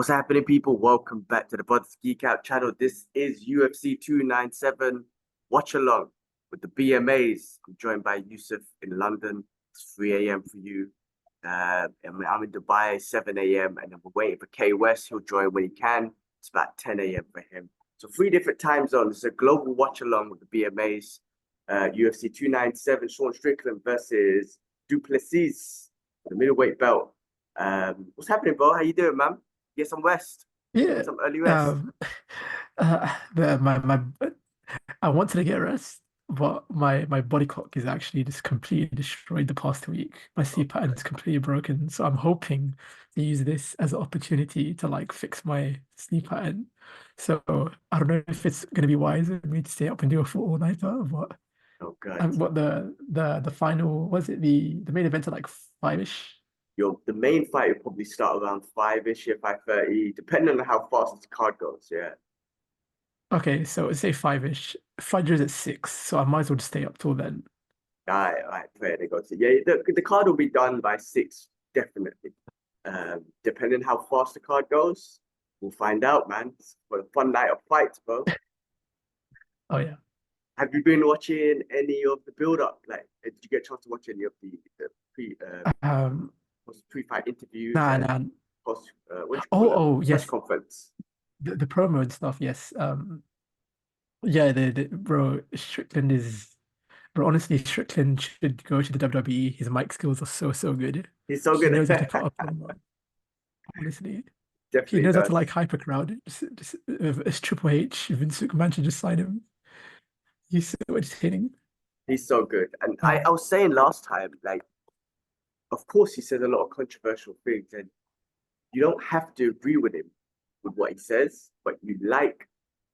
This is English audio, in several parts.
What's happening, people? Welcome back to the Brothers Geek Out channel. This is UFC 297 watch along with the BMAs. I'm joined by Yusuf in London. It's 3 a.m. for you. And I'm in Dubai, 7 a.m. And then we're waiting for K West. He'll join when he can. It's about 10 a.m. for him. So three different time zones. It's a global watch along with the BMAs. UFC 297, Sean Strickland versus Duplessis, the middleweight belt. What's happening, bro? How you doing, man? Get some rest. Yeah. Get some early rest. Um, my I wanted to get rest, but my body clock is actually just completely destroyed the past week. My Oh, sleep pattern is completely broken. So I'm hoping to use this as an opportunity to like fix my sleep pattern. So I don't know if it's gonna be wise for me to stay up and do a full all-nighter, but oh God. what the final was it the main event at like 5-ish? The main fight will probably start around 5-ish, 5:30, depending on how fast the card goes. Yeah. Okay, so let's say 5-ish. Fudger's at 6, so I might as well just stay up till then. All right, play they go to. Yeah, the card will be done by 6, definitely. Depending how fast the card goes, we'll find out, man. It's for a fun night of fights, bro. Oh yeah. Have you been watching any of the build up? Like, did you get a chance to watch any of the pre Um, pre-fight interviews nah, and nah. post what do you call Oh, them, oh, press yes. conference? The promo and stuff, yes. Yeah, the bro, Strickland is bro, honestly, Strickland should go to the WWE. His mic skills are so good. He's so He good. knows how to cut a promo, honestly. He Definitely knows how to like does. hype a crowd. Just if it's Triple H, Vince McMahon should just sign him. He's so entertaining. He's so good. And I Um, was saying last time, like, of course, he says a lot of controversial things, and you don't have to agree with him with what he says, but you like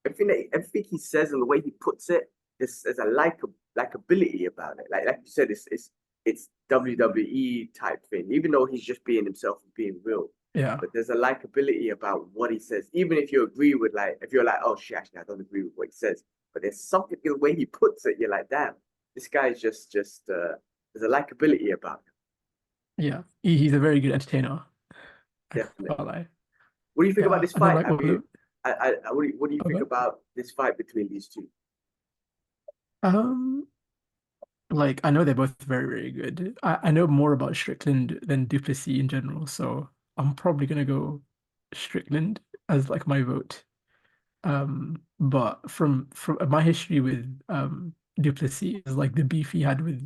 everything he says and the way he puts it. There's a likability about it. Like you said, it's WWE type thing, even though he's just being himself and being real. yeah. But there's a likability about what he says, even if you agree with if you're like, oh shit, actually, I don't agree with what he says. But there's something in the way he puts it, you're like, damn, this guy's just there's a likability about him, Yeah, he's a very good entertainer. I can't definitely. lie. What do you think about Yeah, this and then fight? like Have all you? the What do you think okay. about this fight between these two? Um, like I know they're both very good. I know more about Strickland than Duplessis in general, so I'm probably gonna go Strickland as like my vote. But from my history with Duplessis is like the beef he had with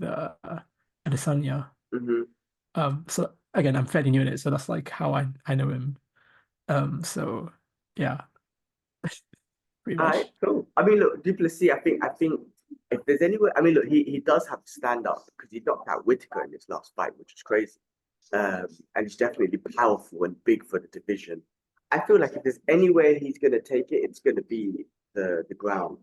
Adesanya. Mm-hmm. So again, I'm fairly new in it, so that's like how I know him. So yeah, pretty All right, much. cool. I mean, look, Duplessis. I think if there's anywhere, I mean, look, he does have to stand up because he knocked out Whitaker in his last fight, which is crazy. And he's definitely powerful and big for the division. I feel like if there's anywhere he's gonna take it, it's gonna be the ground.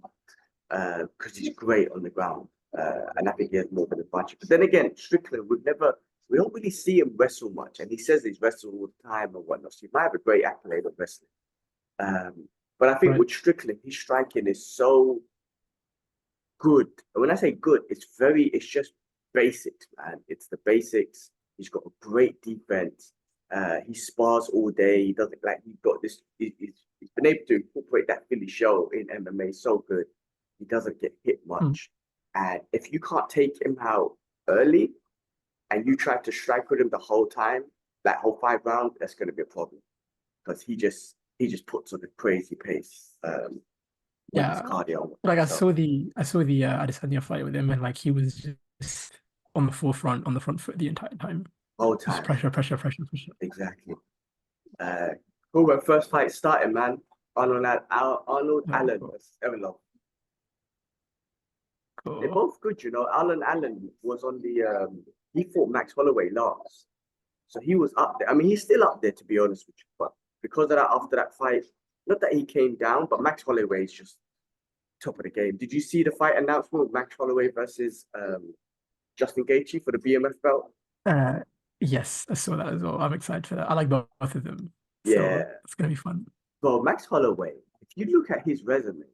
Because he's great on the ground. And I think he has more of an advantage. But then again, Strickland we don't really see him wrestle much. And he says he's wrestled all the time and whatnot. So he might have a great accolade of wrestling. But I think Right. with Strickland, his striking is so good. And when I say good, it's just basics, man. It's the basics. He's got a great defense. He spars all day. He doesn't like, he's got this, he's been able to incorporate that Philly show in MMA so good. He doesn't get hit Hmm. much. And if you can't take him out early and you try to strike with him the whole time, that whole 5 round, that's going to be a problem because he just puts on a crazy pace with his Yeah. cardio. Like So I saw the Adesanya fight with him, and like he was just on the forefront, on the front foot the entire time. whole Just time, pressure. exactly. Uh, cool. When first fight started, man, Arnold Oh, Allen cool. was Evelov. They're Cool. both good, you know. Alan Allen was on the he fought Max Holloway last, so he was up there. I mean, he's still up there to be honest with you, but because of that, after that fight, not that he came down, but Max Holloway is just top of the game. Did you see the fight announcement with Max Holloway versus Justin Gaethje for the BMF belt? Uh, yes, I saw that as well. I'm excited for that. I like both of them, so Yeah, it's gonna be fun. bro, Max Holloway. If you look at his resume,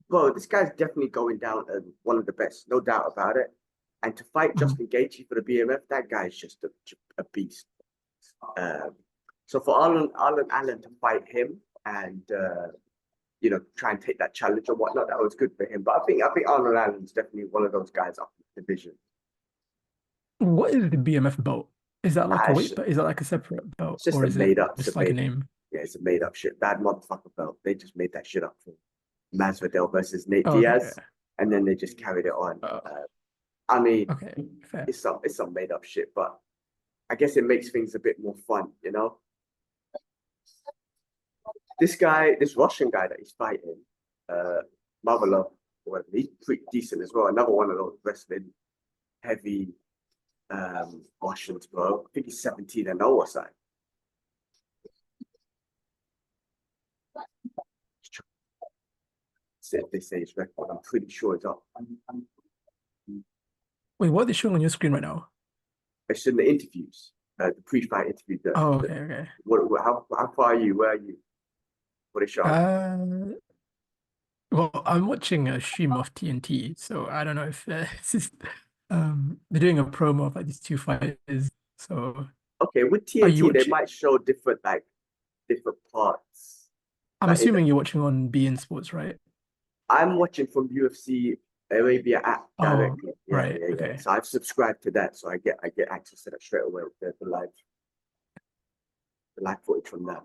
bro, this guy's definitely going down as one of the best, no doubt about it. And to fight Mhm. Justin Gaethje for the BMF, that guy's just a beast. Um, So for Alan Allen to fight him and you know, try and take that challenge and whatnot, that was good for him. But I think Alan Allen's definitely one of those guys up in the division. What is the BMF belt? Is that like a It's weight belt? Is that like a separate belt, just or a is it made up, just like a name? yeah, it's a made up shit. Bad motherfucker belt. They just made that shit up for Masvidal versus Nate Oh, okay. Diaz, and then they just carried it on. Uh, I mean, okay, fair. it's some made up shit, but I guess it makes things a bit more fun, you know. This Russian guy that he's fighting, uh, Mavalov, well, he's pretty decent as well. Another one of those wrestling heavy Russians, bro. I think he's 17-0 or something. They say his record. I'm pretty sure it's up. Wait, what are they showing on your screen right now? It's in the interviews, the pre-fight interview. Oh, okay, okay. How far are you? Where are you? What is showing? Well, I'm watching a stream of TNT, so I don't know if it's just they're doing a promo of like these two fighters. So Okay, with are you TNT, they watching? might show different parts. I'm Like assuming you're watching on beIN Sports, right? I'm watching from UFC Arabia app Oh, directly. Yeah, right. yeah, yeah. Okay. So I've subscribed to that, so I get access to that straight away. The live footage from that.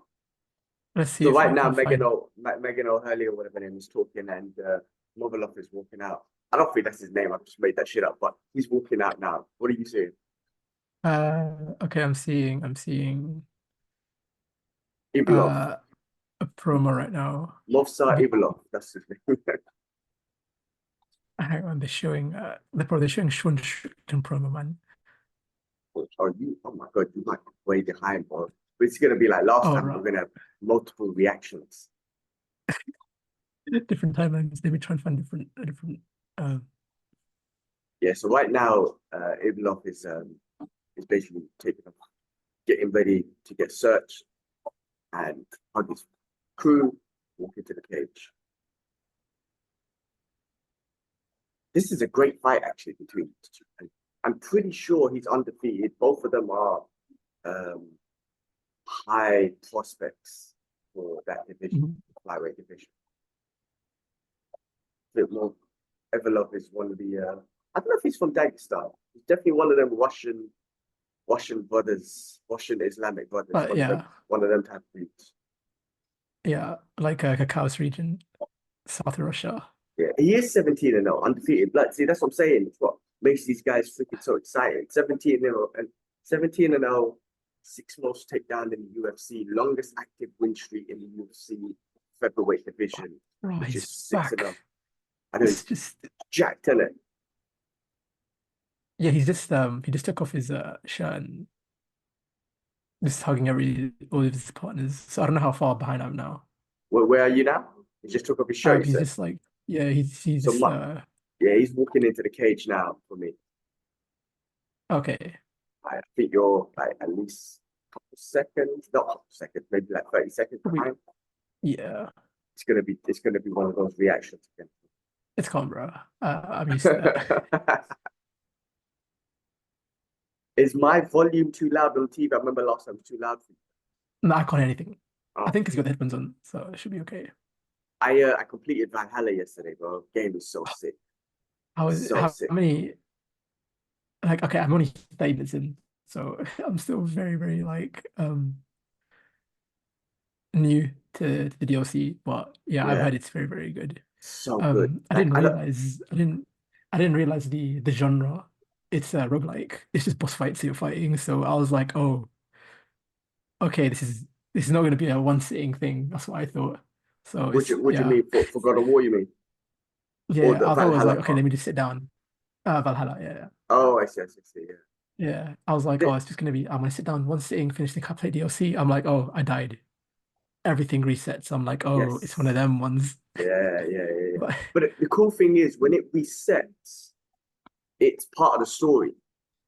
Let's see So if right I now, can find. Megan O'Hurley or whatever her name is talking, and Moviloff is walking out. I don't think that's his name. I've just made that shit up, but he's walking out now. What are you saying? Okay, I'm seeing Ivilov, uh a promo right now. Movsar Be Ivilov. That's his name. Hang on, they're showing Sean Strickland promo, man. Oh, you? Oh my god, you might be way behind, bro. But it's gonna be like last Oh, time. We're right. gonna have multiple reactions. Different timelines. Let me try and find different uh Yeah. So right now, Ivilov is basically getting ready to get searched and hug his crew, walk into the cage. This is a great fight actually between the two. And I'm pretty sure he's undefeated. Both of them are um, high prospects for that division, mhm. flyweight division. Bit more. Evolov is one of the. I don't know if he's from Dagestan. He's definitely one of them Russian brothers, Russian Islamic brothers. But yeah, One of them type of dudes. yeah, like Caucasus region, South Russia. Yeah, he is 17-0, undefeated. Blood. See, that's what I'm saying. It's what makes these guys freaking so exciting. 17-0 and 17-0, sixth most takedown in the UFC, longest active win streak in the UFC featherweight division, Oh, which he's is 6-0. back. I know It's he's just jacked in it. yeah, he just took off his shirt and just hugging all of his partners. So I don't know how far behind I'm now. Where are you now? He just took off his shirt, you He's said. just like yeah, he's So just much. Yeah, he's walking into the cage now for me. okay. I think you're like at least a couple seconds, not a couple seconds, maybe like 30 seconds Probably behind. yeah. It's gonna be one of those reactions again. It's calm, bro. I'm used to that. Is my volume too loud on TV? I remember last time it was too loud for you. No, I can't hear anything. I Oh, think he's got the headphones on, so it should be okay. I completed Valhalla yesterday, bro. Game is so sick. So How sick. many like okay, I'm only 30 minutes in, so I'm still very, very like new to the DLC, but yeah, I've Yeah, heard it's very, very good. so good. Like I didn't realize the genre. It's a roguelike. It's just boss fights you're fighting. So I was like, oh, okay, this is not gonna be a one sitting thing. That's what I thought. So it's what do you yeah. mean for God of War, you mean? Or Yeah, the I thought it was Valhalla like, okay, part? let me just sit down. Valhalla, yeah, yeah. Oh, I see, yeah. Yeah. I was like, oh, Th- it's just gonna be I'm gonna sit down one sitting, finish the cup play DLC. I'm like, oh, I died. Everything resets. I'm like, oh, it's one of yes. them ones. Yeah. But But the cool thing is when it resets, it's part of the story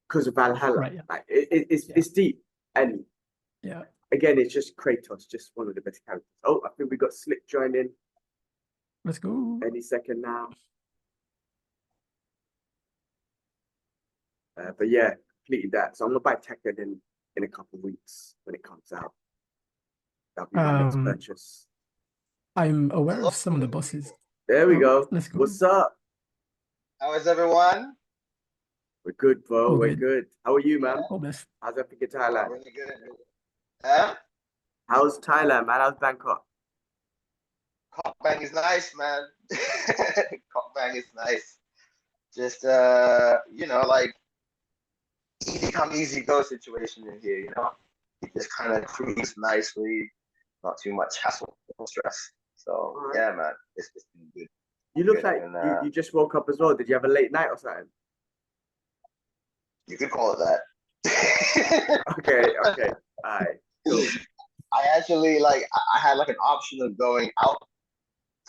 because of Valhalla. right, yeah. Like Yeah. it's deep. And Yeah. again, it's just Kratos, just one of the best characters. Oh, I think we got Slick joining Let's go. any second now. But yeah, completed that. So I'm gonna buy Tekken in a couple of weeks when it comes out. That'll be my next purchase. I'm aware Hello. of some of the bosses. There we go. Let's go. What's up? How is everyone? We're good, bro. All We're good. good. How are you, man? All best. How's everything in Oh, Thailand? really good. Huh? How's Thailand, man? How's Bangkok? Cock bang is nice, man. Cock bang is nice. Just like easy come, easy go situation in here, you know? You just kind of cruise nicely, not too much hassle, no stress. So Alright. yeah, man, it's been good. You look Good. like And, you just woke up as well. Did you have a late night or something? you could call it that. Okay. All right. Cool. I actually I had like an option of going out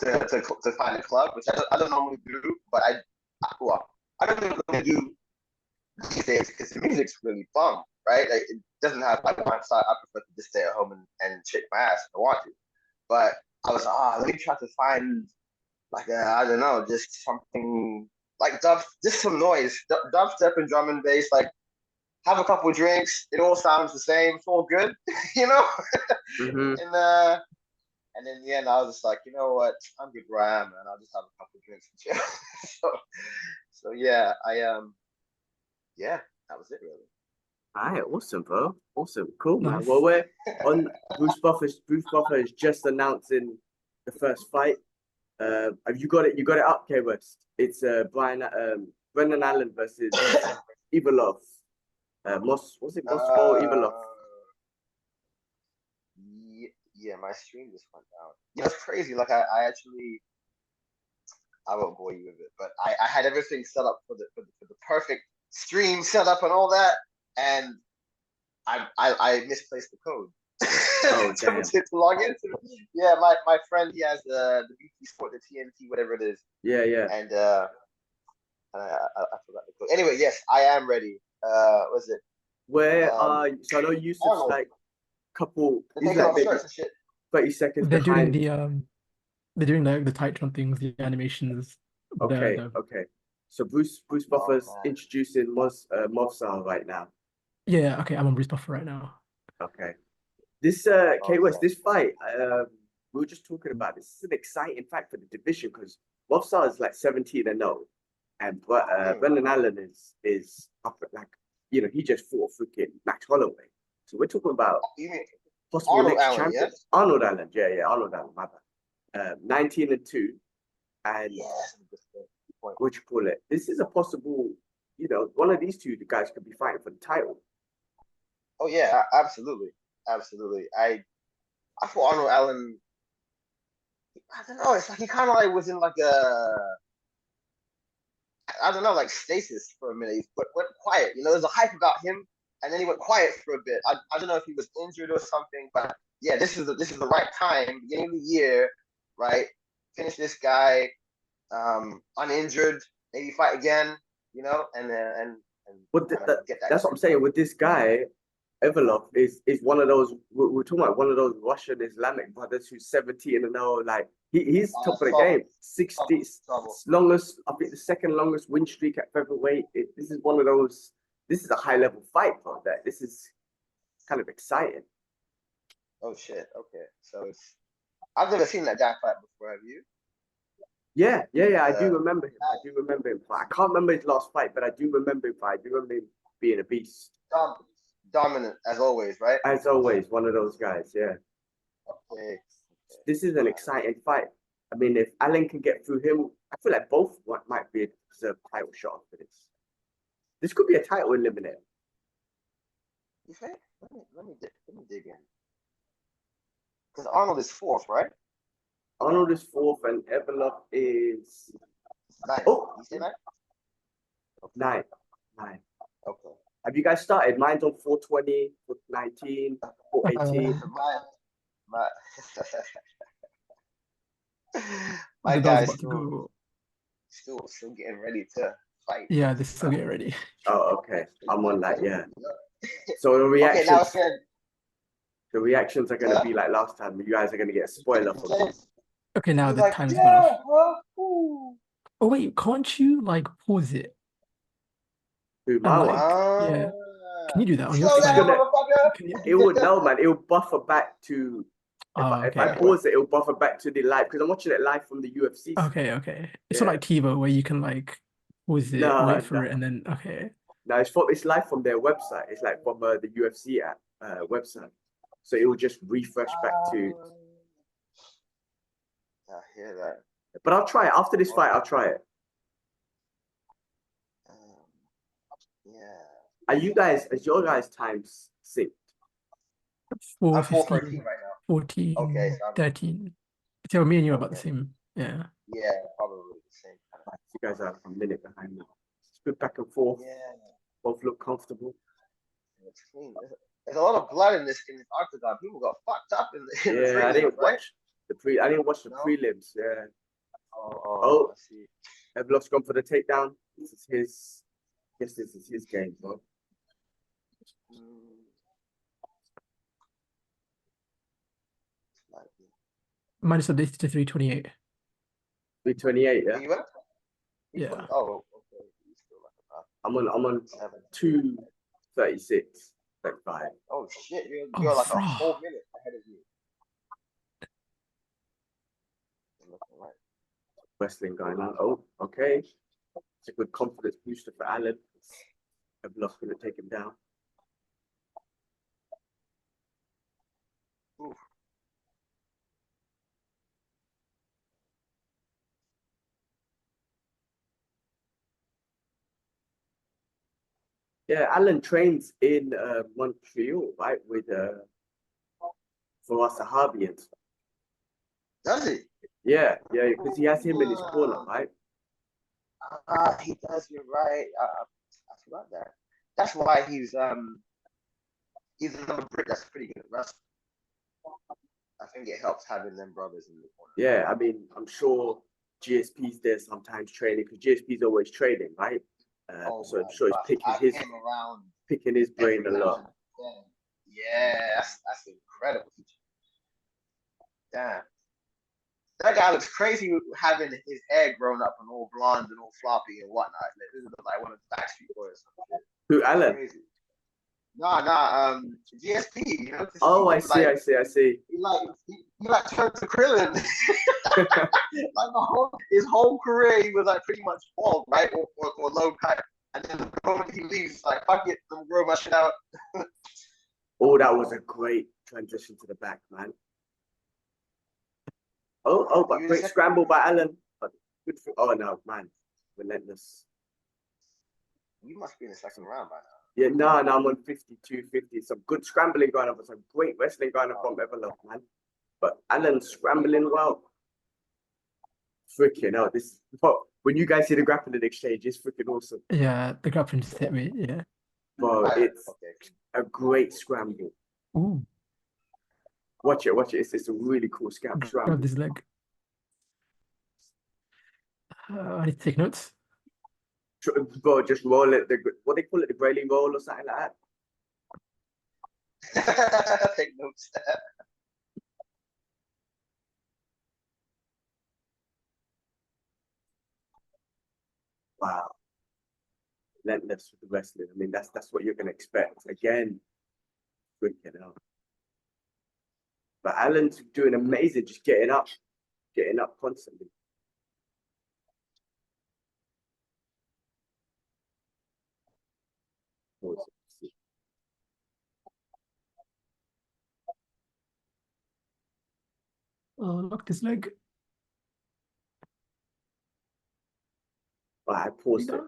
to find a club, which I don't normally do, but I don't normally do these days because the music's really fun, right? Like, it doesn't have like one side. I prefer to just stay at home and shake my ass if I want to. But I was let me try to find I don't know, just something like just some noise, dubstep and drum and bass, like have a couple of drinks. It all sounds the same. It's all good, you know. Mm-hmm. And then in the end, I was just like, you know what? I'm good where I am, man. I'll just have a couple of drinks and chill. so yeah, yeah, that was it really. All right. Awesome, bro. Awesome. Cool, man. Nice. Well, we're on Bruce Buffer is just announcing the first fight. Have you got it? You got it up, K West. It's Brendan Allen versus Ivalov. What's it? Moscow Ivalov. Yeah, my stream just went down. Yeah, it's crazy. Like I actually, I won't bore you with it, but I had everything set up for the perfect stream set up and all that, and I misplaced the code. Oh, damn. to log into it. Yeah, my friend, he has the BT Sport, the TNT, whatever it is. Yeah. And I forgot the code. Anyway, yes, I am ready. Was it? Where are you? So I know Yusuf's Arnold. like couple. They're He's taking like off maybe shirts and shit. 30 seconds They're doing behind. they're doing the Titron things, the animations. Okay. So Bruce Buffer's man. introducing Movsar right now. Yeah, okay, I'm on Bruce Buffer right now. Okay. This K West, this fight, we were just talking about this. This is an exciting fight for the division because Movsar is like 17-0, and Brendan Allen is up at like, you know, he just fought freaking Max Holloway. So we're talking about You mean possible Arnold next Allen, champion. yes? Arnold Allen, yeah, Arnold Allen, my bad. 19-2, and Yes. what you call it? This is a possible, you know, one of these two guys could be fighting for the title. Oh yeah, absolutely. I thought Arnold Allen. I don't know. It's like he kind of like was in like I don't know, like stasis for a minute. He went quiet. You know, there's a hype about him, and then he went quiet for a bit. I don't know if he was injured or something, but yeah, this is the right time, beginning of the year, right? Finish this guy, uninjured, maybe fight again, you know, and get that. That's what I'm saying. With this guy, Evolov is one of those. We're talking about one of those Russian Islamic brothers who's 17-0. Like he's top of the game. 60 longest. I think the second longest win streak at featherweight. This is one of those. This is a high level fight, bro. That this is kind of exciting. Oh shit. Okay, so I've never seen that guy fight before. Have you? Yeah. I do remember him. But I can't remember his last fight, but I do remember him. I do remember him being a beast. Dominant as always, right? As always, one of those guys. Yeah. Okay. This is an exciting fight. I mean, if Allen can get through him, I feel like both might be a deserved title shot for this. This could be a title eliminator. You think? Let me dig in. Because Arnold is fourth, right? Arnold is fourth, and Evolov is Ninth. Oh, You say ninth? nine. Okay. Have you guys started? Mine's on 420, 419, 418. My The dog's guy's about to go. still getting ready to fight. Yeah, they're still getting ready. Oh, okay. I'm on that, yeah. So the Okay, now it's good. the reactions are gonna be like last time. You guys are gonna get a spoiler from me. Okay, now the Like, time's gone off. bro. Ooh. Oh wait, can't you like pause it? Who, And my like, one? yeah. Can you do that on your Slow It's side? down, gonna- motherfucker. Can you- It would no, man. It will buffer back to Oh, If I okay. pause it, it'll buffer back to the live because I'm watching it live from the UFC. Okay, okay. It's not Yeah. like TiVo where you can like pause it, No, wait for no, it, and then okay. no. It's live from their website. It's like from the UFC app website. So it will just refresh back to. I hear that. But I'll try it after this fight. I'll try it. Yeah. Are you guys? Is your guys' times synced? I'm 4:15, 4:13 right now. 14, Okay, so 13. So me and you are about the Okay. same. Yeah. Yeah, probably the same kind of. You guys are a minute behind me. It's good back and forth. Yeah, Both look comfortable. it's clean. There's a lot of blood in this octagon. People got fucked up in the Yeah, I prelim, didn't right? watch the pre. I didn't watch the No? prelims. Yeah. Oh, I see. Evloev's gone for the takedown. This is his. Guess this is his game, bro. Minus updates to 328. 328. Yeah. You went? Yeah. Oh, okay. He's still like about I'm on 7. 236. 35. Oh shit! Oh, You're like a fraud. whole minute ahead of me. Looking right. Wrestling going on. Oh, okay. It's a good confidence booster for Allen. Evloev's going to take him down. Oof. Yeah, Allen trains in Montreal, right, with for us Sahabians. Does he? Yeah, because he has him in his corner, right? He does. You're right. I forgot that. That's why he's another Brit that's pretty good at wrestling. I think it helps having them brothers in the corner. Yeah, I mean, I'm sure GSP's there sometimes training because GSP's always training, right? So I'm sure he's picking his brain a lot. Yeah, that's incredible. Damn. That guy looks crazy having his hair grown up and all blonde and all floppy and whatnot. This is like one of the Backstreet Boys. Who, Allen? Crazy. Nah, GSP. You know, oh, I see. He like turned to Krillin. Like his whole career, he was like pretty much bald, right, or low cut. And then the moment he leaves, like fuck it, I'm grow my shit out. Oh, that was a great transition to the back, man. But great scramble by Allen. But good for. Oh no, man, relentless. You must be in the second round by now. Yeah, no, I'm on 52-50. Some good scrambling going on, but some great wrestling going on from Evloev, man. But Allen scrambling well. Freaking hell, this. When you guys see the grappling exchange, it's freaking awesome. Yeah, the grappling just hit me. Yeah. Bro, it's a great scramble. Ooh. Watch it. It's a really cool scramble. Grab this leg. I need to take notes. Bro, just roll it. What they call it, the Grayling roll or something like that. Take notes. Wow. Relentless with the wrestling. I mean, that's what you're gonna expect. Again, freaking hell. But Allen's doing amazing, just getting up constantly. Lock this leg. But I paused it.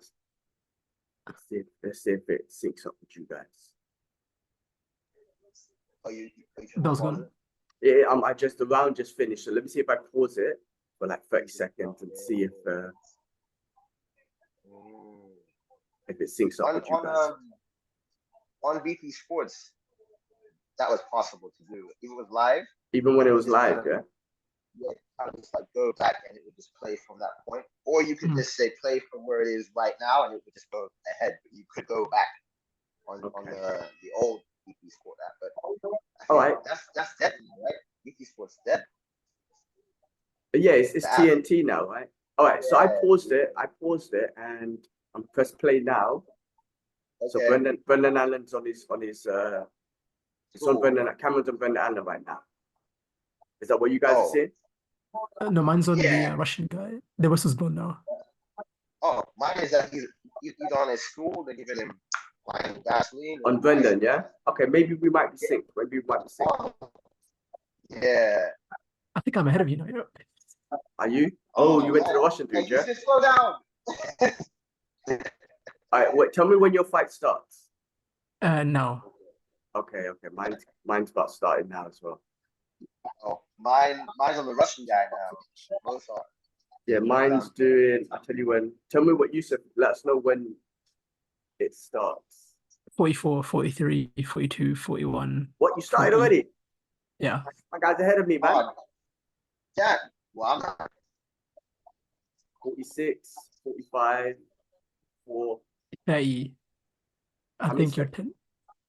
Let's see if it syncs up with you guys. That was gone. Yeah, I just the round just finished. So let me see if I pause it for like 30 seconds and see if it syncs up with you guys. On BP Sports, that was possible to do. Even with live. Even when it was live, yeah. Yeah, I would just like go back and it would just play from that point. Or you could just say play from where it is right now and it would just go ahead. But you could go back on the old BP Sport app. But all right, that's dead, right? BP Sports dead. But yeah, it's TNT now, right? All right, so I paused it and I'm press play now. Okay. So Brendan Allen's on his it's on Cameron's on Brendan Allen right now. Is that what you guys are Oh. seeing? No, mine's on the Yeah. Russian guy. The whistle's blown now. Oh, mine is that he's on his stool. They're giving him like gasoline. On Brendan, yeah? Okay, maybe we might be synced. Maybe we might be synced. Oh, yeah. I think I'm ahead of you now. Yeah. Are you? Oh, you went to the Russian Hey, dude, you yeah? should slow down. All right, wait, tell me when your fight starts. Now. Okay, mine's about starting now as well. Oh, mine's on the Russian guy now. Both are. Yeah, mine's doing. I'll tell you when. Tell me what you said. Let us know when it starts. 44, 43, 42, 41. What, you started 40. already? Yeah. My guy's ahead of me, man. Oh, yeah. Well, I'm not. 46, 45, 4. 30. I How many think you're seconds? 10,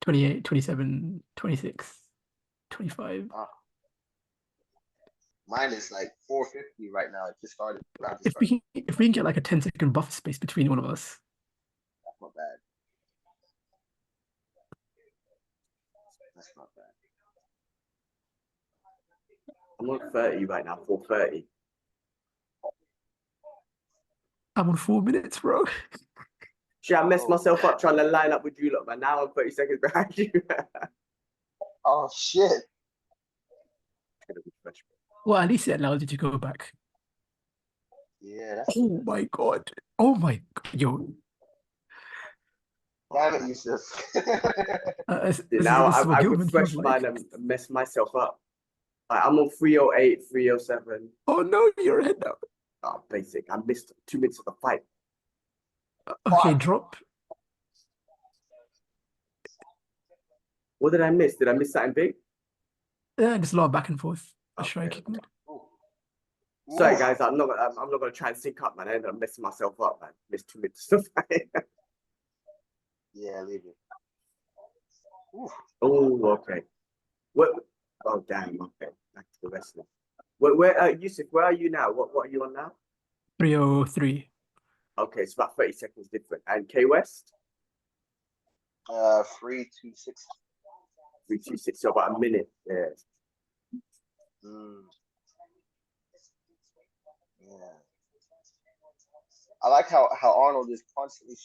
28, 27, 26, 25. Mine is like 450 right now. It just started. If we can get like a 10-second buffer space between one of us. That's not bad. That's not bad. I'm on 30 right now, 4:30. I'm on 4 minutes, bro. Shit, I messed myself up trying to line up with you, look, man. Now I'm 30 seconds behind you. Oh shit. Well, at least it allows you to go back. Yeah, that's Oh my god. Oh my yo. damn it, Yusuf. Now This is what I Gilman feels refreshed like. mine and messed myself up. I'm on 308, 307. Oh no, you're ahead now. Oh, basic. I missed 2 minutes of the fight. Okay, Fuck. drop. What did I miss? Did I miss something big? Just a lot of back and forth. Striking. Sorry, guys. I'm not gonna try and sync up, man. I ended up messing myself up, man. Missed 2 minutes of the fight. Yeah, leave it. Oof. Oh, okay. What? Oh, damn. Okay, back to the wrestling. Where, Yusuf? Where are you now? What are you on now? 303. Okay, it's about 30 seconds different. And K West? 326. 326. So about a minute. Yeah. Yeah. I like how Arnold is constantly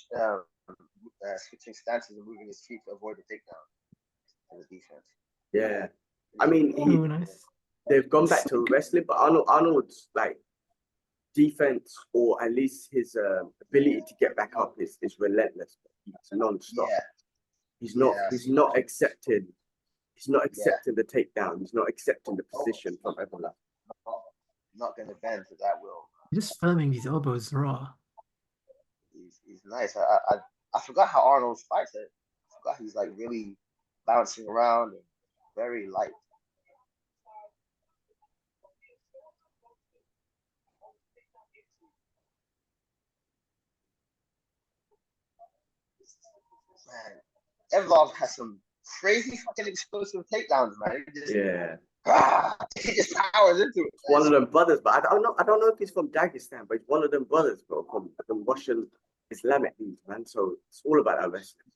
switching stances and moving his feet to avoid the takedown in the defense. Yeah. I mean, Nice. they've gone back to wrestling, but Arnold's like defense, or at least his ability to get back up is relentless. He's non-stop. Yeah. He's not accepting the takedown. He's not accepting the position from everyone. Not gonna bend to that will. Just firming these elbows raw. He's nice. I forgot how Arnold fights it. I forgot he's like really bouncing around and very light. Man, Evlov has some crazy fucking explosive takedowns, man. He just powers into it. One of them brothers, but I don't know if he's from Dagestan, but he's one of them brothers, bro, from Russian Islamic dudes, man. So it's all about that wrestling.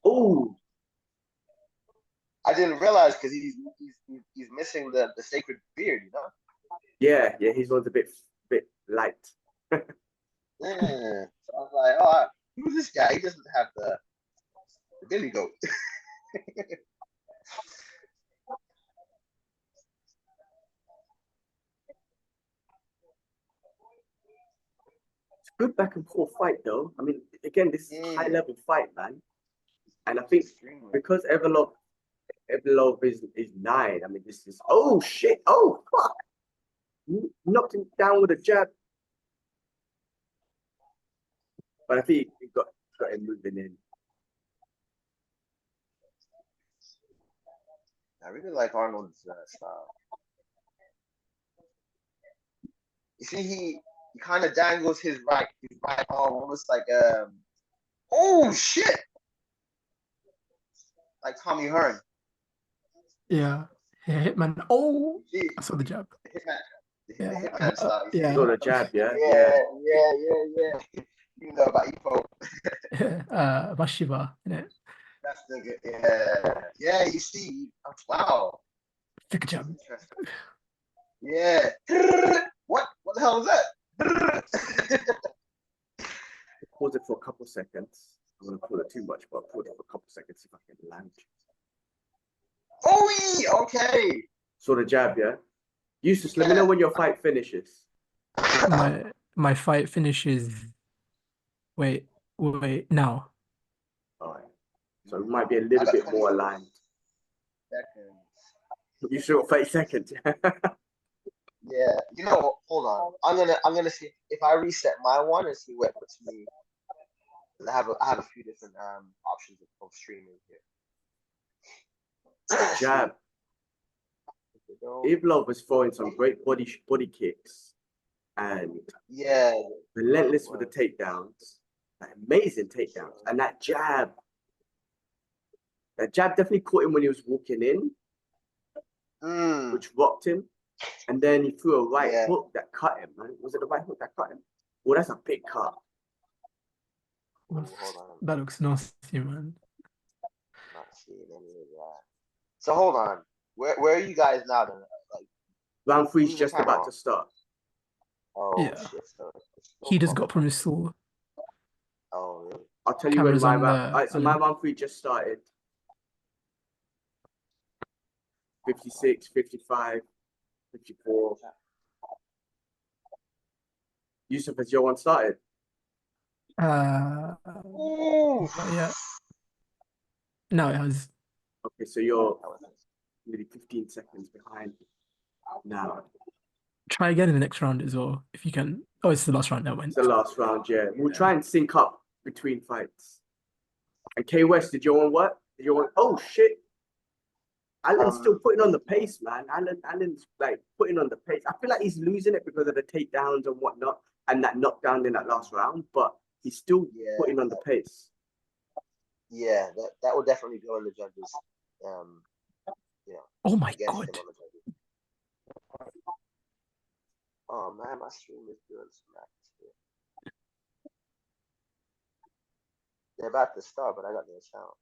Oh, I didn't realize because he's missing the sacred beard, you know. Yeah, his one's a bit light. Yeah. So I was like, oh, who's this guy? He doesn't have the billy goat. Good back and forth fight, though. I mean, again, this is high level fight, man. And I think because Evlov is 9. I mean, this is shit. Oh fuck! Knocked him down with a jab. But I think he got him moving in. I really like Arnold's style. You see, he kind of dangles his right arm, almost like oh shit, like Tommy Hearn. Yeah, Hitman. Oh, I saw the jab. Hitman style. Yeah. Saw the jab. Yeah. You know about Ipo. Bashiva, innit? That's the yeah. You see, wow. Thick jab. Yeah. What the hell is that? Pause it for a couple seconds. I'm gonna pull it too much, but pause it for a couple seconds, see if I can land. Oh, okay. Sort of jab, yeah? Eustace, let me know when your fight finishes. My fight finishes. Wait, now. All right. So it might be a I little got bit 20 more aligned. seconds. You still got 30 seconds. Yeah. Hold on. I'm gonna see if I reset my one and see what puts me. I have a few different options of streaming here. Jab. Ivlov was throwing some great body kicks and Yeah. relentless with the takedowns, like amazing takedowns. And that jab definitely caught him when he was walking in, which rocked him. And then he threw a right hook that cut him, man. Was it the right hook that cut him? Well, that's a big cut. Hold on. That looks nasty, man. Not seeing any of that. So hold on. Where are you guys now then? Like Round three's just about to start. Oh Yeah. shit. He just got from his saw. Oh really? I'll tell you Cameras when my on round. All right, so my round three just started. 56, 55, 54. Yusuf, has your one started? Not yet. No, it has. Okay, so you're nearly 15 seconds behind now. Try again in the next round as well, if you can. Oh, it's the last round that went. It's the last round, yeah. We'll try and sync up between fights. And K West, did your one work? Did your one? Oh shit! Alan's still putting on the pace, man. Alan's like putting on the pace. I feel like he's losing it because of the takedowns and whatnot, and that knockdown in that last round. But he's still putting on the pace. Yeah, that will definitely go in the judges. Oh my god! Oh man, my stream is doing smack. They're about to start, but I got no sound.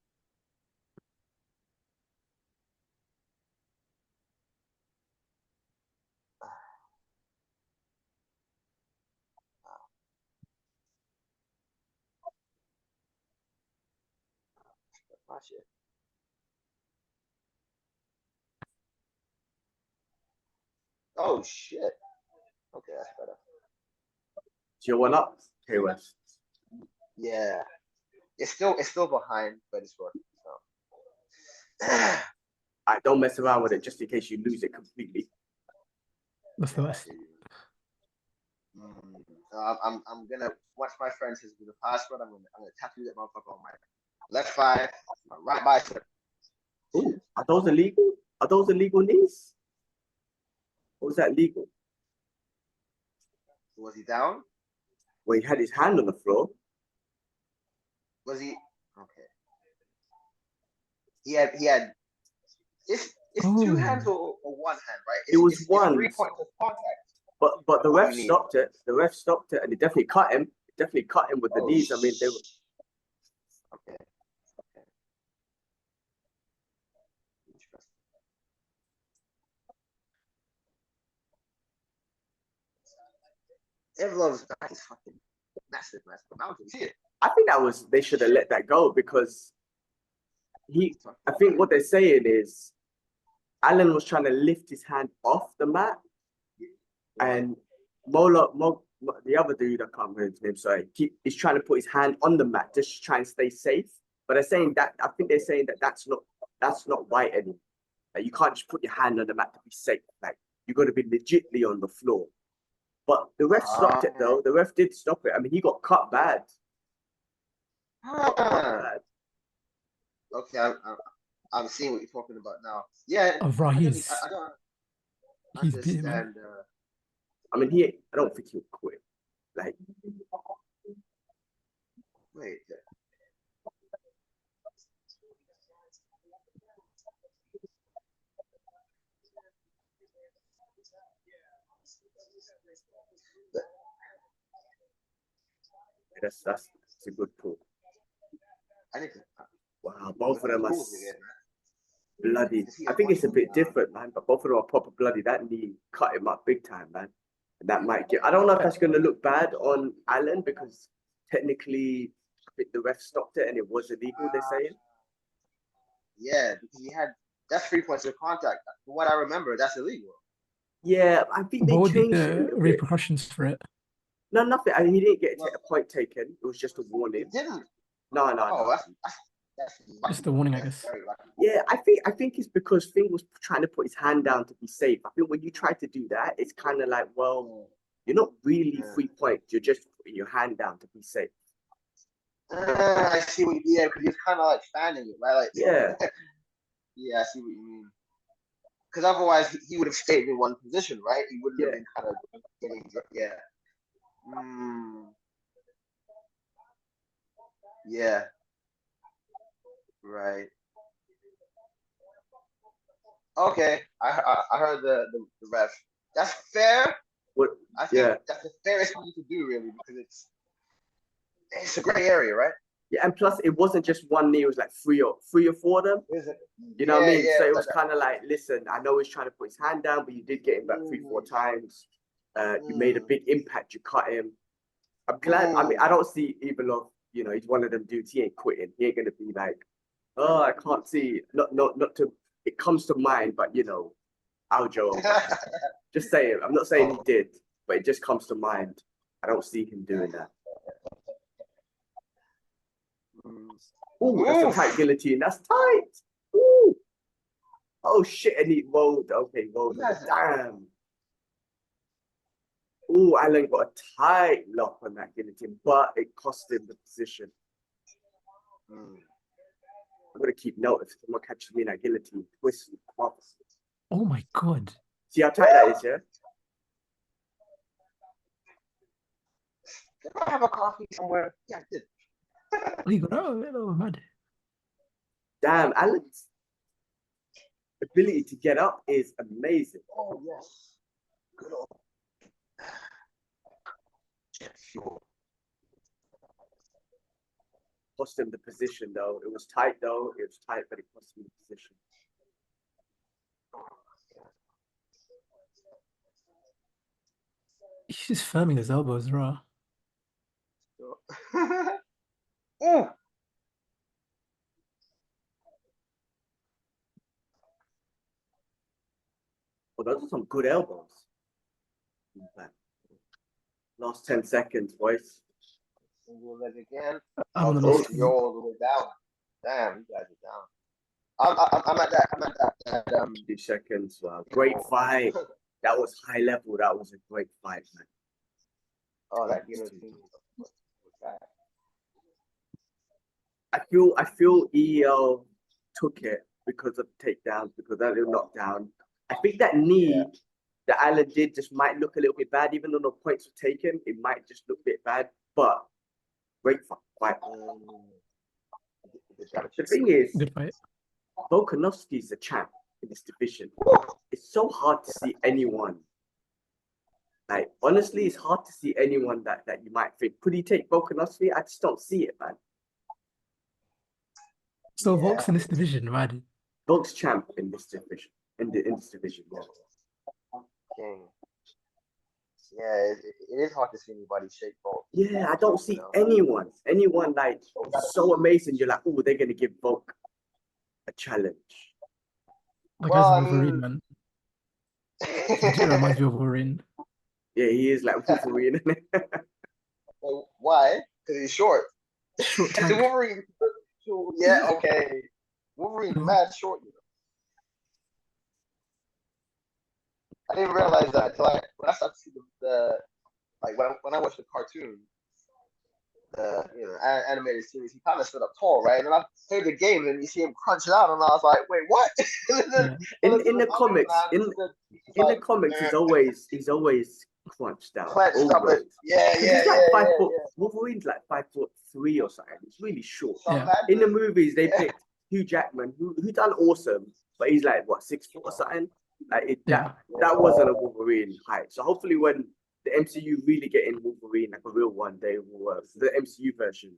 My shit. Oh shit. Okay, that's better. Is your one up, K West? Yeah. It's still behind, but it's working. So I don't mess around with it just in case you lose it completely. That's the worst. I'm gonna watch my friend says with the password. I'm gonna tattoo that motherfucker on my left thigh, my right bicep. Ooh, are those illegal? Are those illegal knees? Or was that legal? Was he down? Well, he had his hand on the floor. Was he? Okay. He had. It's two hands or one hand, right? It was it's one. 3 points of contact. But the ref stopped it. The ref stopped it, and it definitely cut him. It definitely cut him with the knees. I mean, they were. Okay. Evlov's back is fucking massive. I think they should have let that go because I think what they're saying is Alan was trying to lift his hand off the mat, and the other dude, I can't remember his name, sorry, he's trying to put his hand on the mat just to try and stay safe. But they're saying that I think they're saying that that's not right anymore. Like, you can't just put your hand on the mat to be safe. Like, you got to be legitly on the floor. But the ref stopped it though. The ref did stop it. I mean, he got cut bad. Okay, I'm seeing what you're talking about now. Yeah, oh, bro, I don't understand. I mean, I don't think he'll quit. Like, wait. that's a good pull. I need to. Wow, both of them are. bloody. I think it's a bit different, man. But both of them are proper bloody. That knee cut him up big time, man. And that might get. I don't know if that's going to look bad on Allen because technically, I think the ref stopped it and it was illegal. They're saying. Yeah, because he had that's 3 points of contact. From what I remember, that's illegal. Yeah, I think they What would be changed it a the little bit. repercussions for it? No, nothing. I mean, he didn't get a point taken. It was just a He warning. didn't. No, Oh, no. that's Just a warning, I guess. very lucky. Yeah, I think it's because Finn was trying to put his hand down to be safe. I think when you try to do that, it's kind of like, well, you're not really 3 points. You're just putting your hand down to be safe. I see what you mean. Yeah, because he's kind of like fanning it, right? Like, Yeah. Yeah, I see what you mean. Because otherwise, he would have stayed in one position, right? He wouldn't have been kind of getting, yeah. Yeah. Right. Okay, I heard the ref. That's fair. What? I think that's the fairest thing to do, really, because it's a gray area, right? Yeah, and plus it wasn't just one knee; it was like three or four of them. You know what I mean? So it was kind of like, listen, I know he's trying to put his hand down, but you did get him back 3-4 times. You made a big impact. You cut him. I'm glad. I mean, I don't see either of he's one of them dudes. He ain't quitting. He ain't gonna be like, oh, I can't see. Not to. It comes to mind, but Aljo. Just saying. I'm not saying he did, but it just comes to mind. I don't see him doing that. Oh, that's a tight guillotine. That's tight. Ooh. Oh shit! And he rolled. Okay, rolled. Damn. Oh, Allen got a tight lock on that guillotine, but it cost him the position. I'm gonna keep note if someone catches me in that guillotine. Twist. Oh my god! See how tight that is, yeah? Did I have a coffee somewhere? Yeah, I did. Oh, you got mad. Damn, Allen's ability to get up is amazing. Oh yes. Good old. Yeah, sure. Cost him the position though. It was tight though. It was tight, but it cost him the position. He's just firming his elbows, raw. Oh, those are some good elbows. Last 10 seconds, boys. Single leg again. You're all the way down. Damn, you guys are down. I'm at that. 2 seconds. Wow. Great fight. That was high level. That was a great fight, man. Oh, that guillotine. I feel EL took it because of takedowns, because that little knockdown. I think that knee that Allen did just might look a little bit bad, even though no points were taken. It might just look a bit bad, but great fight. The thing is, good fight. Volkanovski's the champ in this division. It's so hard to see anyone. Like, honestly, it's hard to see anyone that you might think, could he take Volkanovski? I just don't see it, man. So Volk's in this division, man. Volk's champ in this division. In this division, yeah. King. Yeah, it is hard to see anybody shake Volk. Yeah, I don't see anyone like so amazing. You're like, oh, they're gonna give Volk a challenge. That guy's Wolverine, man. It reminds me of Wolverine. Yeah, he is like Wolverine. Well, why? Because he's short. Short tank. Wolverine. Yeah, okay. Wolverine's mad short. I didn't realize that until when I started to see the like when I watched the cartoon, the animated series, he kind of stood up tall, right? And then I played the game and you see him crunch it out, and I was like, wait, what? In the comics, in the comics, he's always crunched down. He's like 5 foot. Wolverine's like 5'3" or something. He's really short. In the movies, they picked Hugh Jackman, who done awesome, but he's like what 6 foot or something. Like that wasn't a Wolverine height. So hopefully when the MCU really get in Wolverine, like a real one, they will the MCU version,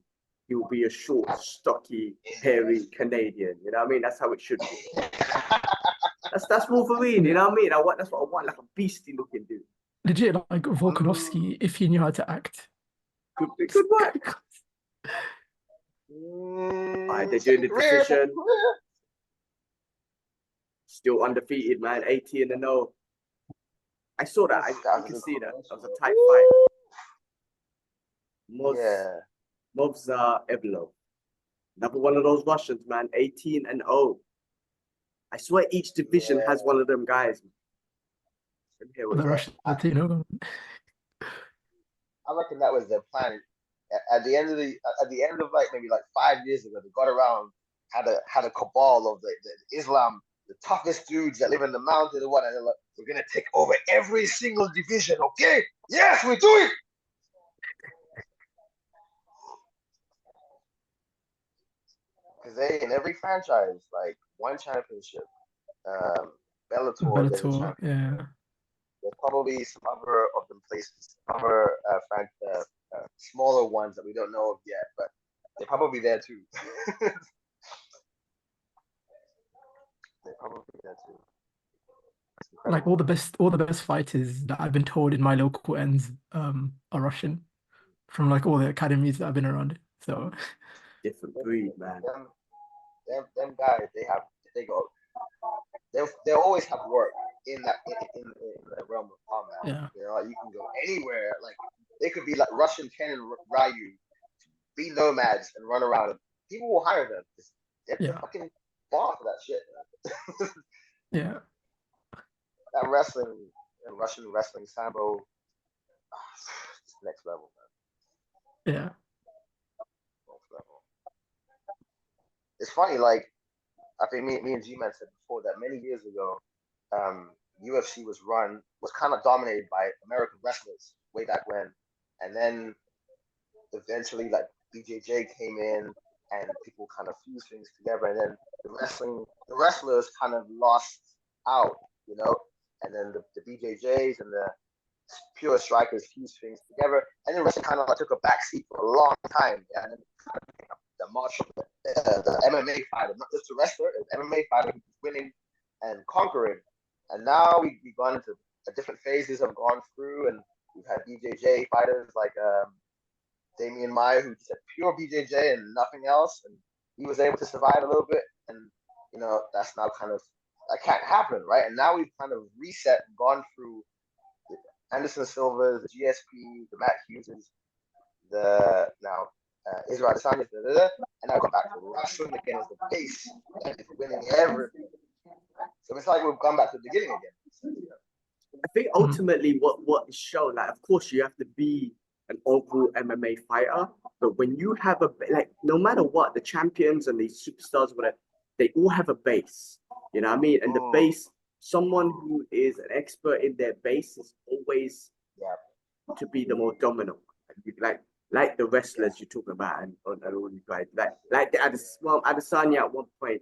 he will be a short, stocky, hairy Canadian. You know what I mean? That's how it should be. That's Wolverine. You know what I mean? That's what I want, like a beastly looking dude. Legit, like Volkanovski, if he knew how to act. Good work. Alright, they're doing the decision. Still undefeated, man. 18-0. I saw that. You can see that. That was a tight fight. Movza Evlov. Another one of those Russians, man. 18-0. I swear each division has one of them guys. The Russian Latino. I reckon that was their plan. At the end of like maybe like 5 years ago, they got around, had a cabal of the Islam, the toughest dudes that live in the mountains and whatnot. Like, we're gonna take over every single division, okay? Yes, we do it. Because they in every franchise like one championship. Bellator, yeah. There's probably some other of them places, other smaller ones that we don't know of yet, but they're probably there too. They're probably there too. Like all the best fighters that I've been told in my local ends are Russian, from like all the academies that I've been around. So different breed, man. Them guys, they'll always have work in the realm of combat. Yeah. You know, you can go anywhere. Like they could be like Russian Ken and Ryu, be nomads and run around. People will hire them. They're fucking bought for that shit. Yeah. That wrestling and Russian wrestling sambo, it's next level, man. Yeah. Next level. It's funny, like I think me and G-Man said before that many years ago, UFC was kind of dominated by American wrestlers way back when, and then eventually like BJJ came in and people kind of fused things together, and then the wrestlers kind of lost out, you know, and then the BJJs and the pure strikers fused things together, and then wrestling kind of like took a backseat for a long time, and then the martial, the MMA fighter, not just the wrestler, the MMA fighter who's winning and conquering. And now we've gone into different phases have gone through, and we've had BJJ fighters like Damian Maya, who just had pure BJJ and nothing else, and he was able to survive a little bit. And you know that's now kind of that can't happen, right? And now we've kind of reset and gone through the Anderson Silvas, the GSP, the Matt Hugheses, the now Israel Adesanya, and now come back to wrestling again as the base and winning everything. So it's like we've gone back to the beginning again. I think ultimately what is shown, like, of course you have to be an overall MMA fighter, but when you have like, no matter what, the champions and these superstars, whatever, they all have a base. You know what I mean? And the base, someone who is an expert in their base is always to be the more dominant. Like the wrestlers you're talking about and all you guys. Like Adesanya at one point,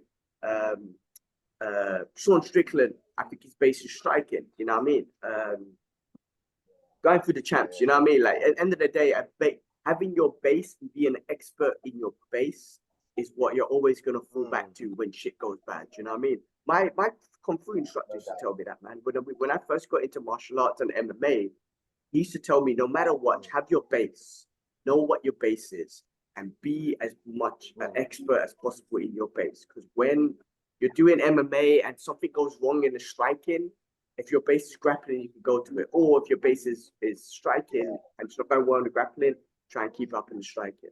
Sean Strickland, I think his base is striking, you know what I mean? Going through the champs, you know what I mean? Like at the end of the day, having your base and being an expert in your base is what you're always gonna fall back to when shit goes bad. You know what I mean? My Kung Fu instructor used to tell me that, man. When I first got into martial arts and MMA, he used to tell me, no matter what, have your base, know what your base is, and be as much an expert as possible in your base. Because when you're doing MMA and something goes wrong in the striking, if your base is grappling, you can go to it. Or if your base is striking and it's not going well in the grappling, try and keep up in the striking.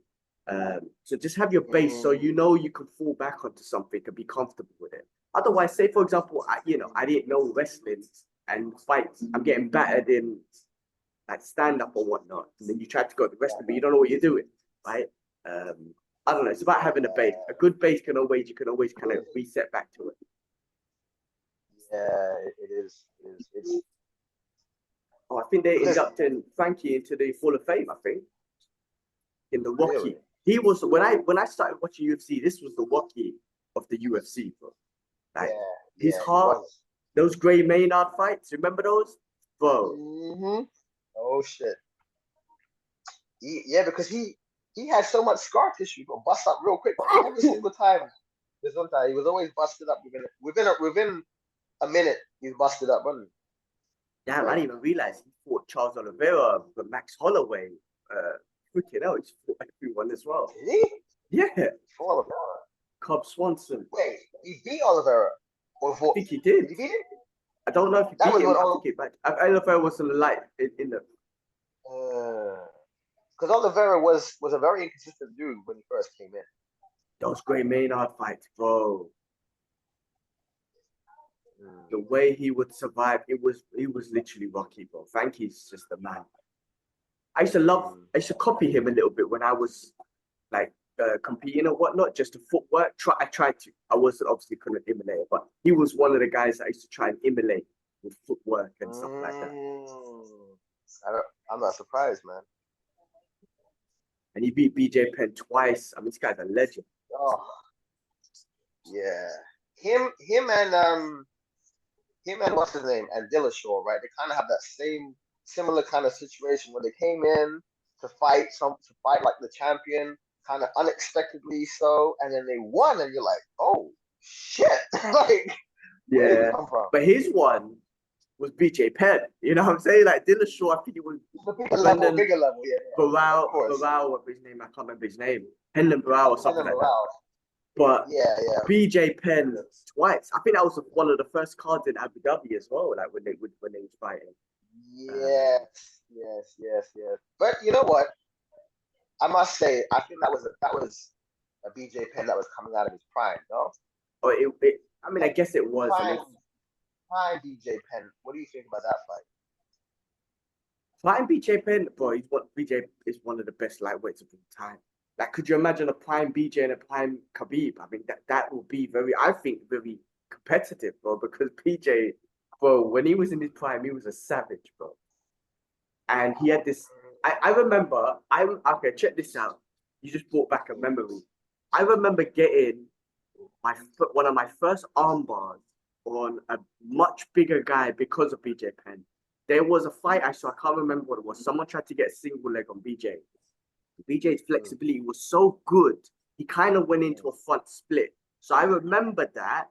So just have your base so you know you can fall back onto something and be comfortable with it. Otherwise, say for example, I didn't know wrestling and fights. I'm getting battered in like stand up or whatnot, and then you try to go to wrestling, but you don't know what you're doing, right? I don't know. It's about having a base. A good base you can always kind of reset back to it. Yeah, it is. It's. Oh, I think they're inducting Frankie into the Hall of Fame. I think in the Rocky. Really? He was when I started watching UFC. This was the Rocky of the UFC, bro. Like his heart, those Gray Maynard fights. Remember those, bro? Oh shit. Yeah, because he he had so much scar tissue, but bust up real quick. Every single time. There's one time he was always busted up within a minute. He's busted up, wasn't Damn, I didn't even realize he fought Charles Oliveira, but Max Holloway. Freaking hell, he's fought everyone as well. he? Did he? Yeah, For Oliveira. Cobb Swanson. Wait, he beat Oliveira. Or for, I think he did. Did he beat him? I don't know if he That beat was him. what I think Oliveira was in the light in the. Because Oliveira was a very inconsistent dude when he first came in. Those great Maynard fights, bro. The way he would survive, he was literally Rocky, bro. Frankie's just the man. I used to copy him a little bit when I was like competing or whatnot, just to footwork. I tried to. I wasn't obviously couldn't emulate it, but he was one of the guys I used to try and emulate with footwork and stuff like that. I'm not surprised, man. And he beat BJ Penn twice. I mean, this guy's a legend. Oh, yeah. Him and what's his name and Dillashaw, right? They kind of have that similar kind of situation where they came in to fight like the champion, kind of unexpectedly so, and then they won, and you're like, oh shit, like where did it come from? But his one was BJ Penn. You know what I'm saying? Like Dillashaw, I think it was bigger level, yeah. Barao, what's his name? I can't remember his name. Hendon Barao or something like that. But BJ Penn twice. I think that was one of the first cards in Abu Dhabi as well. Like when they was fighting. Yes. But you know what? I must say, I think that was a BJ Penn that was coming out of his prime, no? Oh, I mean, I guess it was. Prime BJ Penn. What do you think about that fight? Fighting BJ Penn, bro. BJ is one of the best lightweights of all time. Like, could you imagine a prime BJ and a prime Khabib? I mean, that will be very competitive, bro. Because BJ, bro, when he was in his prime, he was a savage, bro. And he had this. I remember. Okay. Check this out. You just brought back a memory. I remember getting one of my first arm bars on a much bigger guy because of BJ Penn. There was a fight I saw. I can't remember what it was. Someone tried to get a single leg on BJ. BJ's flexibility was so good, he kind of went into a front split. So I remember that.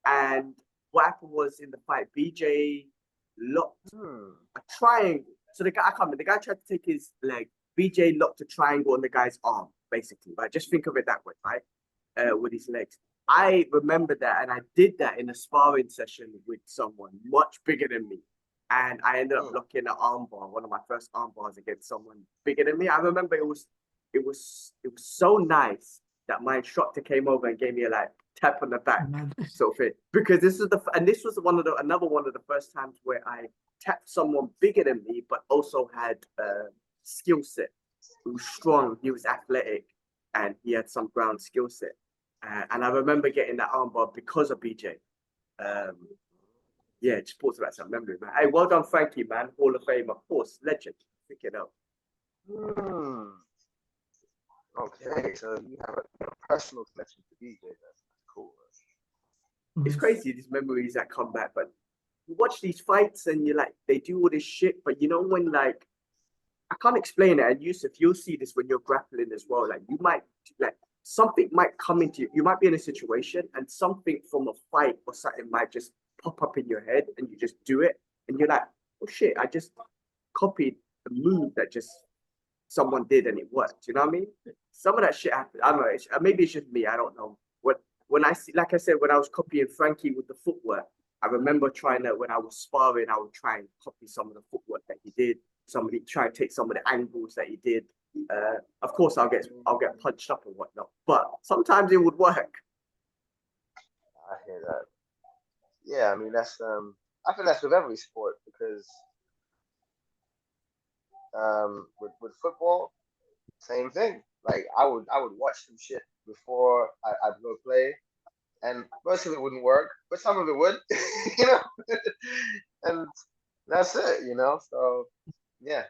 And what happened was in the fight, BJ locked a triangle. So the guy tried to take his leg. BJ locked a triangle on the guy's arm, basically. Right? Just think of it that way, right? With his legs. I remember that, and I did that in a sparring session with someone much bigger than me. And I ended up locking an armbar, one of my first armbars against someone bigger than me. I remember it was so nice that my instructor came over and gave me a like tap on the back sort of thing. Because this was another one of the first times where I tapped someone bigger than me, but also had skill set. He was strong, he was athletic, and he had some ground skill set. And I remember getting that armbar because of BJ. Yeah, just brought back some memory, man. Hey, well done, Frankie, man. Hall of Fame, of course, legend. Pick it up. Okay, so you have a personal connection to BJ. That's cool. It's crazy, these memories that come back. But you watch these fights and you're like, they do all this shit. But you know when, like, I can't explain it. And Yusuf, you'll see this when you're grappling as well. Like, you might, like, something might come into you. You might be in a situation and something from a fight or something might just pop up in your head and you just do it. And you're like, oh shit, I just copied the move that just someone did and it worked. You know what I mean? Some of that shit happened. I don't know. Maybe it's just me. I don't know. When I see, like I said, when I was copying Frankie with the footwork, I remember trying to, when I was sparring, I would try and copy some of the footwork that he did. Somebody try and take some of the angles that he did. Of course, I'll get punched up and whatnot, but sometimes it would work. I hear that. Yeah, I mean that's I think that's with every sport because with football, same thing. Like I would watch some shit before I'd go play, and most of it wouldn't work, but some of it would, you know. And that's it, you know. So yeah.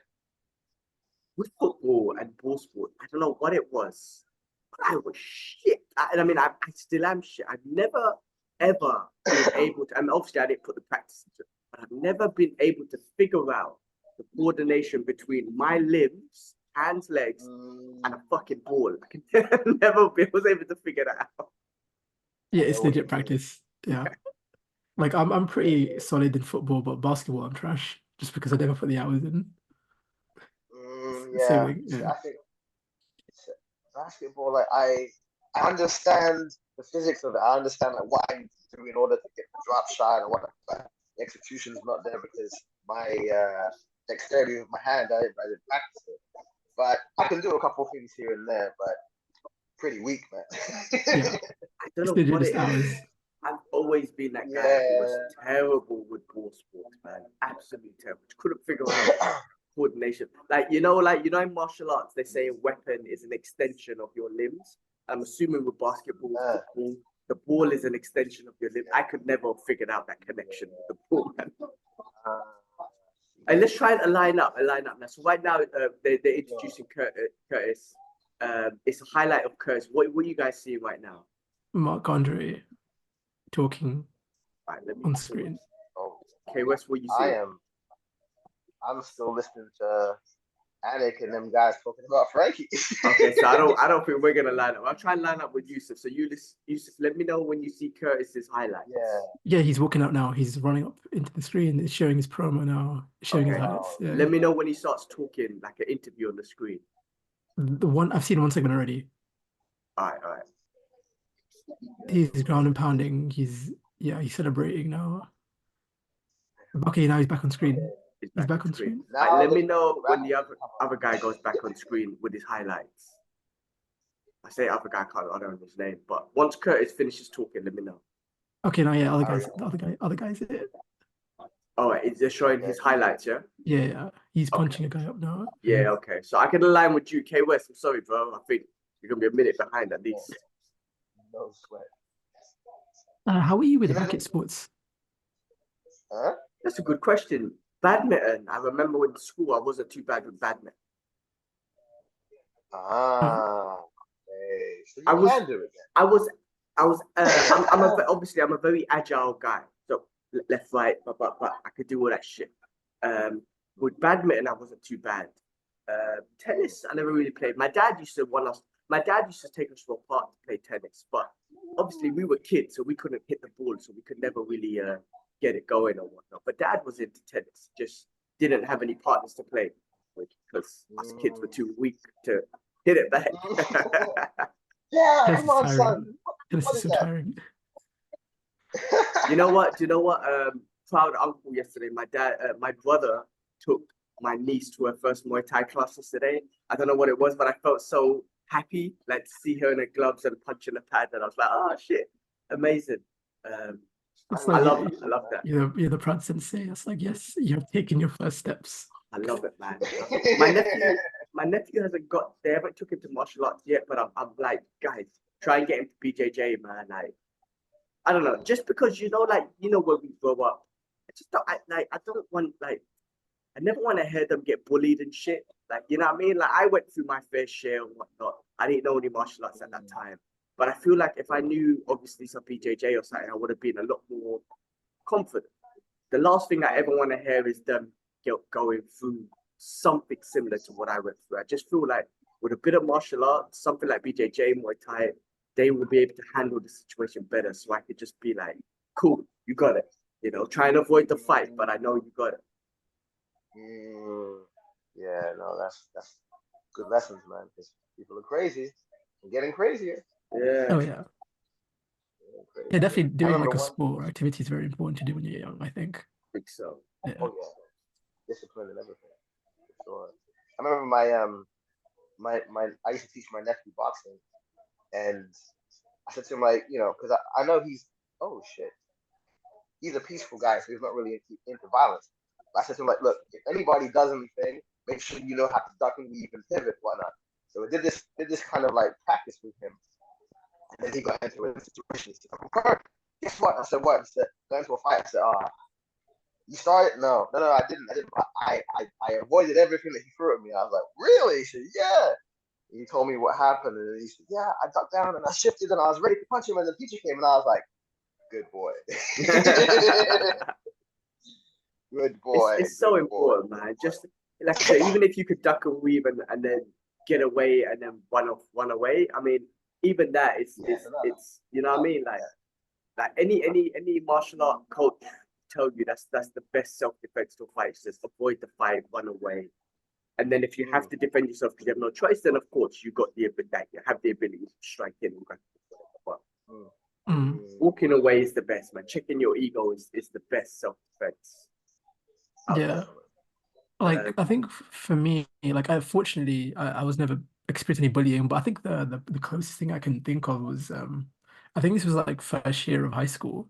With football and ball sport, I don't know what it was, but I was shit. I mean, I still am shit. I've never, ever been able to, and obviously I didn't put the practice into it, but I've never been able to figure out the coordination between my limbs hands, legs, and a fucking ball. I can never was able to figure that out. Yeah, I it's know what you legit practice. Yeah. Like I'm pretty solid in football, but basketball I'm trash just because I never put the hours in. Same Yeah. thing. See, Yeah. I think basketball, like I understand the physics of it. I understand like what I need to do in order to get the drop shot and what but the execution is not there because my dexterity with my hand, I didn't practice it. But I can do a couple of things here and there, but pretty weak, man. Yeah. I don't It's know legit what just it is. hours. I've always been that guy who was Yeah. terrible with ball sports, man. Absolutely terrible. Couldn't figure out coordination. Like in martial arts, they say a weapon is an extension of your limbs. I'm assuming with basketball, football, the ball is an extension of your limb. I could never have figured out that connection with the ball, man. And let's try and line up now. So right now, they're introducing Curtis. It's a highlight of Curtis. What are you guys seeing right now? Mark Andre talking Right, let me on screen. Okay, Wes, what you see? I'm still listening to Anik and them guys talking about Frankie. Okay, so I don't think we're gonna line up. I'll try and line up with Yusuf. So Yusuf, let me know when you see Curtis's highlights. Yeah, he's walking out now. He's running up into the screen. It's showing his promo now. Showing his highlights. Yeah. Let me know when he starts talking, like an interview on the screen. The one I've seen one segment already. All right. He's ground and pounding. He's celebrating now. Okay, now he's back on screen. He's back on screen. Right, let me know when the other guy goes back on screen with his highlights. I say other guy, I don't know his name, but once Curtis finishes talking, let me know. Okay, now yeah, other guys it. All right, is just showing his highlights, yeah? Yeah. He's punching a guy up now. Yeah, okay. So I can align with you, K West. I'm sorry, bro. I think you're gonna be a minute behind at least. No sweat. How are you with racket sports? That's a good question. Badminton. I remember in school I wasn't too bad with badminton. Okay. So you can do it then. I'm a very agile guy. So left, right, but I could do all that shit. With badminton, I wasn't too bad. Tennis, I never really played. My dad used to take us to a park to play tennis, but obviously we were kids, so we couldn't hit the ball, so we could never really get it going or whatnot. But dad was into tennis, just didn't have any partners to play with because us kids were too weak to hit it back. Yeah, come on, son. Tennis is so tiring. You know what? Proud uncle yesterday. My brother took my niece to her first Muay Thai class yesterday. I don't know what it was, but I felt so happy, like to see her in her gloves and punching the pad, and I was like, oh shit, amazing. I love that. You're the proud sensei. It's like, yes, you have taken your first steps. I love it, man. My nephew they haven't took him to martial arts yet, but I'm like, guys, try and get him to BJJ, man. Like, I don't know, just because where we grow up, I never want to hear them get bullied and shit. Like, you know what I mean? Like, I went through my fair share and whatnot. I didn't know any martial arts at that time. But I feel like if I knew, obviously, some BJJ or something, I would have been a lot more confident. The last thing I ever want to hear is them going through something similar to what I went through. I just feel like with a bit of martial arts, something like BJJ, Muay Thai, they will be able to handle the situation better. So I could just be like, cool, you got it. Try and avoid the fight, but I know you got it. Yeah, no, that's good lessons, man. Because people are crazy and getting crazier. Yeah. Oh yeah. Yeah, definitely doing like a sport or activity is very important to do when you're young, I think. I think so. Yeah. Oh yeah. Discipline and everything. For sure. I remember I used to teach my nephew boxing, and I said to him, like, because I know he's a peaceful guy, so he's not really into violence. But I said to him, like, look, if anybody does anything, make sure you know how to duck and weave and pivot, whatnot. So we did this kind of like practice with him. And then he got into a situation. He said, guess what? I said, what? He said, got into a fight. I said, you started? No, I didn't. I avoided everything that he threw at me. I was like, really? He said, yeah. And he told me what happened, and he said, yeah, I ducked down and I shifted and I was ready to punch him, and the teacher came, and I was like, good boy. Good boy. It's so important, man. Just like I said, even if you could duck and weave and then get away and then run away, I mean, even that is it's you know what I mean? Like any martial art coach tell you that's the best self-defense to fight. Just avoid the fight, run away. And then if you have to defend yourself because you have no choice, then of course you got the ability, you have the ability to strike in and grab. But walking away is the best, man. Checking your ego is the best self-defense. Yeah. Like I think for me, like fortunately I was never experienced any bullying, but I think the closest thing I can think of was I think this was like first year of high school.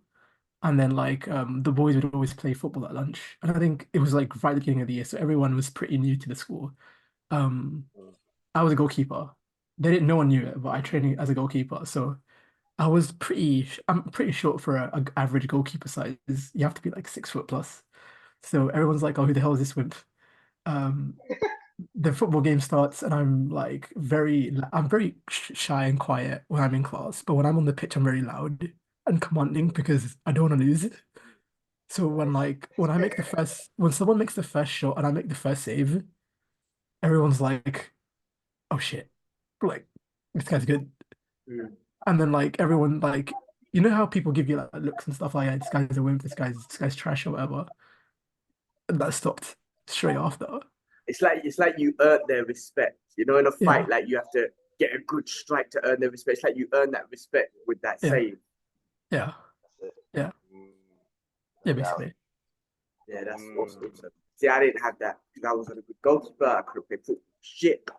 And then like the boys would always play football at lunch. And I think it was like right at the beginning of the year, so everyone was pretty new to the school. Um I was a goalkeeper. No one knew it, but I trained as a goalkeeper. So I'm pretty short for a average goalkeeper size. You have to be like 6 foot plus. So everyone's like, oh, who the hell is this wimp? Um, the football game starts and I'm very shy and quiet when I'm in class, but when I'm on the pitch, I'm very loud and commanding because I don't want to lose. So when someone makes the first shot and I make the first save, everyone's like, oh shit, like this guy's good. And then like everyone like you know how people give you like looks and stuff like, yeah, this guy's a wimp, this guy's trash or whatever. And that stopped straight after. It's like you earn their respect. You know, in a fight, Yeah. like you have to get a good strike to earn their respect. It's like you earn that respect with that Yeah. save. Yeah. Yeah. Yeah, basically. Yeah, that's awesome. See, I didn't have that because I wasn't a good goalkeeper. I couldn't play football. Shit.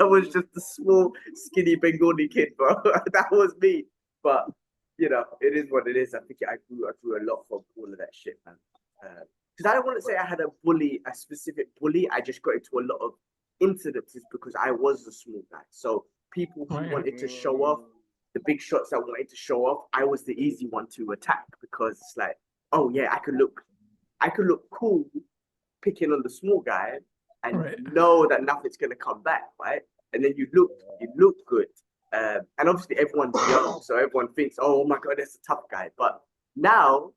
I was just a small, skinny Bengali kid, bro. That was me. But you know, it is what it is. I think I grew a lot from all of that shit, man. Because I don't want to say I had a specific bully. I just got into a lot of incidences because I was a small guy. So people who wanted to show off, the big shots that wanted to show off, I was the easy one to attack because it's like, oh yeah, I could look cool picking on the small guy and know that nothing's gonna come back, right? And then you look good. And obviously everyone's young, so everyone thinks, oh my god, that's a tough guy. But now,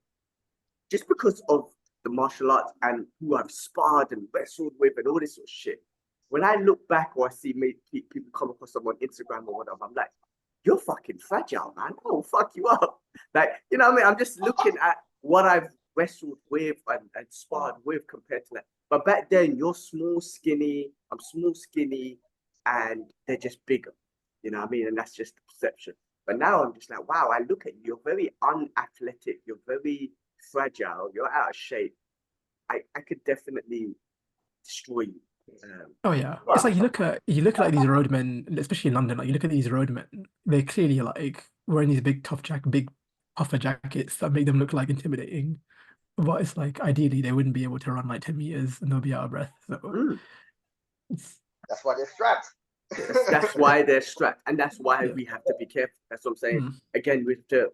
just because of the martial arts and who I've sparred and wrestled with and all this sort of shit, when I look back or I see people come across someone on Instagram or whatever, I'm like, you're fucking fragile, man. Oh, fuck you up. Like, you know what I mean? I'm just looking at what I've wrestled with and sparred with compared to that. But back then, you're small, skinny. I'm small, skinny, and they're just bigger. You know what I mean? And that's just the perception. But now I'm just like, wow, I look at you. You're very unathletic. You're very fragile. You're out of shape. I could definitely destroy you. Oh yeah, it's like you look at like these roadmen, especially in London. Like you look at these roadmen, they're clearly like wearing these big big puffer jackets that make them look like intimidating. But it's like ideally they wouldn't be able to run like 10 meters and they'll be out of breath. So that's why they're strapped. That's why they're strapped, and that's why we have to be careful. That's what I'm saying. Again, we have to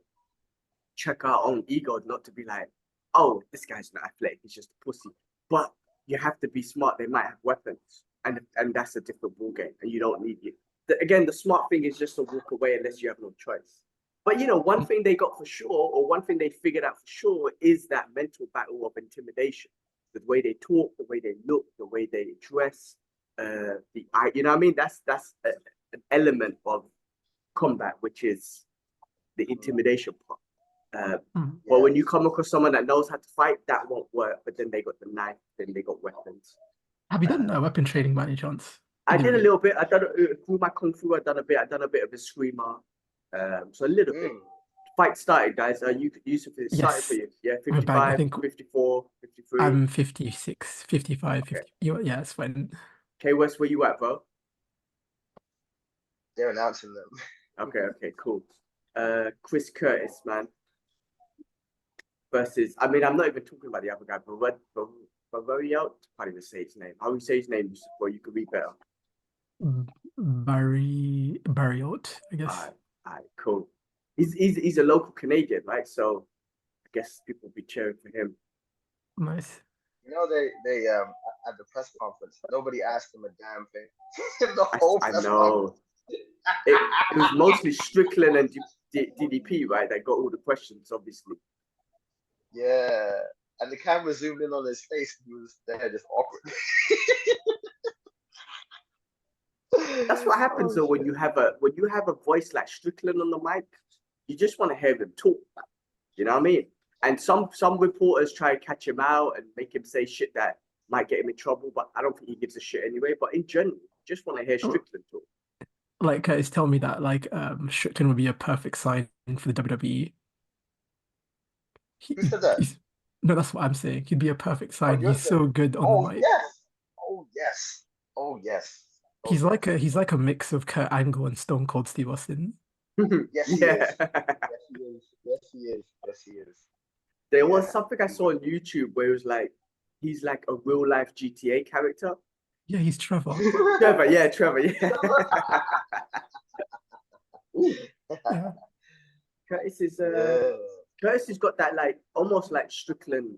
check our own ego, not to be like, oh, this guy's not athletic, he's just a pussy. But you have to be smart. They might have weapons, and that's a different ball game, and you don't need it. Again, the smart thing is just to walk away unless you have no choice. But you know, one thing they got for sure, or one thing they figured out for sure, is that mental battle of intimidation. The way they talk, the way they look, the way they dress, you know what I mean? That's an element of combat, which is the intimidation part. But when you come across someone that knows how to fight, that won't work. But then they got the knife, then they got weapons. Have you done weapon training by any chance? I did a little bit. I done through my kung fu. I done a bit of a screamer. So a little bit. Fight started, guys. Yusuf, it started for you. Yeah, 55, 54, 53. I'm 56, 55, okay. 50. Yeah, it's fine. Okay, West, where you at, bro? They're announcing them. Okay, cool. Chris Curtis, man. Versus, I mean, I'm not even talking about the other guy, but Bavario, I can't even say his name. How do you say his name, Yusuf? You could read better. Barriot, I guess. All right, cool. He's a local Canadian, right? So I guess people will be cheering for him. Nice. You know, they at the press conference, nobody asked him a damn thing. The whole I know. It was mostly Strickland and DDP, right? That got all the questions, obviously. Yeah, and the camera zoomed in on his face, and he was there just awkward. That's what happens Oh, though when shit. you have a voice like Strickland on the mic. You just want to hear him talk. You know what I mean? And some reporters try to catch him out and make him say shit that might get him in trouble, but I don't think he gives a shit anyway. But in general, you just want to hear Oh, Strickland talk. like Curtis telling me that like Strickland would be a perfect sign for the WWE. Who said that? He's no, that's what I'm saying. He'd be a perfect Oh, sign. you're He's saying. so good on the Oh mic. yes. Oh yes. Oh yes. Oh yes. He's like a mix of Kurt Angle and Stone Cold Steve Austin. Yes, he Yeah. is. Yes, he is. Yes, he is. Yes, he is. There was Yeah. something I saw on YouTube where it was like he's like a real life GTA character. Yeah, he's Trevor. Trevor, yeah. Ooh, Yeah. Curtis is Yeah. Curtis has got that like almost like Strickland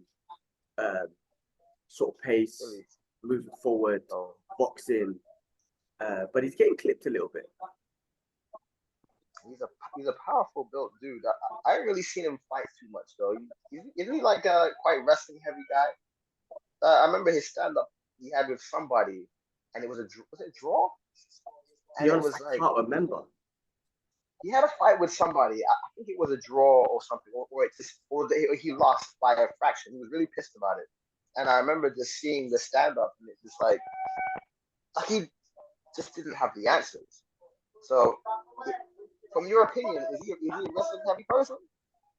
sort of pace, Really. moving forward, Oh. boxing. But he's getting clipped a little bit. He's a powerful built dude. I haven't really seen him fight too much though. Isn't he like a quite wrestling heavy guy? I remember his stand up he had with somebody, and it was was it a draw? To And be it honest, was I like can't remember. he had a fight with somebody. I think it was a draw or something, or he lost by a fraction. He was really pissed about it. And I remember just seeing the stand up, and it's just like he just didn't have the answers. So, from your opinion, is he a wrestling heavy person?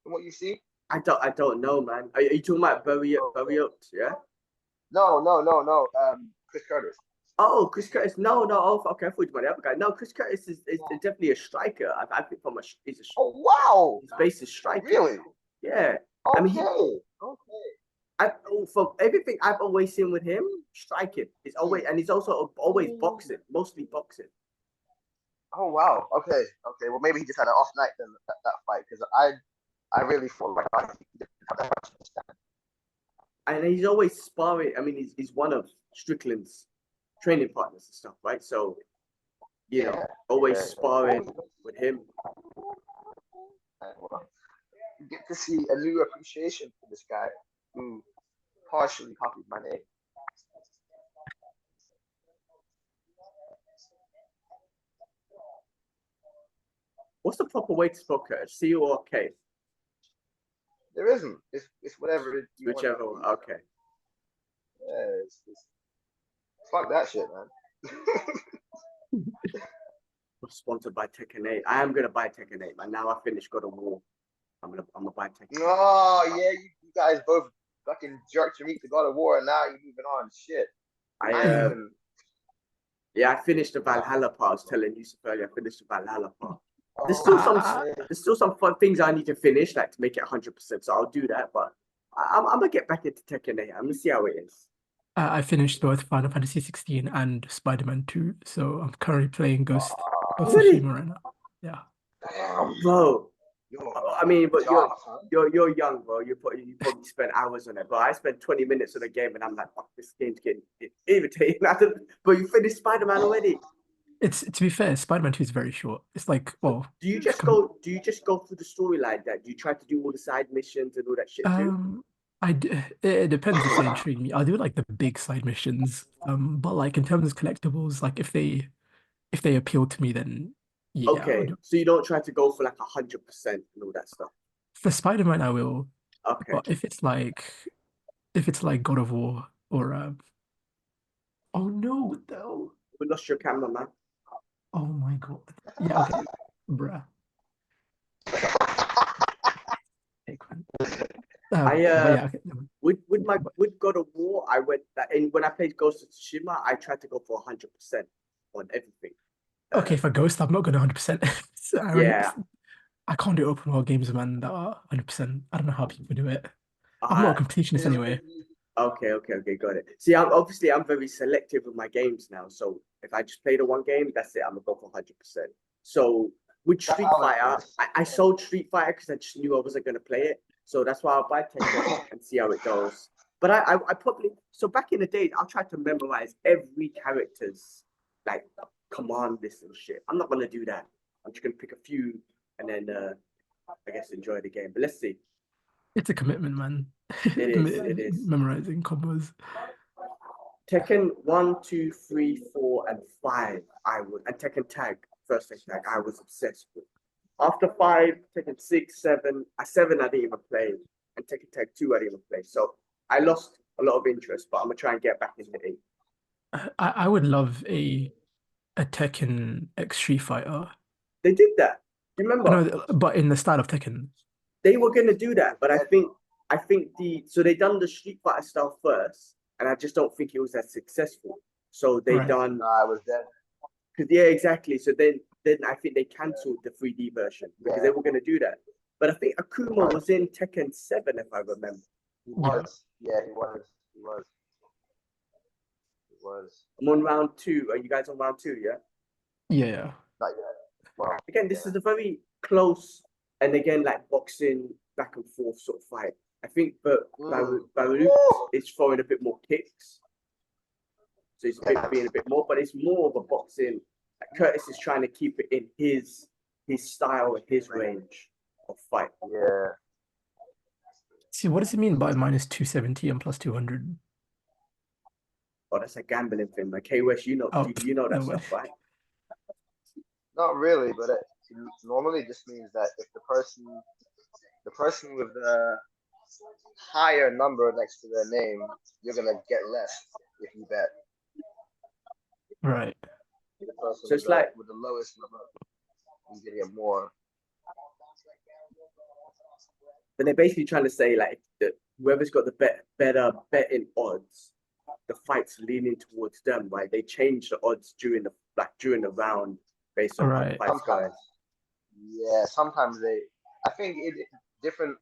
From what you see? I don't know, man. Are you talking about Bury Oaks, yeah? No. Chris Curtis. Oh, Chris Curtis. No. Oh, okay. I thought you were the other guy. No, Chris Curtis is definitely a striker. I think he's a Oh wow! his base is striking. Really? Yeah. Okay. I mean, Okay. from everything I've always seen with him, striking. He's also always boxing, mostly boxing. Oh wow. Okay. Well, maybe he just had an off night then that fight because I really thought like he didn't have that much understanding. And he's always sparring. I mean, he's one of Strickland's training partners and stuff, right? So, you know, always sparring with him. Well, you get to see a new appreciation for this guy who partially copied my name. What's the proper way to spell Curtis? C or K? There isn't. It's whatever you Whichever want. one. Okay. Yeah, fuck that shit, man. We're sponsored by Tekken 8. I am gonna buy Tekken 8, man. Now I finished God of War. I'm gonna buy Tekken 8. Oh yeah, you guys both fucking jerked your meat to God of War, and now you're moving on. Shit. I finished the Valhalla part. I was telling you earlier, I finished the Valhalla part. There's still some fun things I need to finish, like to make it 100%. So I'll do that, but I'm gonna get back into Tekken 8. I'm gonna see how it is. I finished both Final Fantasy 16 and Spider-Man 2, so I'm currently playing Ghost of Tsushima right now. Yeah. Damn. Bro. I mean, but Huh? you're young, bro. You probably spend hours on it, but I spent 20 minutes on a game, and I'm like, fuck, this game's getting irritating. But you finished Spider-Man already. It's to be fair, Spider-Man 2 is very short. It's like, well, do you just go through the story like that? Do you try to do all the side missions and all that shit too? it depends if they intrigue me. I'll do like the big side missions. But like in terms of collectibles, like if they appeal to me, then yeah, Okay, so you don't try to go for like 100% and all that stuff. For Spider-Man, I will. Okay. But if it's like God of War or oh no, what the hell? We lost your camera, man. Oh my God. Yeah, okay. Bruh. Yeah, okay. With God of War, I went that, and when I played Ghost of Tsushima, I tried to go for 100% on everything. Okay, for Ghost, I'm not going to 100%. Yeah. I can't do open world games, man, that are 100%. I don't know how people do it. I'm not a completionist anyway. Okay, got it. See, I'm very selective with my games now. So if I just play the one game, that's it. I'm gonna go for 100%. So with Street Fighter, I sold Street Fighter because I just knew I wasn't gonna play it. So that's why I'll buy Tekken and see how it goes. But I probably, so back in the days, I'll try to memorize every character's like command list and shit. I'm not gonna do that. I'm just gonna pick a few and then I guess enjoy the game. But let's see. It's a commitment, man. It is. It is. Memorizing combos. Tekken 1, 2, 3, 4, and 5. And Tekken Tag, first Tekken Tag, I was obsessed with. After 5, Tekken 6, 7, 7 I didn't even play, and Tekken Tag 2 I didn't even play. So I lost a lot of interest, but I'm gonna try and get back into 8. I would love a Tekken X Street Fighter. They did that. Do you remember? No, but in the style of Tekken. They were gonna do that, but I think they done the Street Fighter style first, and I just don't think it was as successful. So they Right. done I was dead. yeah, exactly. So then I think they cancelled the 3D version because they were gonna do that. But I think Akuma was in Tekken 7, if I remember. He was. Yeah, he was. He was. He was. I'm on round 2. Are you guys on round 2? Yeah. Yeah. Not yet. Well, Again, this is a very close and again like boxing back and forth sort of fight. I think, but Baruch is throwing a bit more kicks, so he's being a bit more. But it's more of a boxing. Like Curtis is trying to keep it in his style and his range of fight. Yeah. See, what does it mean by minus 270 and plus 200? Oh, that's a gambling thing. Like, hey, West, you know that no way. stuff, right? Not really, but it normally just means that if the person with the higher number next to their name, you're gonna get less if you bet. Right. The person So it's like with the lowest number, you're gonna get more. But they're basically trying to say like that whoever's got the better betting odds, the fight's leaning towards them, right? They change the odds during the round based on how the fight's going. Yeah, sometimes I think different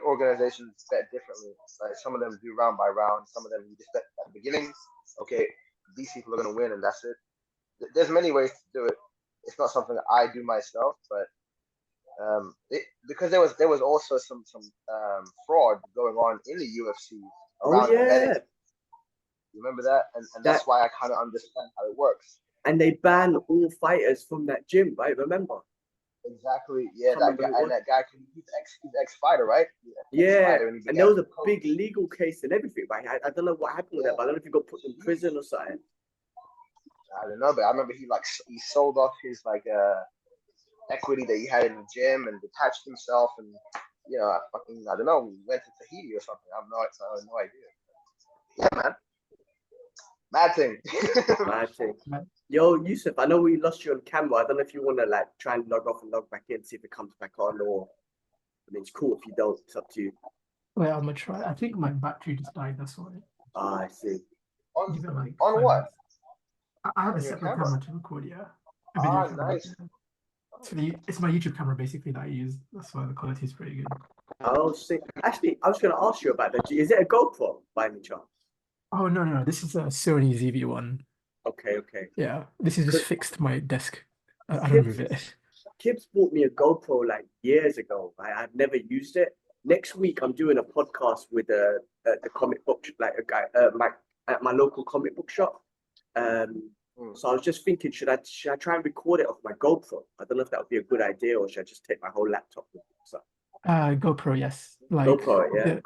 organizations bet differently. Like some of them do round by round. Some of them you just bet at the beginning. Okay, these people are gonna win, and that's it. There's many ways to do it. It's not something that I do myself, but because there was also some fraud going on in the UFC around betting. You remember that? And that's why I kind of understand how it works. And they ban all fighters from that gym, right? Remember? Exactly. Yeah, that guy, he's ex-fighter, right? Yeah, and there was a big legal case and everything, right? I don't know what happened with that, but I don't know if he got put in prison or something. I don't know, but I remember he sold off his equity that he had in the gym and detached himself, and I don't know, went to Tahiti or something. I have no idea. Yeah, man. Mad thing. Mad thing. Yo, Yusuf, I know we lost you on camera. I don't know if you want to like try and log off and log back in, see if it comes back on, or I mean, it's cool if you don't. It's up to you. Wait, I'm gonna try. I think my battery just died. That's why. Ah, I see. On what? I have a separate camera to record. Yeah. A video camera. Nice. It's my YouTube camera basically that I use. That's why the quality is pretty good. Oh, see. Actually, I was going to ask you about that. Is it a GoPro by any chance? Oh no, this is a Sony ZV-1. Okay. Yeah, this is just fixed to my desk. I don't move it. Kibbs bought me a GoPro like years ago. I've never used it. Next week, I'm doing a podcast with the comic book, like a guy at my local comic book shop. So I was just thinking, should I try and record it off my GoPro? I don't know if that would be a good idea, or should I just take my whole laptop with me? So. GoPro, yes. Like GoPro, yeah.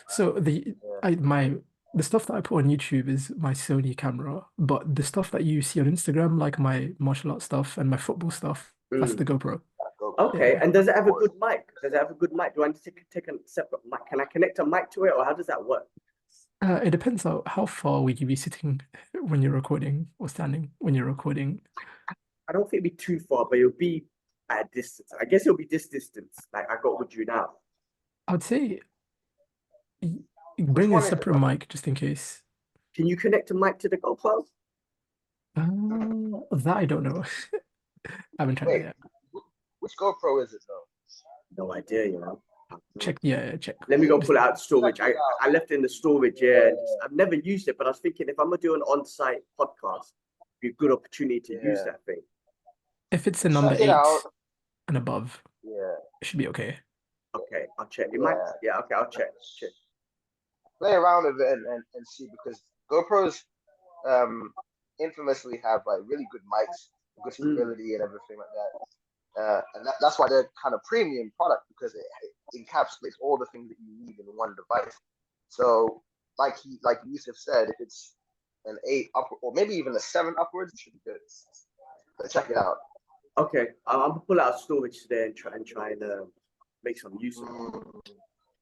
So the stuff that I put on YouTube is my Sony camera, but the stuff that you see on Instagram, like my martial arts stuff and my football stuff, that's the GoPro. Okay, yeah. And does it have a good mic? Do I need to take a separate mic? Can I connect a mic to it, or how does that work? It depends on how far would you be sitting when you're recording or standing when you're recording. I don't think it'd be too far, but it'll be at a distance. I guess it'll be this distance, like I got with you now. I'd say bring a separate mic just in case. Can you connect a mic to the GoPro? That I don't know. I haven't tried that yet. Which GoPro is it though? No idea, Check. Let me go pull it out of storage. I left it in the storage, I've never used it, but I was thinking if I'm gonna do an on-site podcast, it'd be a good opportunity to use that thing. If it's a number 8 and above, it should be okay. Okay, I'll check. It might. Yeah, okay, I'll check. Play around with it and see, because GoPros infamously have like really good mics, good stability and everything like that. And that's why they're kind of premium product, because it encapsulates all the things that you need in one device. So, like Yusuf said, if it's an 8 up or maybe even a 7 upwards, it should be good. But check it out. Okay, I'm gonna pull out storage today and try and make some use of it. Mm,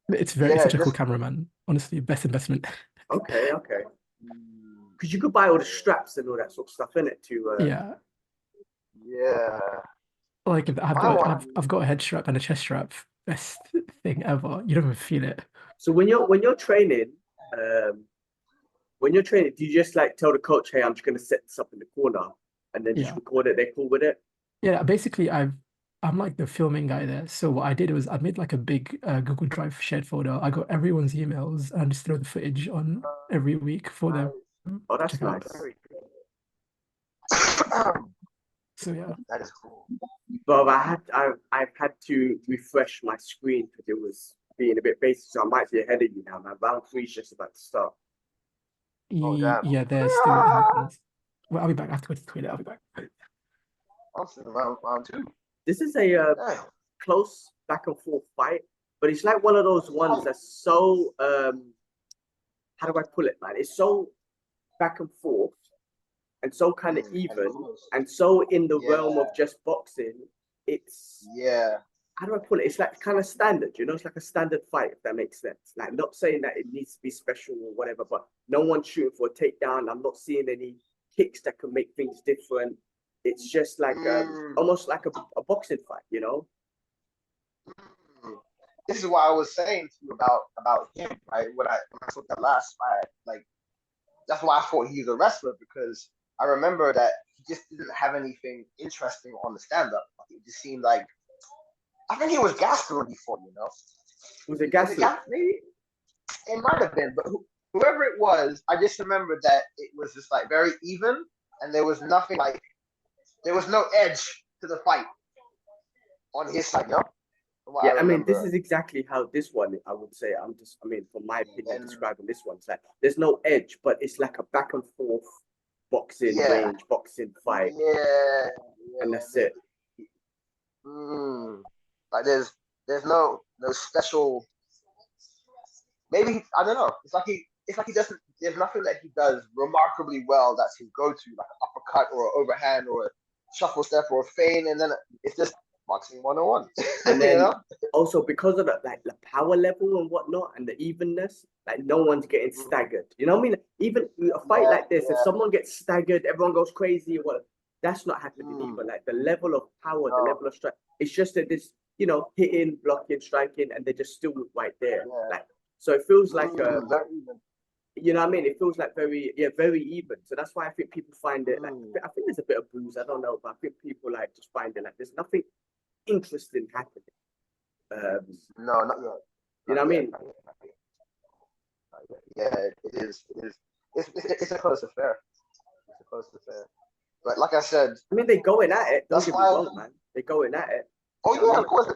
It's yeah, such a cool just camera, man. Honestly, best investment. Okay, okay. mm, Because you could buy all the straps and all that sort of stuff in it to. Yeah. yeah. Like My one, I've got a head strap and a chest strap. Best thing ever. You don't even feel it. So when you're training, um, do you just like tell the coach, "Hey, I'm just gonna set this up in the corner," and then just Yeah. record it? They're cool with it. Yeah, basically I'm like the filming guy there. So what I did was I made like a big Google Drive shared folder. I got everyone's emails and I just throw the footage on every week for them Oh, to that's check out. nice. very good. So yeah. That is cool. But I've had to refresh my screen because it was being a bit basic, so I might be ahead of you now, man. Round 3 is just about to start. Oh, damn. Yeah, they're still in the comments. Well, I'll be back. I have to go to the toilet. I'll be back. I'm sitting round 2. This is a Damn. close back and forth fight, but it's like one of those ones that's so how do I pull it, man? It's so back and forth and so kind of And even close. and so in the Yeah. realm of just boxing. It's Yeah. how do I pull it? It's like kind of standard, it's like a standard fight, if that makes sense. Like, not saying that it needs to be special or whatever, but no one's shooting for a takedown. I'm not seeing any kicks that can make things different. It's just like almost like a boxing fight, Mm. This is what I was saying to you about him, right? When I saw that last fight, like that's why I thought he's a wrestler, because I remember that he just didn't have anything interesting on the stand up. It just seemed like I think he was Gastelum before. Was it Was it Gasly? Maybe it might have been, but whoever it was, I just remember that it was just like very even, and there was nothing like there was no edge to the fight on his side, from what Yeah, I I mean, this remember. is exactly how this one, I would say. I mean, from my opinion, And describing this one, it's like there's no edge, but it's like a back and forth boxing yeah, range, boxing fight, yeah, and that's it. like there's no special. Maybe I don't know. It's like he doesn't. There's nothing that he does remarkably well. That's his go-to, like an uppercut or an overhand or a shuffle step or a feint, and then it's just boxing 101. And then you know? also because of the power level and whatnot and the evenness, like no one's getting staggered. You know what I mean? Even a fight like this, if someone gets staggered, everyone goes crazy. What? That's not happening either. Like the level of power, the level of strike. It's just that this, hitting, blocking, striking, and they're just still right there. Yeah. Like so, it feels like very even. you know what I mean? It feels like very even. So that's why I think people find it like I think there's a bit of booze. I don't know, but I think people like just find it like there's nothing interesting happening. No, not yet. You know what I mean? Yeah, it is. It is. It's a close affair. It's a close affair. But like I said, I mean, they're going at it. Don't that's get me why. wrong, man. They're going at it. Oh You know what I yeah, mean? of course.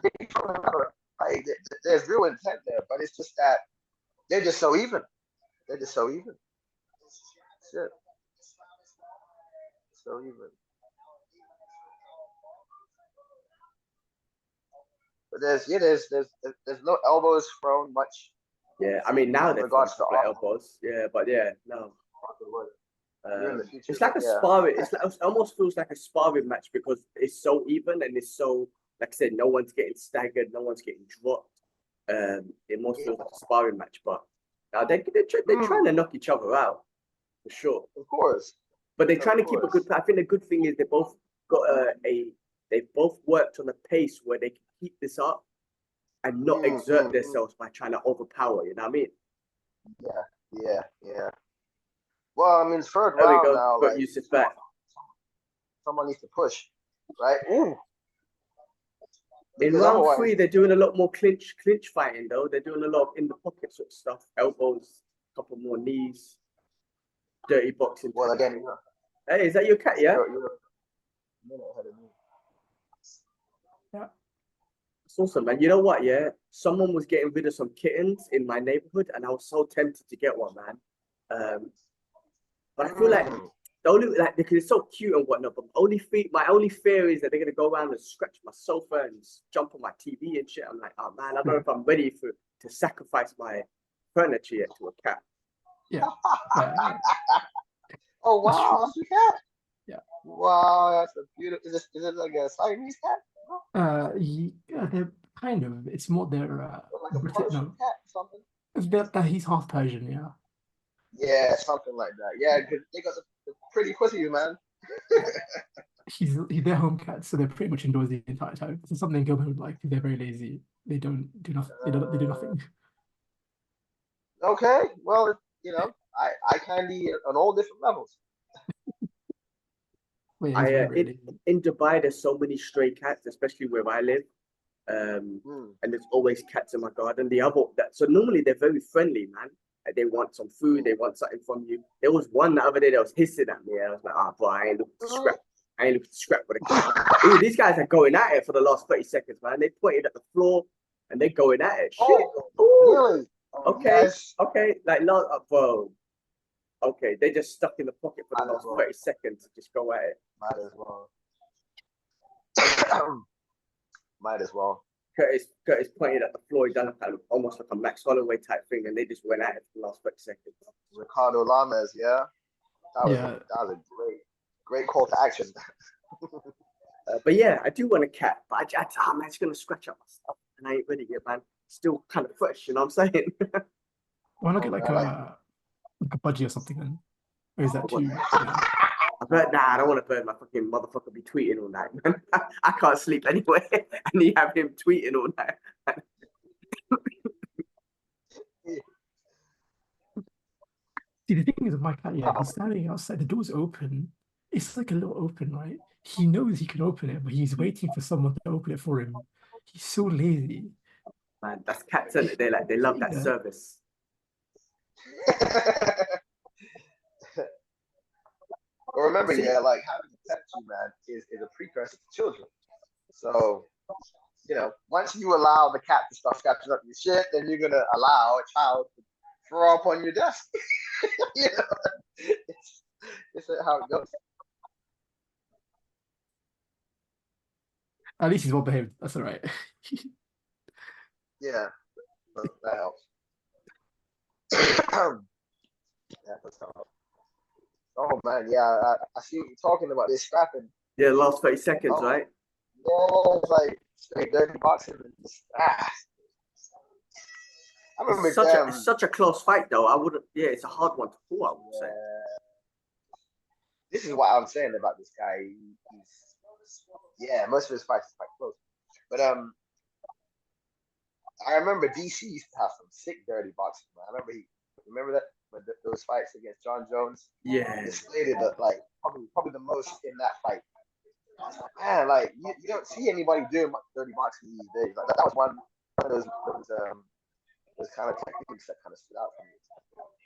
Like, there's real intent there, but it's just that they're just so even. They're just so even. That's it. So even. But there's no elbows thrown much Yeah, I mean now in they're throwing regards a to couple of elbows. Yeah, but yeah, no. Maybe in the future. It's like a sparring. It's like it almost feels like a sparring match because it's so even and it's so, like I said, no one's getting staggered, no one's getting dropped. It almost feels like a sparring match, but now they're trying to knock each other out for sure. Of course. But they're trying to keep a good. I think the good thing is they both got they've both worked on a pace where they can keep this up and not exert themselves by trying to overpower. You know what I mean? Yeah. Well, I mean, third There we round go. now. Got Like, Yusuf back. someone needs to push, right? In Because round otherwise, 3, they're doing a lot more clinch fighting though. They're doing a lot of in the pocket sort of stuff, elbows, a couple more knees, dirty boxing. well, again, Hey, is that your cat? Yeah. you're a minute ahead of me. Yeah. It's awesome, man. You know what? Yeah, someone was getting rid of some kittens in my neighborhood, and I was so tempted to get one, man. But I feel like The only like because it's so cute and whatnot, but my only fear is that they're gonna go around and scratch my sofa and jump on my TV and shit. I'm like, oh man, I don't know if I'm ready to sacrifice my furniture yet to a cat. Yeah. Oh wow, that's a cat. Yeah. Wow, that's a beautiful. Is it like a Siamese cat? Yeah, they're kind of. It's more their Or like a British. Persian No, cat, something. that he's half Persian. Yeah. Yeah, something like that. Yeah, because they got the pretty pussies, man. He's their home cat, so they're pretty much indoors the entire time. It's something Gilbert would like. They're very lazy. They don't do nothing. They do nothing. Okay, well, I kind of on all different levels. But yeah, he's very, very lazy. In Dubai, there's so many stray cats, especially where I live. And there's always cats in my garden. So normally they're very friendly, man. Like they want some food, they want something from you. There was one the other day that was hissing at me. And I was like, bro, I ain't looking to scrap. I ain't looking to scrap with a cat. Ooh, these guys are going at it for the last 30 seconds, man. They pointed at the floor and they're going at it. Shit. Really? Okay, Yes. okay. Like, bro. Okay, they just stuck in the pocket for the last 30 seconds to just go at it. Might as well. Might as well. Curtis pointed at the floor. He done almost like a Max Holloway type thing, and they just went at it for the last 30 seconds. Ricardo Lames, yeah. That was a great call to action. But yeah, I do want a cat, but man, it's gonna scratch up my stuff, and I ain't ready yet, man. Still kind of fresh, you know what I'm saying? Why not get like a budgie or something then? Or is that too? Yeah. I don't want to burn my fucking motherfucker be tweeting all night, man. I can't sleep anyway, and you have him tweeting all night. See, the thing is with my cat, he's standing outside, the door's open. It's like a little open, right? He knows he can open it, but he's waiting for someone to open it for him. He's so lazy. Man, that's cats, and they love that service. But remember, like having a pet, man, is a precursor to children. So, once you allow the cat to start scratching up your shit, then you're gonna allow a child to throw up on your desk. It's how it goes. At least he's well behaved. That's all right. Yeah, that helps. Yeah, that's helps. Oh man, yeah, I see what you're talking about. This scrapping. Yeah, last 30 seconds, right? Yeah, it's like straight dirty boxing. I remember it's such a close fight, though. I wouldn't. Yeah, it's a hard one to pull, I would say. This is what I'm saying about this guy. Most of his fights are quite close. But I remember DC used to have some sick dirty boxing. Man. Remember that those fights against John Jones. Yeah, displayed it like probably the most in that fight. Man, like you don't see anybody doing much dirty boxing these days. Like that was one of those kind of techniques that kind of stood out for me.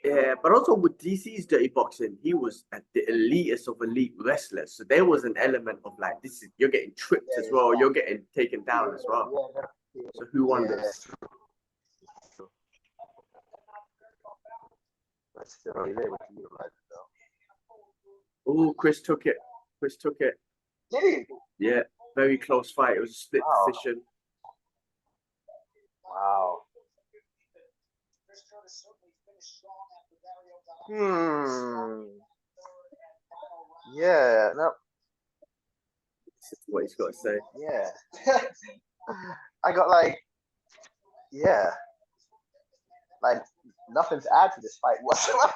Yeah, but also with DC's dirty boxing, he was at the elitist of elite wrestlers. So there was an element of like, you're getting tripped as well. You're getting taken down as well. So who won this? Oh, Chris took it. Did he? Yeah, very close fight. It was a split decision. Wow. Yeah, no. This is what he's got to say. Yeah. I got like nothing to add to this fight whatsoever.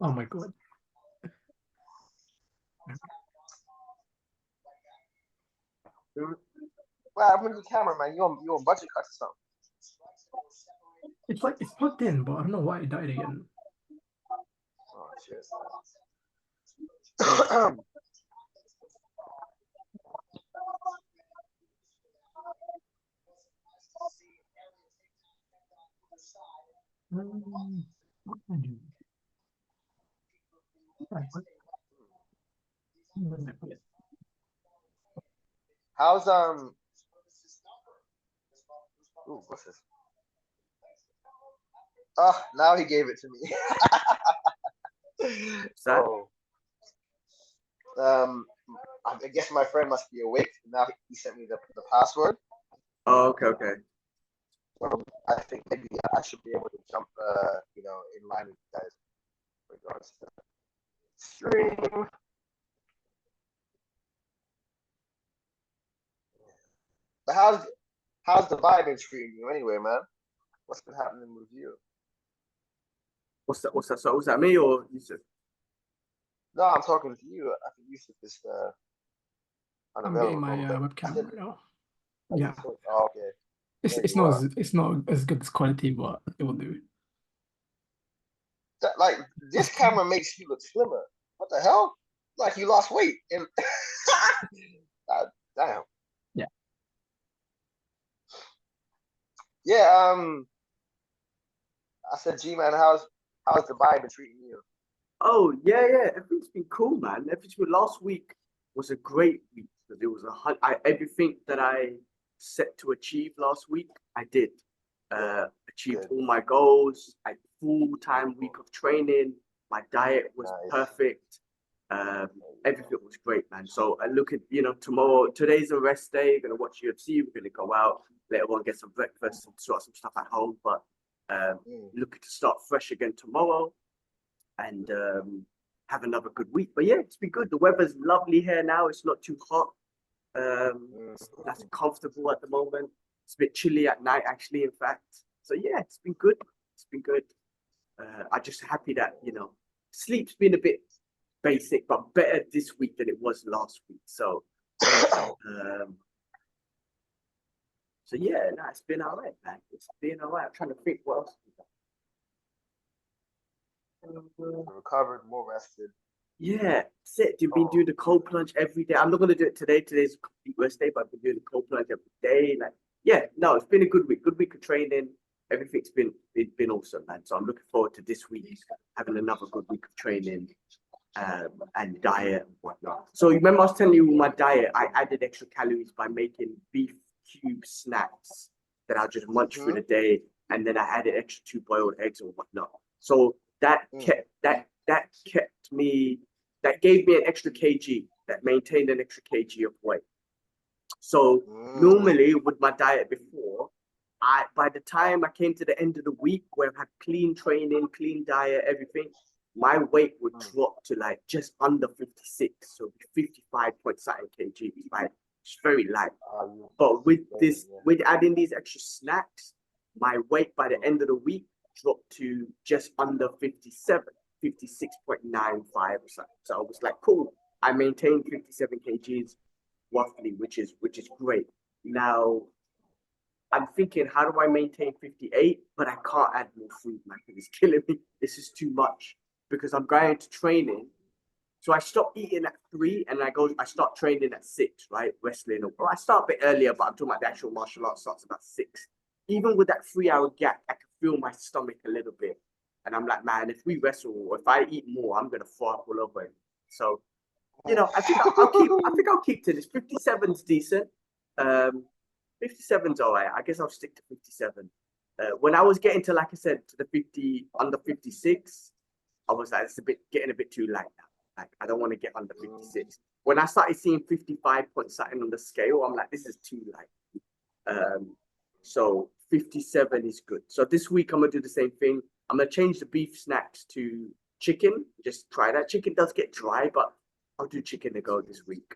Oh my god. What happened to the camera, man? You on budget cuts or something? It's like it's plugged in, but I don't know why it died again. Oh shit. What can I do? How's Ooh, what's this? Oh, now he gave it to me. That? Oh. I guess my friend must be awake. Now he sent me the password. Oh, okay. I think maybe I should be able to jump, in line with you guys regards to stream. But how's the vibe been treating you anyway, man? What's been happening with you? What's that? So was that me or Yusuf? No, I'm talking to you. I think Yusuf is I'm getting unavailable. my But webcam said, right now. Yeah, oh, okay. it's There it's you not are. as it's not as good as quality, but it will do. Like this camera makes you look slimmer. What the hell? Like you lost weight and damn. Yeah. Yeah. I said, G man, how's the vibe been treating you? Oh yeah. Everything's been cool, man. Last week was a great week because it was everything that I set to achieve last week, I did. Achieved Good. all my goals. I full-time week of training. My diet was Nice. perfect. Everything was great, man. So I look at, tomorrow, today's a rest day. Gonna watch UFC. We're gonna go out later on, get some breakfast and sort some stuff at home. But looking to start fresh again tomorrow and have another good week. But yeah, it's been good. The weather's lovely here now. It's not too hot. That's comfortable at the moment. It's a bit chilly at night, actually, in fact. So yeah, it's been good. It's been good. I'm just happy that, sleep's been a bit basic, but better this week than it was last week. So yeah, no, it's been all right, man. It's been all right. I'm trying to think what else. Recovered, more rested. Yeah, that's it. You've been doing the cold plunge every day. I'm not gonna do it today. Today's a complete rest day, but I've been doing the cold plunge every day. Like, yeah, no, it's been a good week. Good week of training. Everything's been awesome, man. So I'm looking forward to this week having another good week of training, and diet and whatnot. So remember, I was telling you my diet. I added extra calories by making beef cube snacks that I'll just munch through the day, and then I added extra 2 boiled eggs and whatnot. So that gave me an extra kg, that maintained an extra kg of weight. So normally with my diet before, by the time I came to the end of the week where I've had clean training, clean diet, everything, my weight would drop to like just under 56, so 55 point something kg, like it's very light. But with adding these extra snacks, my weight by the end of the week dropped to just under 57, 56.95 or something. So I was like, cool. I maintained 57 kgs roughly, which is great. Now I'm thinking, how do I maintain 58? But I can't add more food, man. It's killing me. This is too much because I'm going to training. So I stop eating at 3 and I start training at 6, right? Wrestling. Or I start a bit earlier, but I'm talking about the actual martial arts starts about 6. Even with that 3-hour gap, I can feel my stomach a little bit. And I'm like, man, if we wrestle or if I eat more, I'm gonna throw up all over it. So, I think I'll keep to this. 57's decent. 57's all right. I guess I'll stick to 57. When I was getting to, like I said, to the 50 under 56, I was like, it's getting a bit too light now. Like, I don't want to get under 56. When I started seeing 55 point something on the scale, I'm like, this is too light. So 57 is good. So this week I'm gonna do the same thing. I'm gonna change the beef snacks to chicken. Just try that. Chicken does get dry, but I'll do chicken to go this week.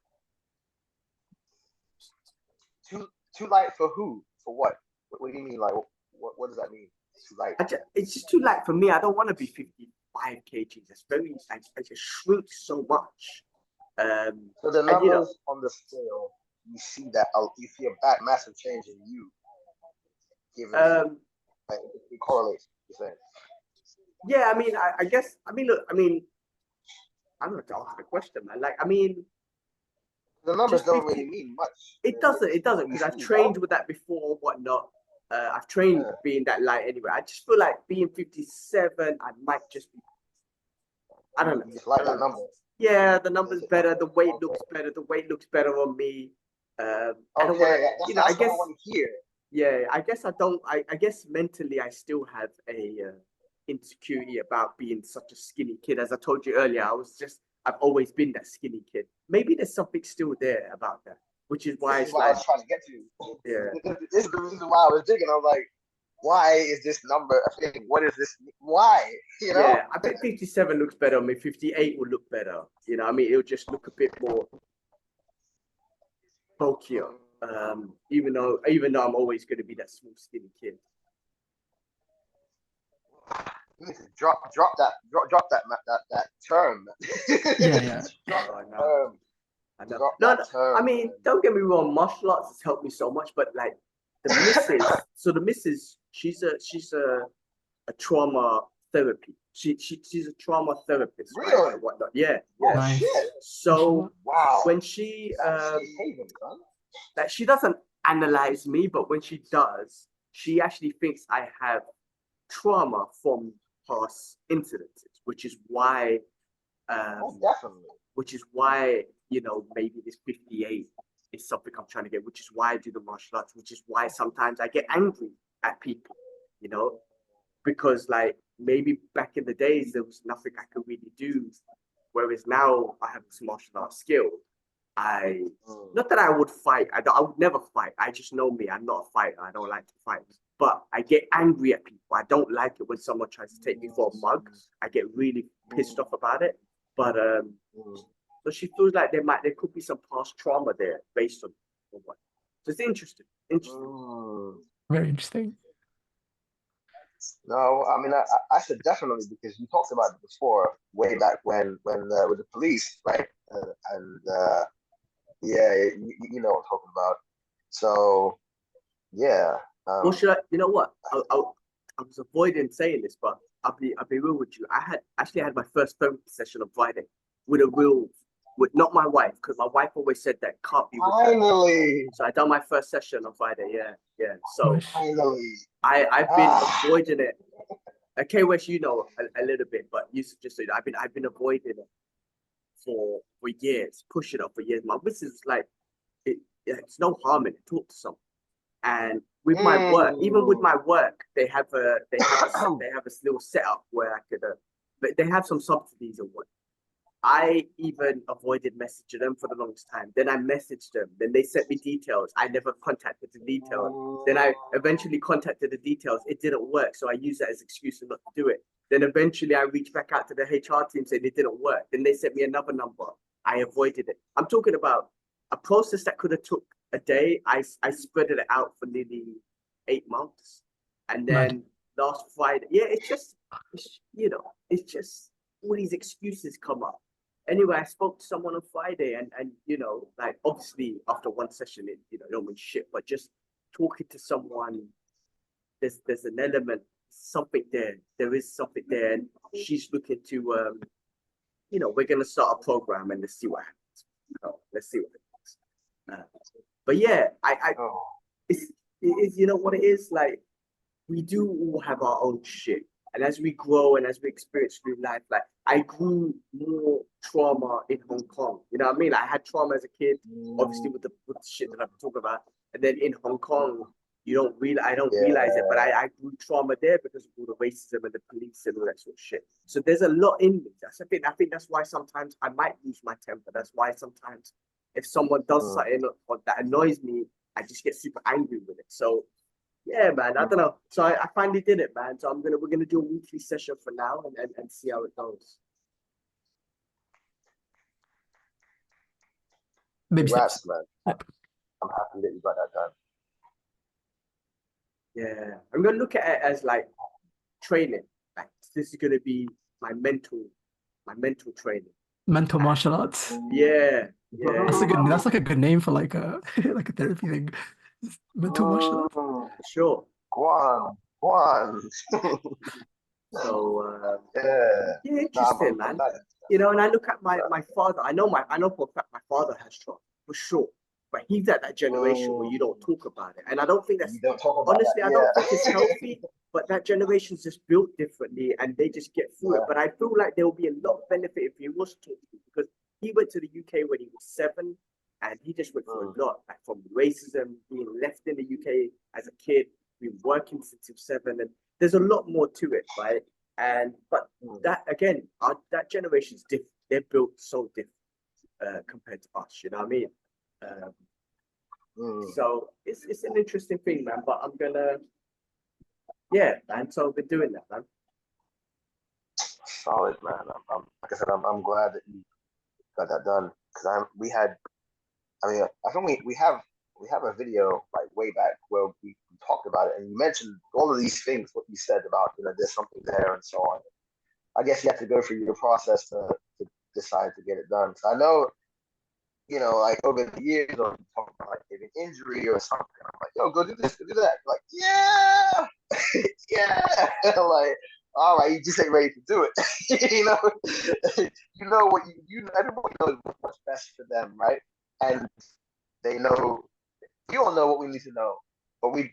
Too light for who? For what? What do you mean? Like, what does that mean? Too light. It's just too light for me. I don't want to be 55 kgs. It's very. I just shrink so much. So the numbers on the scale, you see that you see a massive change in you. Given it correlates. You're saying. Yeah, I mean, I guess. I mean, look. I mean, I'm not to ask the question, man. Like, I mean, the numbers don't really mean much. It doesn't, because I've trained with that before or whatnot. I've trained being that light anyway. I just feel like being 57, I might just be, I don't know. You just like that number. Yeah, the number's better. The weight looks better. The weight looks better on me. Okay, that's what I want to hear. yeah, I guess I don't. I guess mentally, I still have a insecurity about being such a skinny kid. As I told you earlier, I've always been that skinny kid. Maybe there's something still there about that, which is why This is it's what I like, was trying to get to. yeah, This is the reason why I was digging. I was like, why is this number a thing? What is this? Why? You know? yeah. I bet 57 looks better on me. 58 will look better. You know, I mean, it'll just look a bit more bulkier. Even though I'm always going to be that small, skinny kid. You need to drop that term. Yeah, yeah. Drop Oh, that no. term. I know. Drop No, that term. I mean, don't get me wrong. Martial arts has helped me so much, but like the missus, so the missus, she's a trauma therapy. She's a trauma therapist, right? Really? And whatnot. Yeah, Oh yeah. Nice. shit! So Wow. when she Haven, son. like she doesn't analyze me, but when she does, she actually thinks I have trauma from past incidences, which is why Oh, definitely. which is why, maybe this 58 is something I'm trying to get, which is why I do the martial arts, which is why sometimes I get angry at people, you know, because like maybe back in the days there was nothing I could really do, whereas now I have this martial arts skill. I Not that I would fight. I would never fight. I just know me. I'm not a fighter. I don't like to fight. But I get angry at people. I don't like it when someone tries to take me for a mug. I get really pissed off about it. But so she feels like there could be some past trauma there based on what. So it's interesting. Interesting. Very interesting. No, I mean, I said definitely because you talked about it before, way back when with the police, right? Yeah, you know what I'm talking about. So yeah. Well, you know what? I was avoiding saying this, but I'll be real with you. I actually had my first therapy session on Friday with not my wife, because my wife always said that can't be with her. Finally. So I done my first session on Friday. Yeah, yeah. So Nice. Finally. I've been avoiding it. Okay, Wes, you know a little bit, but you just said I've been avoiding it for years, pushing it for years. My missus is like, it's no harm in it. Talk to someone. And with my work, even with my work, they have a little setup where I could, but they have some subsidies and what. I even avoided messaging them for the longest time. Then I messaged them. Then they sent me details. I never contacted the details. Then I eventually contacted the details. It didn't work, so I used that as an excuse not to do it. Then eventually I reached back out to the HR team saying it didn't work. Then they sent me another number. I avoided it. I'm talking about a process that could have took a day. I spread it out for nearly 8 months, and then last Friday, yeah, it's just all these excuses come up. Anyway, I spoke to someone on Friday, and like obviously after one session, it don't mean shit, but just talking to someone, there's an element, something there. There is something there, and she's looking to we're gonna start a program and let's see what happens. Let's see what happens. But yeah, it's you know what it is like. We do all have our own shit. And as we grow and as we experience through life, like I grew more trauma in Hong Kong. You know what I mean? I had trauma as a kid, obviously with the shit that I'm talking about. And then in Hong Kong, I don't realize it, but I grew trauma there because of all the racism and the police and all that sort of shit. So there's a lot in me. I think that's why sometimes I might lose my temper. That's why sometimes if someone does something that annoys me, I just get super angry with it. So yeah, man, I don't know. So I finally did it, man. So we're gonna do a weekly session for now and see how it goes. Baby steps. Congrats, man. Yep. I'm happy that you got that done. Yeah, I'm gonna look at it as like training. Like this is gonna be my mental training. Mental martial arts. Yeah, That's like a good name for like a like a therapy thing. Mental martial arts. sure. Go on. So Yeah. interesting, man. And I look at my father. I know for a fact my father has trauma for sure, but he's at that generation where you don't talk about it, and I don't think that's You don't talk about honestly. that. I don't think it's healthy. But that generation's just built differently, and they just get through it. But I feel like there will be a lot of benefit if he was talking, because he went to the UK when he was 7, and he just went through a lot, like from racism, being left in the UK as a kid, been working since he was 7, and there's a lot more to it, right? But that again, that generation's different. They're built so different compared to us. You know what I mean? So it's an interesting thing, man. But I'm gonna, yeah, man. So we're doing that, man. Solid, man. Like I said, I'm glad that you got that done because I think we have a video like way back where we talked about it, and you mentioned all of these things, what you said about there's something there and so on. I guess you have to go through your process to decide to get it done. So I know, like over the years, or talking about like an injury or something, I'm like, yo, go do this, go do that. Like, yeah, yeah, like, all right, you just ain't ready to do it. What everybody knows what's best for them, right? And they know we all know what we need to know, but when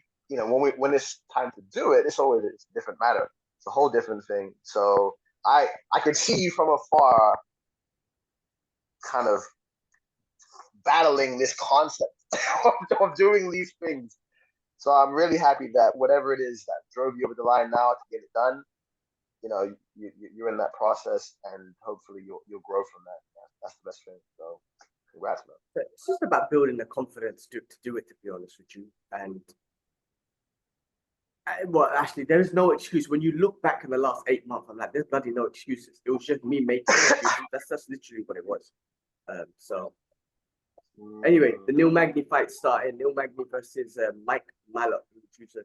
it's time to do it, it's a different matter. It's a whole different thing. So I could see you from afar, kind of battling this concept of doing these things. So I'm really happy that whatever it is that drove you over the line now to get it done, you're in that process, and hopefully you'll grow from that. That's the best thing. So congrats, man. It's just about building the confidence to do it, to be honest with you. And well, actually, there's no excuse. When you look back in the last 8 months, I'm like, there's bloody no excuses. It was just me making excuses. That's literally what it was. So anyway, the Neil Magny fight started. Neil Magny versus Mike Malott, who's a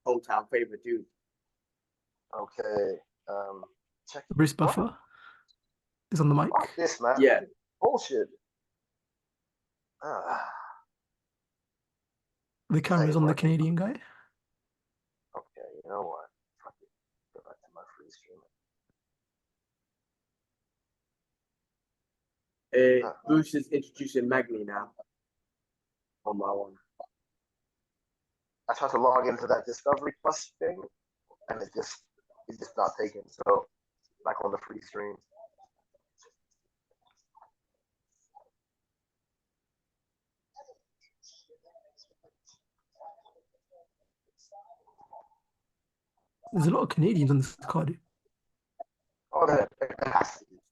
hometown favorite dude. Okay. Check Bruce Buffer is on the mic. Fuck this, man. Yeah. Bullshit. The camera's on the Canadian guy. Okay, you know what? Fuck it. Go back to my free stream. Bruce is introducing Magny now on my one. I tried to log into that Discovery Plus thing, and it's just not taking. So, like on the free stream. There's a lot of Canadians on this card. Oh, that.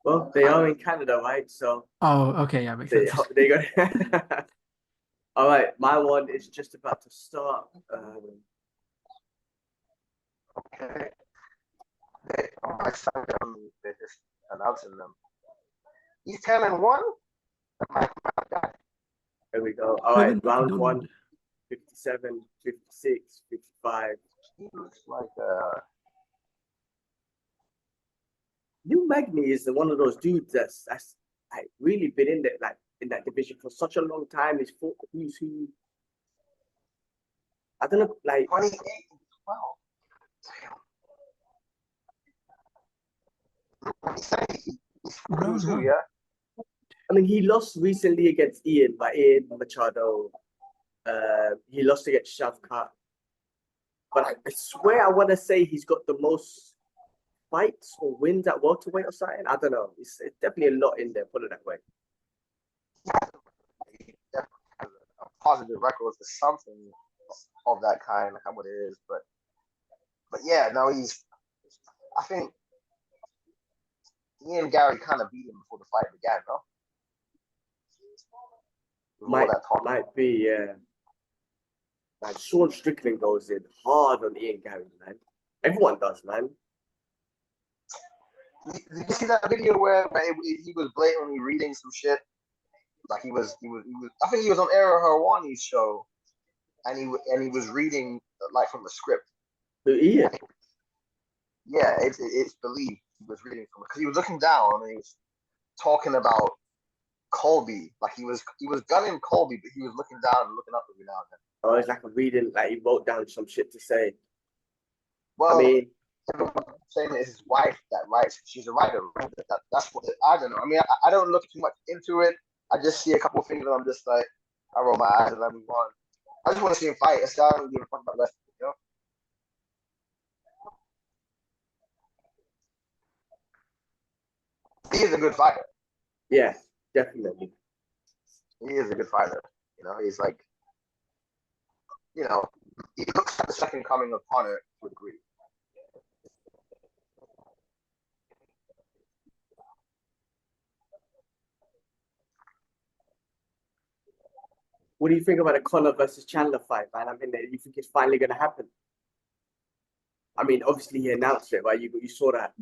Well, they are in Canada, right? So. Oh, okay, yeah, makes sense. They got. All right, my one is just about to start. Okay. On my side, they're just announcing them. He's 10-1. Here we go. All right, round 1, 57, 56, 55. He looks like Neil Magny is one of those dudes that's like really been in that, like in that division for such a long time. He's fought who's who. I don't know, like 28 and 12. Yeah. I mean, he lost recently against Ian Machado. He lost against Shavkat. But I swear I want to say he's got the most fights or wins at welterweight or something. I don't know. It's definitely a lot in there, put it that way. He definitely has a positive record for something of that kind. I can't what it is, but yeah, no, I think Ian Gary kind of beat him before the fight began, no? Might be, yeah. Like Sean Strickland goes in hard on Ian Gary, man. Everyone does, man. Did you see that video where he was blatantly reading some shit? Like he was. I think he was on Era Harwani's show, and he was reading like from the script. Who, Ian? Yeah, it's believed he was reading from it because he was looking down and he was talking about Colby. Like he was gunning Colby, but he was looking down and looking up every now and then. Oh, it's like a reading, like he wrote down some shit to say. Well, I mean, saying it's his wife that writes. She's a writer. Right? That's what I don't know. I mean, I don't look too much into it. I just see a couple of things and I'm just like, I roll my eyes and I move on. I just want to see him fight. I don't give a fuck about wrestling, you know? He is a good fighter. yeah, definitely. He is a good fighter. You know, he's like, you know, he looks like the second coming of Conor to a degree. What do you think about a Conor versus Chandler fight, man? I mean, you think it's finally going to happen? I mean, obviously he announced it, right? You saw that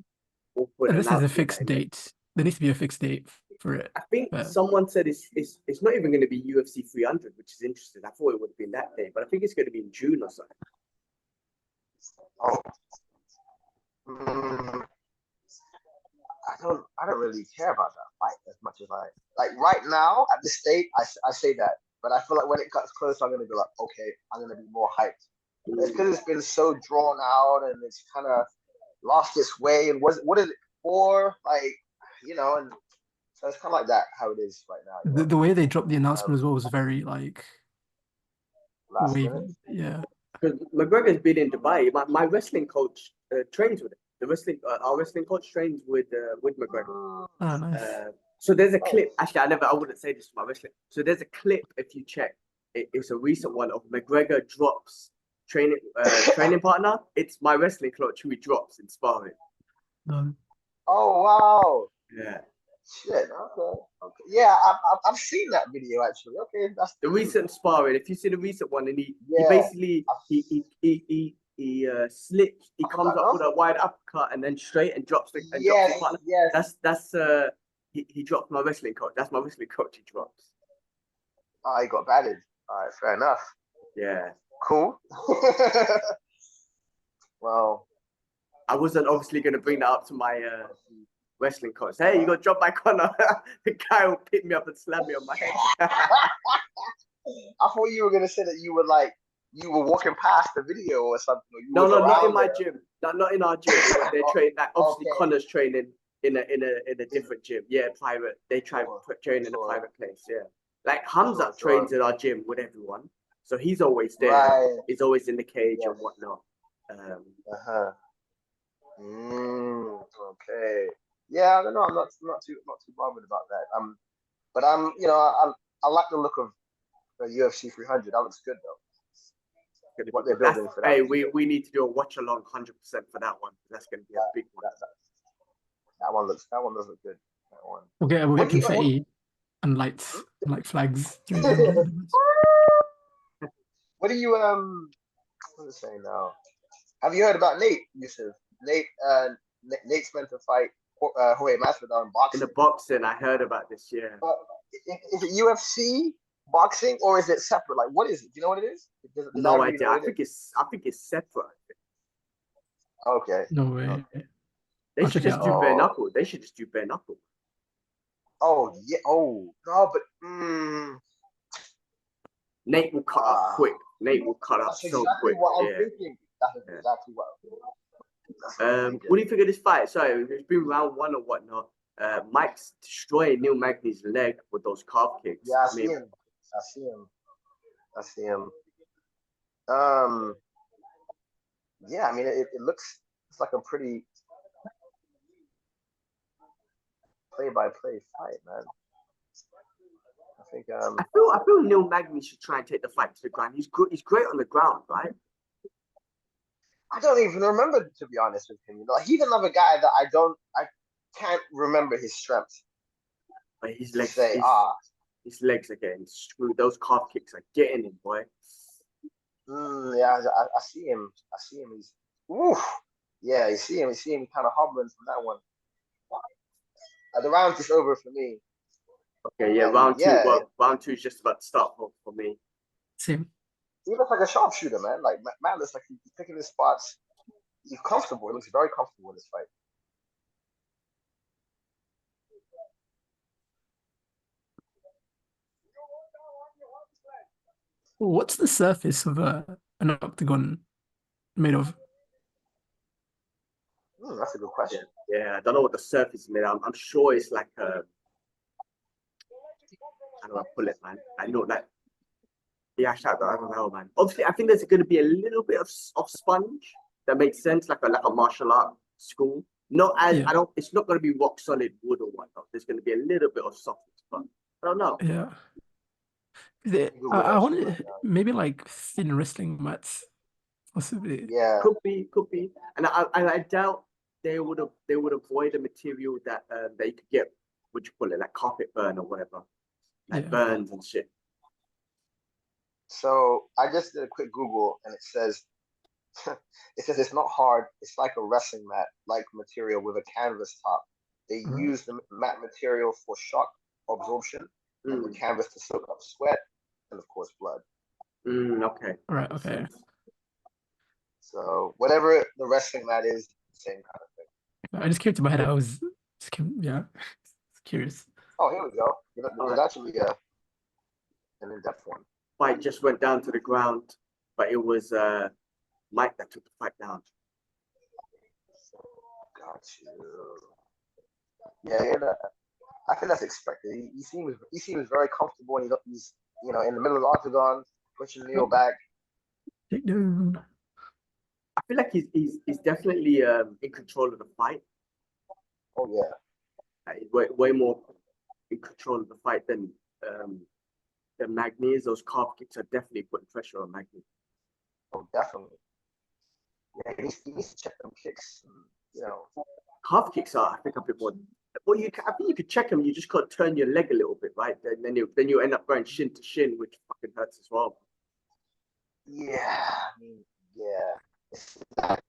awkward And this is a announcement. fixed date. There needs to be a fixed date for it. I think But someone said it's not even going to be UFC 300, which is interesting. I thought it would have been that day, but I think it's going to be in June or something. Oh, mm, I don't really care about that fight as much as I like right now at this state. I say that, but I feel like when it cuts close, I'm gonna be like, okay, I'm gonna be more hyped. It's because it's been so drawn out and it's kind of lost its way. And what is it for? Like, you know, and so it's kind of like that how it is right now. You the way they dropped the know, announcement as well was very like last minute. wavy. Yeah. Because McGregor's been in Dubai. My wrestling coach trains with him. Our wrestling coach trains with McGregor. Oh, nice. So there's a clip. Actually, I wouldn't say this to my wrestling. So there's a clip if you check. It's a recent one of McGregor drops training partner. It's my wrestling coach who he drops in sparring. Done. Oh wow! Yeah. Shit. Okay. Yeah, I've seen that video actually. Okay, that's The recent sparring. If you see the recent one, and he Yeah. basically he slips. He comes up with a wide uppercut and then straight and drops the and drops his partner. Yes. That's he dropped my wrestling coach. That's my wrestling coach. He drops. Oh, he got batted. All right, fair enough. Yeah. Cool. Well, I wasn't obviously going to bring that up to my wrestling coach. Hey, you got dropped by Conor. The guy will pick me up and slam me on my head. I thought you were gonna say that you were walking past the video or something. Or No, not in my gym. Not in our gym. They're training. Like, obviously, Okay. Conor's training in a different gym. Yeah, private. They try to train in a private place. Yeah, like Hamza trains in our gym with everyone, so he's always there. Right. He's always in the cage Yes. and whatnot. Okay. Yeah, I don't know. I'm not too bothered about that. But you know, I like the look of the UFC 300. That looks good though. What they're building for that. Hey, we need to do a watch along 100% for that one. That's going to be a big one. That one does look good. That one. We'll get confetti and lights and like flags. What do you what is it saying now? Have you heard about Nate, Yusuf? Nate's meant to fight Jorge Masvidal in boxing. In the boxing, I heard about this. Yeah. Is it UFC boxing or is it separate? Like, what is it? Do you know what it is? No idea. I think it's separate. Okay. No way. They should just do bare knuckle. They should just do bare knuckle. Oh yeah. Oh no, but Nate will cut up quick. Nate will cut up so quick. What I'm thinking. That's exactly what I'm thinking. What do you think of this fight? Sorry, it's been round one or whatnot. Mike's destroying Neil Magny's leg with those calf kicks. Yeah, I see him. Yeah, I mean, it looks like a pretty play-by-play fight, man. I think I feel Neil Magny should try and take the fight to the ground. He's good. He's great on the ground, right? I don't even remember, to be honest with him. You know, he's another guy that I can't remember his strengths. But his legs, his legs are getting screwed. Those calf kicks are getting him, boy. Yeah, I see him. He's yeah, you see him kind of hobbling from that one. The round is over for me. Okay, yeah, round two. Well, round two is just about to start for me. Same. He looks like a sharpshooter, man. Like, man looks like he's picking his spots. He's comfortable. He looks very comfortable in this fight. What's the surface of an octagon made of? That's a good question. Yeah, I don't know what the surface is made of. I'm sure it's like a... How do I pull it, man? I know that... Yeah, I don't know, man. Obviously, I think there's going to be a little bit of sponge. That makes sense, like a martial art school. Not as it's not going to be rock solid wood or whatnot. There's going to be a little bit of softness, but I don't know. Yeah. Is it? Google I that shit wanted right now. maybe like thin wrestling mats, possibly. Yeah. Could be, and I doubt they would avoid a material that they could get, what you call it, like carpet burn or whatever, like Yeah. burns and shit. So I just did a quick Google, and it says it's not hard. It's like a wrestling mat like material with a canvas top. They Right. use the mat material for shock absorption and the Mm, canvas to soak up sweat and of course blood. okay. Right. Makes Okay. sense. So whatever the wrestling mat is, same kind of thing. I just came to my head. Yeah, curious. Oh, here we go. All There's right. actually an in-depth one. Fight just went down to the ground, but it was Mike that took the fight down. Got you. Yeah. I think that's expected. He seems very comfortable, and he's in the middle of the octagon, pushing Neil back. Take down. I feel like he's definitely in control of the fight. Oh yeah. Way more in control of the fight than Magny is. Those calf kicks are definitely putting pressure on Magny. Oh, definitely. Yeah, he needs to check them kicks. Calf kicks are, I think, a bit more. Well, I think you could check them. You just got to turn your leg a little bit, right? Then you end up going shin to shin, which fucking hurts as well. Yeah, I mean, yeah. It's not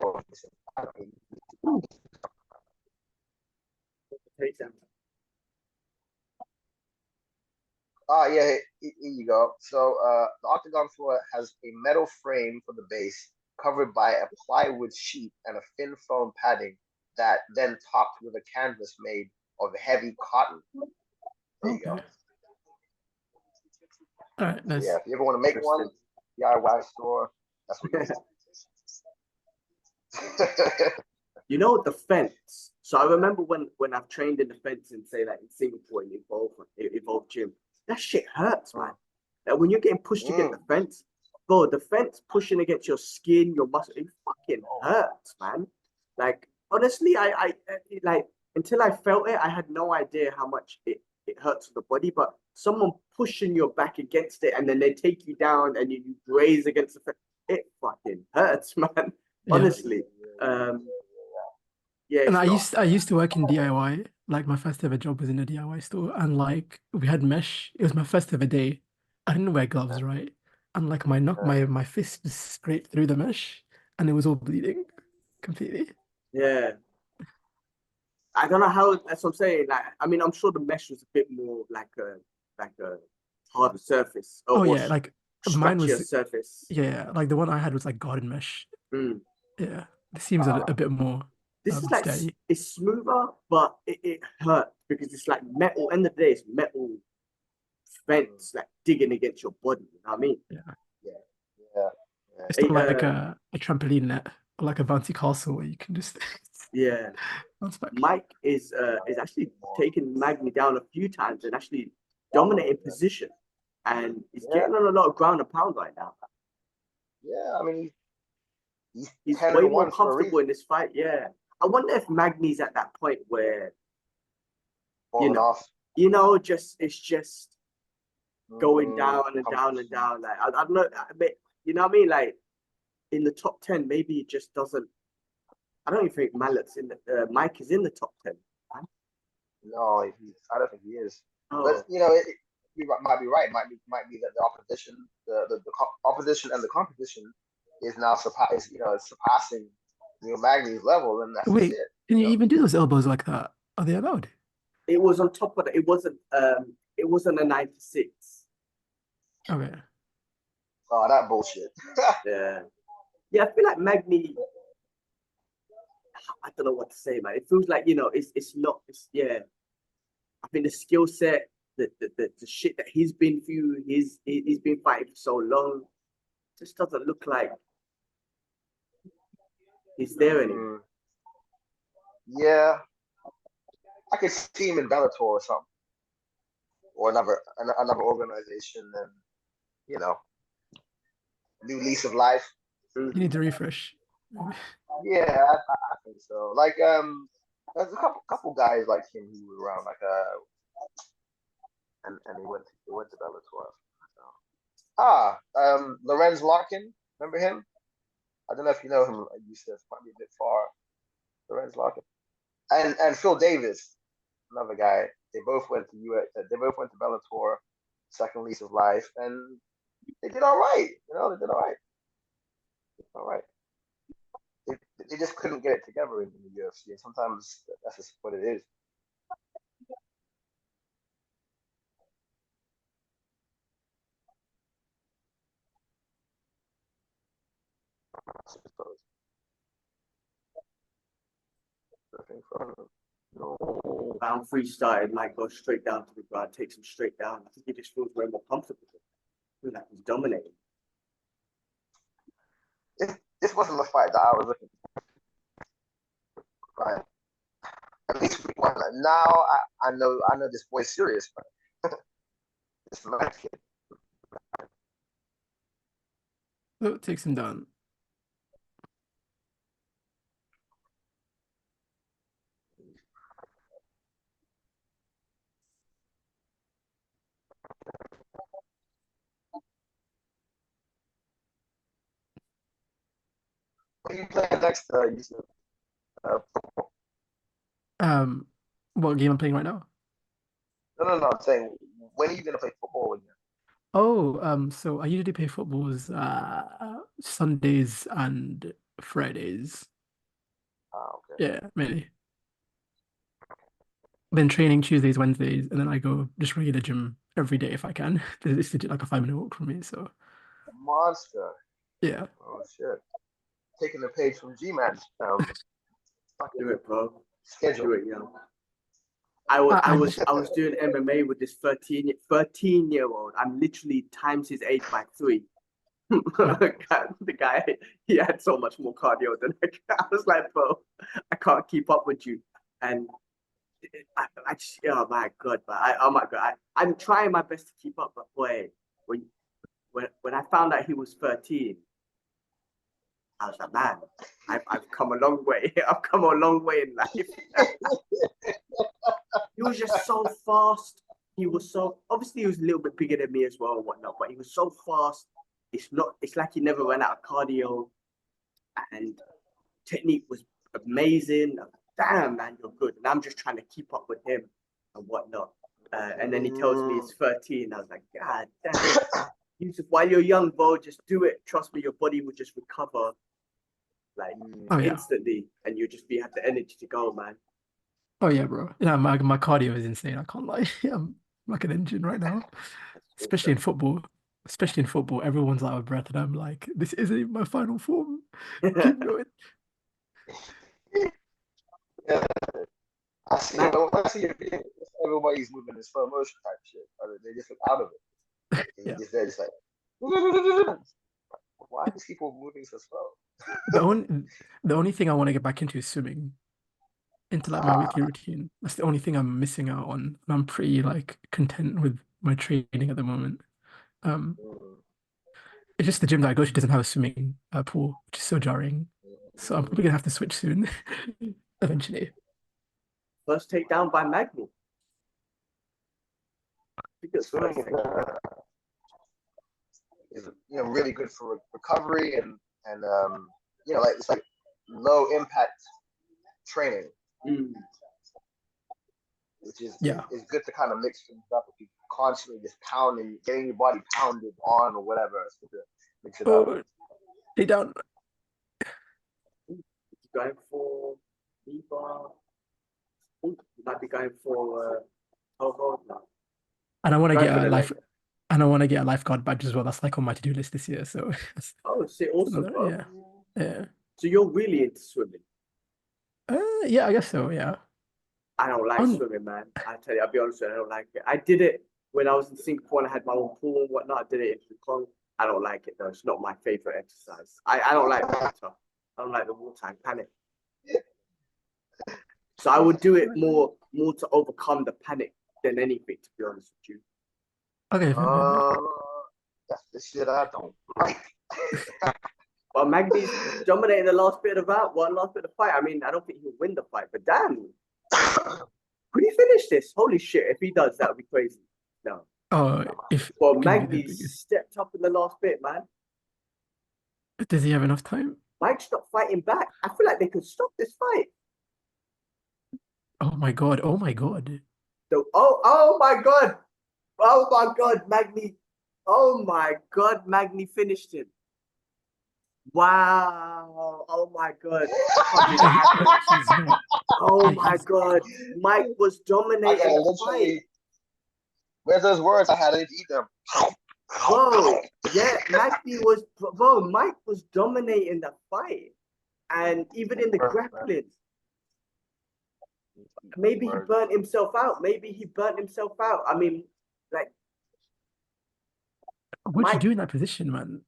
yeah, here you go. So the octagon floor has a metal frame for the base, covered by a plywood sheet and a thin foam padding that then topped with a canvas made of heavy cotton. There you go. Okay. All right. So Nice. yeah, if you ever want to make one, DIY store, that's what you need. You know, the fence. So I remember when I've trained in the fence in, say, like in Singapore in Evolve Gym, that shit hurts, man. Like when you're getting pushed against the fence, bro, the fence pushing against your skin, your muscle, it fucking hurts, man. Like honestly, I like until I felt it, I had no idea how much it hurts the body. But someone pushing your back against it and then they take you down and you graze against the fence, it fucking hurts, man. Yeah. Honestly. Yeah, And it's I used to work in DIY. Like my first ever job was in a DIY store, and like we had mesh. It was my first ever day. I didn't wear gloves, right? And like my fist was straight through the mesh, and it was all bleeding completely. yeah. I don't know how. That's what I'm saying. Like, I mean, I'm sure the mesh was a bit more like a harder surface Oh or yeah, like mine stretchier was surface. yeah, like the one I had was like garden mesh. Mm. Yeah, this seems a bit more This is like steady. it's smoother, but it hurts because it's like metal. End of the day, it's metal fence like digging against your body. You know what I mean? Yeah. It's not like a trampoline net or like a bouncy castle where you can just Yeah. bounce back. Mike is actually taking Magni down a few times and actually dominating position, and he's getting on a lot of ground and pound right now. Yeah, I mean He's 10 way to more 1 for a comfortable reason. in this fight. Yeah, I wonder if Magni's at that point where Falling off. just it's just going down and down and down. Like I don't know, you know what I mean? Like in the top 10, maybe it just doesn't. I don't even think Mallet's in the Mike is in the top 10. Right? No, I don't think he is. Oh. But you might be right. Might be that the opposition, the opposition and the competition is now surpassing Magni's level, and that's Wait, it. can you even do those elbows like that? Are they allowed? It was on top of it. It wasn't a 96. Okay. Oh, that bullshit. Yeah. Yeah, I feel like Magni. I don't know what to say, man. It feels like it's not. Yeah. I think the skill set, the shit that he's been through, he's been fighting for so long, just doesn't look like he's there anymore. Yeah, I could see him in Bellator or something, or another organization, and new lease of life. You need to refresh. Yeah, I think so. Like there's a couple guys like him who were around, like and they went to Bellator. Lorenz Larkin. Remember him? I don't know if you know him. Yusuf, might be a bit far. Lorenz Larkin. And Phil Davis, another guy. They both went to They both went to Bellator, second lease of life, and they did all right. They did all right. All right. They just couldn't get it together in the UFC, and sometimes that's just what it is. No. Round 3 started, like, go straight down to the ground, takes him straight down. I think he just feels way more comfortable. I feel like he's dominating. This wasn't the fight that I was looking for. Right. At least we won. Now I know this boy's serious, but this man kid. Oh, it takes him down. What are you playing next? What game I'm playing right now? No. I'm saying, when are you gonna play football again? Oh, so I usually play footballs Sundays and Fridays. Okay. Yeah, mainly. Then training Tuesdays, Wednesdays, and then I go just regular gym every day if I can. It's legit like a 5 minute walk from me, so Monster. yeah. Oh shit. Taking the page from G-Man. Do it, bro. Schedule. Do it, yo. I was doing MMA with this 13-year-old. I'm literally times his age by 3. The guy, he had so much more cardio than I was like, bro, I can't keep up with you. And I just, oh my god, oh my god, I'm trying my best to keep up, but boy, when I found out he was 13, I was like, man, I've come a long way. I've come a long way in life. He was just so fast. He was so, obviously he was a little bit bigger than me as well and whatnot, but he was so fast. It's like he never ran out of cardio, and technique was amazing. Damn, man, you're good. And I'm just trying to keep up with him and whatnot. And then he tells me he's 13. I was like, God damn. Yusuf, while you're young, bro, just do it. Trust me, your body will just recover like instantly, and you'll just have the energy to go, man. Oh yeah, bro. Yeah, my cardio is insane. I can't lie. I'm like an engine right now. Especially in football. Especially in football, everyone's out of breath, and I'm like, this isn't even my final form. Keep going. Yeah. I see your video. Everybody's moving in slow motion type shit. They just look out of it. Yeah. They're just like, why are these people moving so slow? The only thing I want to get back into is swimming. Into like my weekly routine. That's the only thing I'm missing out on. And I'm pretty like content with my training at the moment. It's just the gym that I go to doesn't have a swimming pool, which is so jarring. So I'm probably gonna have to switch soon, eventually. First takedown by Magni. Swimming is really good for recovery and like it's like low impact training, which is good to kind of mix things up if you constantly just pounding, getting your body pounded on or whatever. It's good to mix it up. Take down. Going for Eva. You might be going for now. And I want to get a life. And I want to get a lifeguard badge as well. That's like on my to-do list this year. So oh, shit, awesome, bro. Yeah. So you're really into swimming? Yeah, I guess so. Yeah. I don't like swimming, man. I tell you, I'll be honest with you, I don't like it. I did it when I was in Singapore and I had my own pool and whatnot. I did it in Hong Kong. I don't like it though. It's not my favorite exercise. I don't like water. I don't like the water. I panic. So I would do it more to overcome the panic than anything, to be honest with you. Okay. That's the shit I don't like. Well, Magni's dominating the last bit of that last bit of the fight. I mean, I don't think he'll win the fight, but damn, could he finish this? Holy shit! If he does, that would be crazy. No. Oh, if Well, it can be the Magny biggest. stepped up in the last bit, man. Does he have enough time? Mike's not fighting back. I feel like they could stop this fight. Oh my god! Oh my god! So, oh my God. Oh my God, Magny. Oh my God, Magny finished him. Wow. Oh my God. I can't believe that happened. He's not. Oh Yeah, my he's. God. Mike was I dominating gotta the fight. literally. Where's those words? I had to eat them. Bro, yeah, Magny was, bro, Mike was dominating the fight. And even in the grappling, maybe he burnt himself out. Maybe he burnt himself out. I mean, like, What'd you Mike, do in that position, man?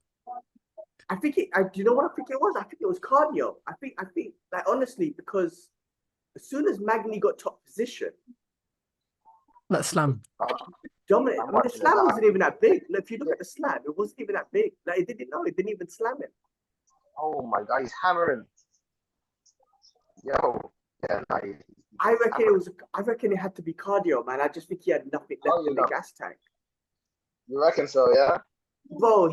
I think do you know what I think it was? I think it was cardio. I think, like, honestly, because as soon as Magny got top position, That slam. dominant. I I'm mean, the watching slam this. wasn't even that big. Look, if you look at the slam, it wasn't even that big. Like, it didn't even slam him. Oh my god, he's hammering. Yo, yeah, no, I reckon hammering. I reckon it had to be cardio, man. I just think he had nothing left in the gas tank. You reckon so, yeah? Bro,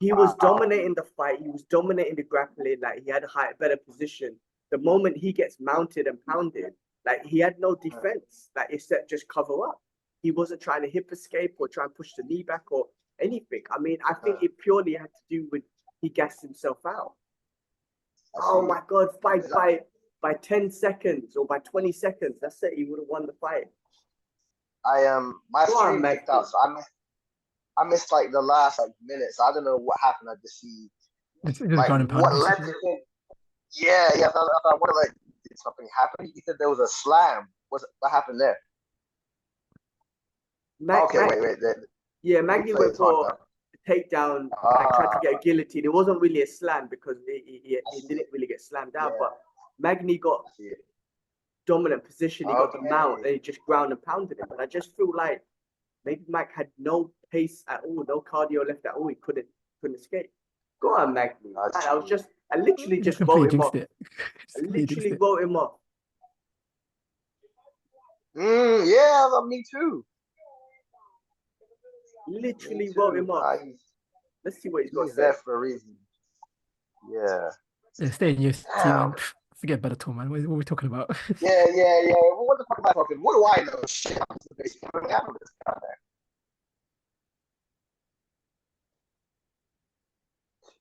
he was dominating the fight. He was dominating the grappling. Like, he had a better position. The moment he gets mounted and pounded, like, he had no defense. Like, except just cover up. He wasn't trying to hip escape or try and push the knee back or anything. I mean, I think it purely had to do with he gassed himself out. Oh my God! By 10 seconds or by 20 seconds, that's it. He would have won the fight. My Go on, stream kicked out, Magny. so I missed like the last like minutes. I don't know what happened. I just see It's just like ground and pound, what led to basically. him. Yeah, yeah. I thought, what like did something happen? He said there was a slam. What happened there? Okay, wait. Yeah, The Magny replay went is on for now. a takedown, like tried to get a guillotine. It wasn't really a slam because he didn't really get slammed down, Yeah, but Magny got I see it. dominant position. He got the mount Okay. and he just ground and pounded him. And I just feel like maybe Mike had no pace at all, no cardio left at all. He couldn't escape. Go on, Magny. I literally You just wrote completely him jinxed off. it. I Just completely jinxed literally it. wrote him off. Yeah, me too. Literally wrote him off. Let's see what he's got to He's say. there for a reason. Yeah. Yeah, stay in UFC, Damn. man. Forget Bellator, man. What are we talking about? Yeah. Well, what the fuck am I talking? What do I know? Shit, I'm just basically an analyst down there.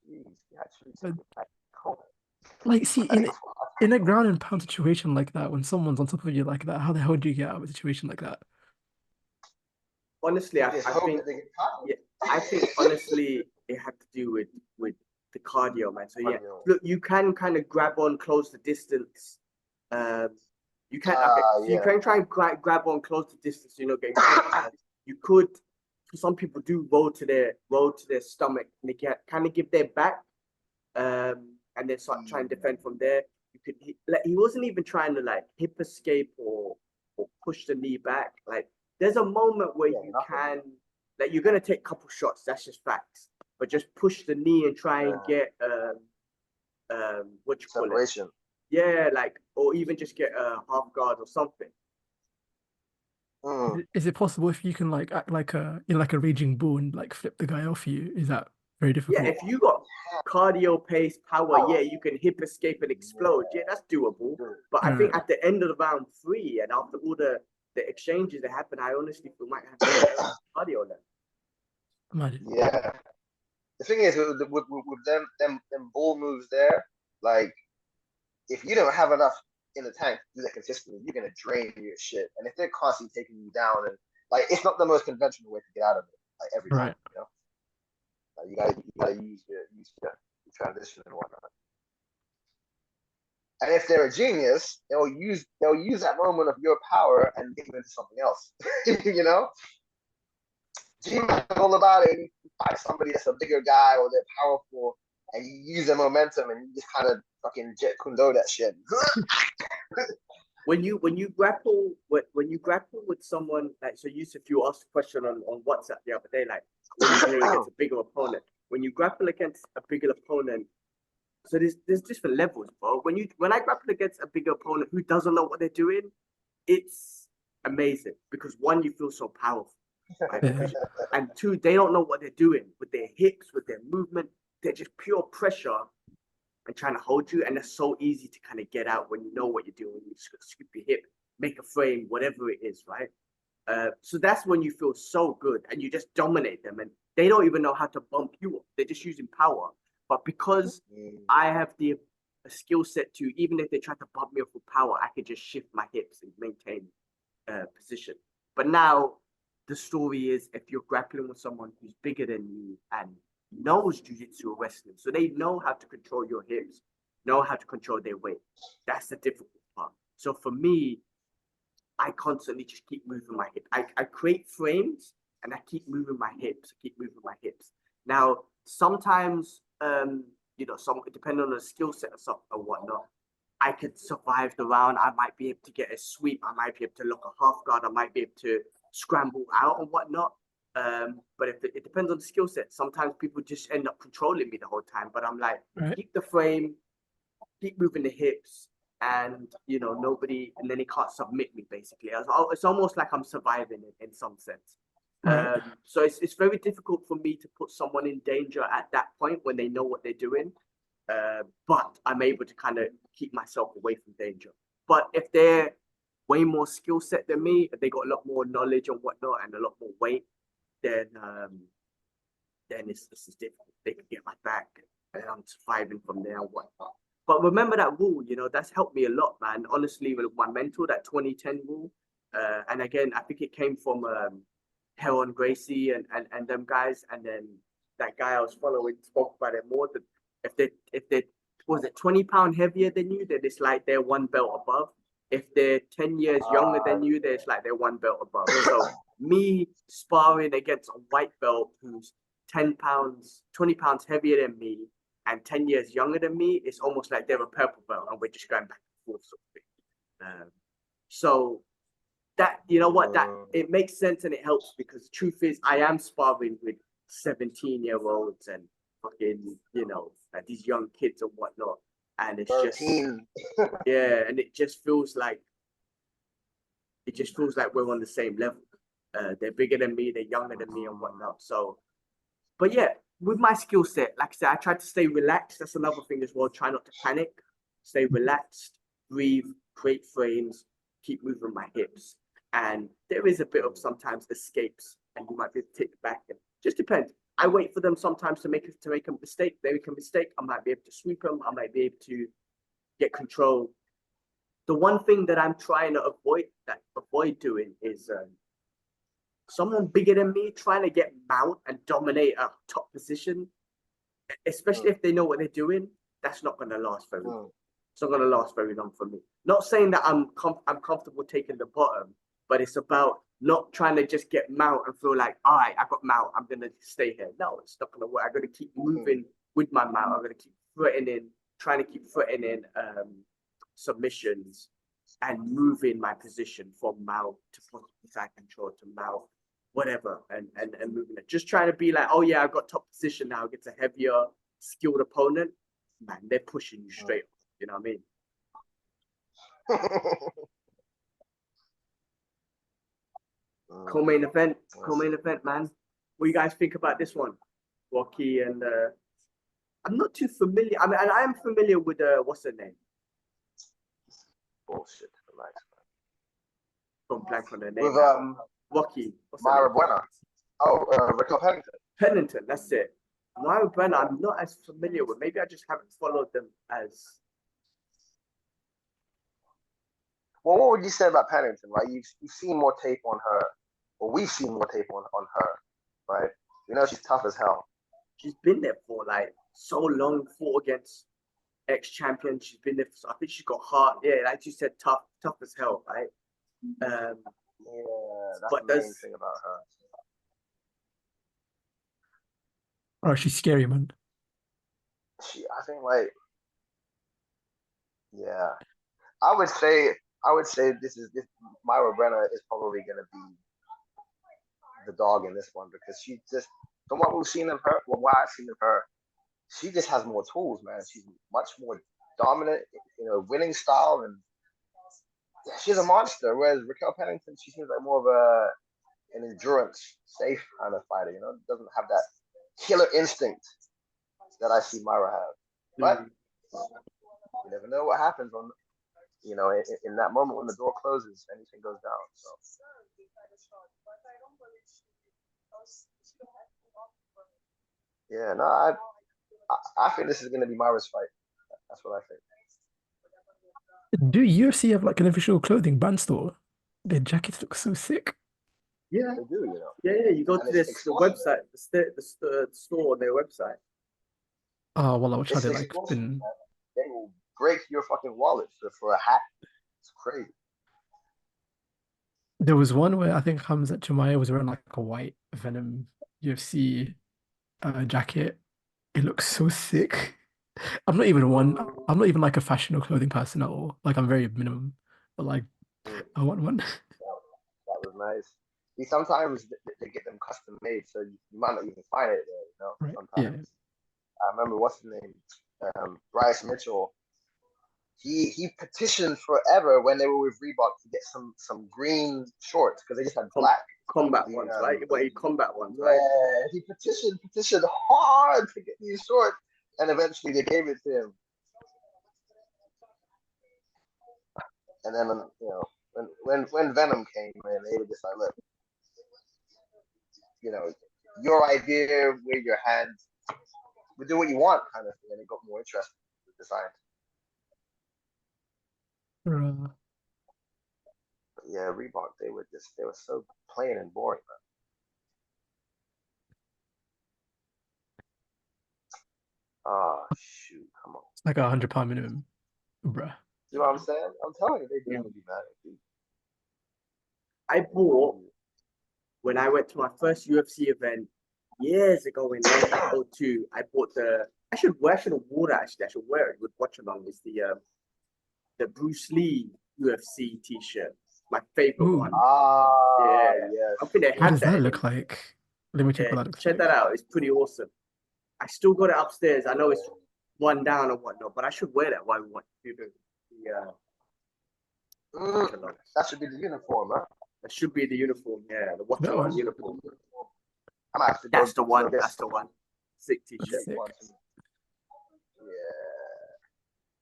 Jeez, yeah, But, like, cool. like, see, in a ground and pound situation like that, when someone's on top of you like that, how the hell do you get out of a situation like that? Honestly, I think honestly it had to do with the cardio, man. So yeah, look, you can kind of grab on, close the distance. You can so you can try and grab on, close the distance. You know, getting you could. Some people do roll to their stomach and they can kind of give their back, and then start trying to defend from there. You could he wasn't even trying to like hip escape or push the knee back. Like, there's a moment where you can, like, you're gonna take a couple shots. That's just facts. But just push the knee and try and get what you call separation. it? Yeah, like, or even just get a half guard or something. Is it possible if you can like act like a raging bull and like flip the guy off you? Is that very difficult? Yeah, if you got cardio pace power, yeah, you can hip escape and explode. Yeah, that's doable. But I think at the end of the round 3 and after all the exchanges that happen, I honestly feel might have cardio left. Yeah. The thing is with them ball moves there, like, if you don't have enough in the tank to do that consistently, you're gonna drain your shit. And if they're constantly taking you down, and like, it's not the most conventional way to get out of it, like, every time, you know. Like, you gotta use your transition and whatnot. And if they're a genius, they'll use that moment of your power and get you into something else. You know? G-Man is all about it. You find somebody that's a bigger guy or they're powerful, and you use their momentum and you just kind of fucking jet kundo that shit. When you grapple with someone, like, so Yusuf, you asked a question on WhatsApp the other day, like, what do you do against a bigger opponent? When you grapple against a bigger opponent, so there's different levels, bro. When I grapple against a bigger opponent who doesn't know what they're doing, it's amazing because one, you feel so powerful. right? Yeah. And two, they don't know what they're doing with their hips, with their movement. They're just pure pressure and trying to hold you. And that's so easy to kind of get out when you know what you're doing. You scoop your hip, make a frame, whatever it is, right? So that's when you feel so good and you just dominate them. And they don't even know how to bump you up. They're just using power. But because I have the skill set to, even if they try to bump me up with power, I could just shift my hips and maintain position. But now the story is if you're grappling with someone who's bigger than you and knows jiu-jitsu or wrestling, so they know how to control your hips, know how to control their weight. That's the difficult part. So for me, I constantly just keep moving my hip. I create frames and I keep moving my hips. I keep moving my hips. Now, sometimes, depending on the skill set or whatnot, I could survive the round. I might be able to get a sweep. I might be able to lock a half guard. I might be able to scramble out and whatnot. But if it depends on the skill set. Sometimes people just end up controlling me the whole time. But I'm like, keep the frame, keep moving the hips, and nobody, and then he can't submit me basically. It's almost like I'm surviving in some sense. So it's very difficult for me to put someone in danger at that point when they know what they're doing. But I'm able to kind of keep myself away from danger. But if they're way more skill set than me, if they got a lot more knowledge and whatnot and a lot more weight, then it's difficult. They can get my back and I'm surviving from there and whatnot. But remember that rule, that's helped me a lot, man. Honestly, with my mentor, that 2010 rule. And again, I think it came from Heron Gracie and them guys. And then that guy I was following spoke about it more. That if they was it 20 pounds heavier than you, then it's like they're one belt above. If they're 10 years younger than you, then it's like they're one belt above. So me sparring against a white belt who's 10 pounds, 20 pounds heavier than me and 10 years younger than me, it's almost like they're a purple belt and we're just going back and forth sort of thing. So that, that it makes sense and it helps because the truth is I am sparring with 17-year-olds and fucking, these young kids and whatnot. And it's 13. just, yeah, and it just feels like we're on the same level. They're bigger than me, they're younger than me and whatnot. So, but yeah, with my skill set, like I said, I try to stay relaxed. That's another thing as well. Try not to panic, stay relaxed, breathe, create frames, keep moving my hips. And there is a bit of sometimes escapes and you might be able to take it back. And just depends. I wait for them sometimes to make a mistake. They make a mistake. I might be able to sweep them. I might be able to get control. The one thing that I'm trying to avoid doing is someone bigger than me trying to get mount and dominate a top position, especially if they know what they're doing. That's not going to last very long. It's not going to last very long for me. Not saying that I'm comfortable taking the bottom, but it's about not trying to just get mount and feel like, all right, I got mount, I'm going to stay here. No, it's not going to work. I'm going to keep moving with my mount. I'm going to keep trying to keep threatening submissions and moving my position from mount to side control to mount, whatever, and moving it. Just trying to be like, oh yeah, I've got top position now against a heavier, skilled opponent. Man, they're pushing you straight. You know what I mean? Co-main event, man. What do you guys think about this one? Rocky and I'm not too familiar. I mean, and I am familiar with what's her name? Bullshit. Relax, Don't blank on her name. With Rocky. Myra Buena. Oh, Raquel Pennington. Pennington, that's it. Myra Buena, I'm not as familiar with. Maybe I just haven't followed them as. Well, what would you say about Pennington, right? You've seen more tape on her, or we've seen more tape on her, right? You know she's tough as hell. She's been there for like so long, fought against ex-champions. She's been there for, I think she's got heart. Yeah, like you said, tough as hell, right? Yeah, that's the main thing about her. Oh, she's scary, man. I think like, yeah, I would say this Myra Brenner is probably gonna be the dog in this one because she just, from what we've seen of her, what I've seen of her, she just has more tools, man. She's much more dominant, winning style, and she's a monster. Whereas Raquel Pennington, she seems like more of a, an endurance safe kind of fighter. You know, doesn't have that killer instinct that I see Myra have. But you never know what happens on, you know, in that moment when the door closes, anything goes down. So. Yeah, no, I think this is going to be Myra's fight. That's what I think. Do UFC have like an official clothing brand store? Their jackets look so sick. Yeah, They do, you know. yeah. You go And to it's the exclusive. website, the store on their website. Oh, well, I will try It's to like exclusive, spin. man. They will break your fucking wallet for a hat. It's crazy. There was one where I think Hamza Chimaev was wearing like a white Venom UFC jacket. It looks so sick. I'm not even one. I'm not even like a fashion or clothing person at all. Like I'm very minimum, but like Mm, I want one. that was nice. See, sometimes they get them custom made, so you might not even find it there, you know, Right? Yeah. sometimes. I remember, what's his name? Bryce Mitchell. He petitioned forever when they were with Reebok to get some green shorts because they just had black. Combat The, ones, right? But combat ones, right? yeah, he petitioned hard to get these shorts, and eventually they gave it to him. And then, you know, when Venom came, man, they were just like, look, you know, your idea, where your hands, we do what you want, kind of thing, and it got more interesting with design. Uh, But yeah, Reebok, they were so plain and boring, man. Oh shoot, come on. it's like £100 minimum, bruh. You know what I'm saying? I'm telling you, they Yeah. do be mad at you. I bought when I went to my first UFC event years ago in 1902. I bought I should have worn it actually. I should wear it with watch along. It's the Bruce Lee UFC t-shirt. My favorite one. Ooh, Ah, Yeah. yes. I think they what had does that that look like? Let me check yeah, what that looks check that like. out. It's pretty awesome. I still got it upstairs. I know it's one down or whatnot, but I should wear that while we watch Mm, the that should be the uniform, huh? that should be the uniform. Yeah, the watch That along one. uniform. I'm gonna have to That's the go one. get That's the one. Sick That's t-shirt. sick. Yeah.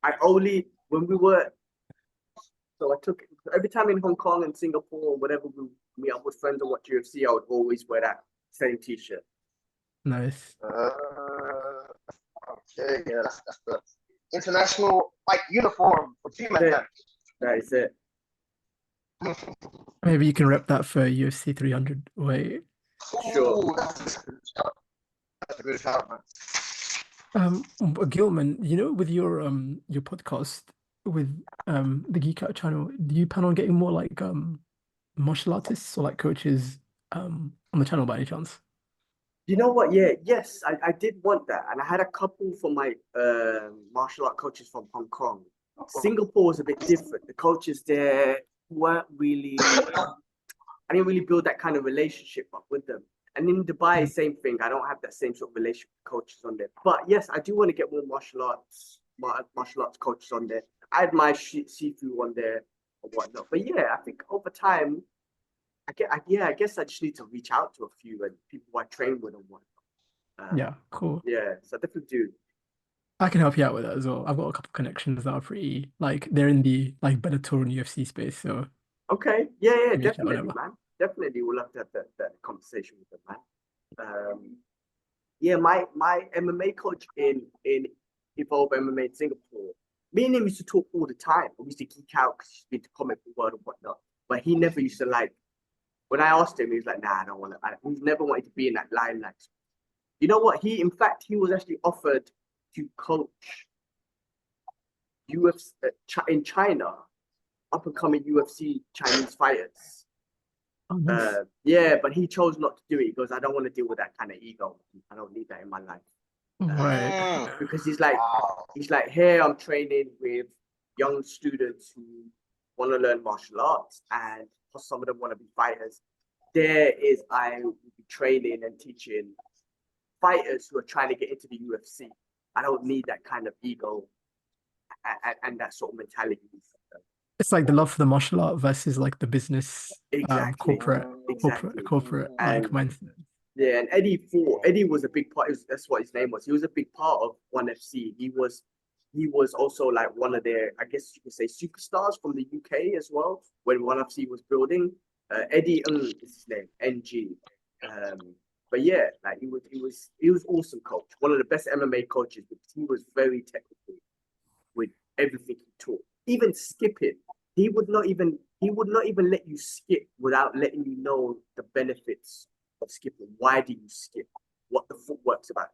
I only when we were so I took every time in Hong Kong and Singapore or whatever we meet up with friends and watch UFC, I would always wear that same t-shirt. Nice. Okay, yeah, that's the international like uniform for G-Man. That is it. Maybe you can rep that for UFC 300. Wait. Sure. Ooh, that's a good shout, man. Gilman, you know, with your podcast with the Geek Out channel, do you plan on getting more like martial artists or like coaches on the channel by any chance? You know what? Yeah, yes, I did want that. And I had a couple from my martial art coaches from Hong Kong. Singapore was a bit different. The coaches there weren't really, I didn't really build that kind of relationship up with them. And in Dubai, same thing. I don't have that same sort of relationship with coaches on there. But yes, I do want to get more martial arts coaches on there. I had my Sifu on there or whatnot. But yeah, I think over time, I guess I just need to reach out to a few and people I train with and whatnot. Yeah, cool. Yeah, so I definitely do. I can help you out with that as well. I've got a couple connections that are pretty like they're in the like Bellator and UFC space, so Okay, yeah, reach out definitely, whenever. man. Definitely, we'll have to have that conversation with them, man. Yeah, my MMA coach in Evolve MMA in Singapore, me and him used to talk all the time. We used to geek out because he's been to comic book world and whatnot. But he never used to like. When I asked him, he was like, "Nah, I don't want to." He's never wanted to be in that limelight. You know what? In fact, he was actually offered to coach UFC in China, up and coming UFC Chinese fighters. Oh, nice. Yeah, but he chose not to do it. He goes, I don't want to deal with that kind of ego. I don't need that in my life. Right. Because Wow. he's like, here I'm training with young students who want to learn martial arts, and some of them want to be fighters. I will be training and teaching fighters who are trying to get into the UFC. I don't need that kind of ego and that sort of mentality. It's like the love for the martial art versus like the business, Exactly, exactly. corporate like And mindset. yeah, and Eddie was a big part. That's what his name was. He was a big part of One FC. He was also like one of their, I guess you could say, superstars from the UK as well. When One FC was building, Eddie Ng is his name, NG. But yeah, like he was awesome coach. One of the best MMA coaches because he was very technical with everything he taught. Even skipping, he would not even let you skip without letting you know the benefits of skipping. Why do you skip? What the footwork's about?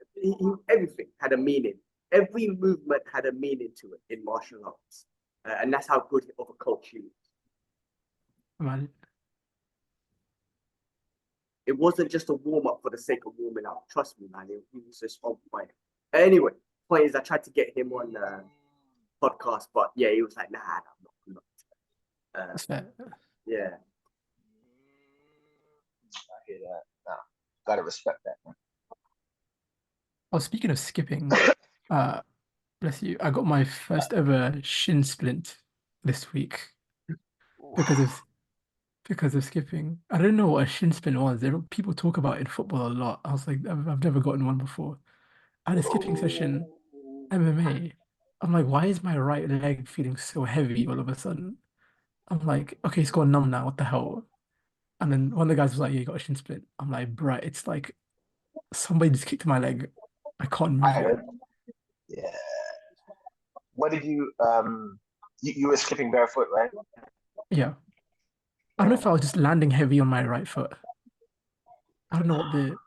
Everything had a meaning. Every movement had a meaning to it in martial arts, and that's how good of a coach he is. Man, It wasn't just a warm up for the sake of warming up. Trust me, man. He was just on point. Anyway, point is, I tried to get him on the podcast, but yeah, he was like, "Nah, I'm not." that's fair. Yeah. I hear that. Nah, gotta respect that, man. Oh, speaking of skipping, uh, bless you, I got my first ever shin splint this week because of Oof. skipping. I don't know what a shin splint was. People talk about it in football a lot. I was like, I've never gotten one before. I had a skipping session, MMA. I'm like, why is my right leg feeling so heavy all of a sudden? I'm like, okay, it's gone numb now. What the hell? And then one of the guys was like, yeah, you got a shin splint. I'm like, bruh, it's like somebody just kicked my leg. I can't I move it. heard. Yeah. What did you were skipping barefoot, right? Yeah. I don't know if I was just landing heavy on my right foot. I don't know what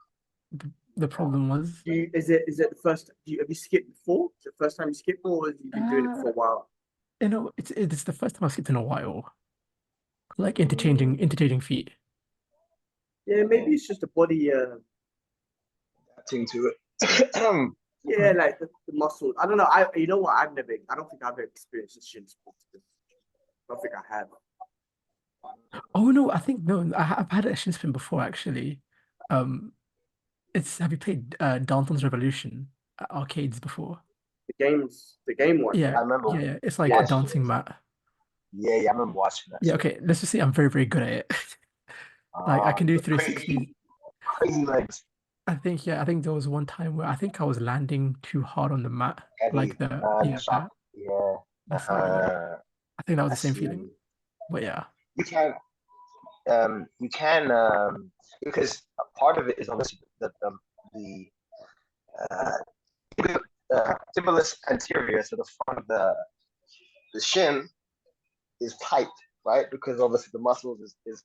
the problem was. Is it the first? Have you skipped before? Is it the first time you skipped, or have you been doing it for a while? It's the first time I've skipped in a while. Like Mm, interchanging feet. Yeah, maybe it's just a body. Thing to it. Yeah, Right. like the muscle. I don't know. You know what? I don't think I've ever experienced a shin splint. I don't think I have. Oh no, I think no, I've had a shin splint before actually. Um, it's have you played Downton's Revolution at arcades before? The game one. I Yeah, remember yeah, it's like a watching dancing it. mat. Yeah, I remember watching that Yeah, shit. okay, let's just say I'm very, very good at it. Like I can do The crazy, 360s. crazy legs, I think there was one time where I think I was landing too hard on the mat. Like heavy, yeah, shock. Yeah, that's right. Yeah. I think that was I the same feeling. see. But yeah. You can, you can, because a part of it is obviously the uh, tibialis anterior, so the front of the shin is tight, right? Because obviously the muscles is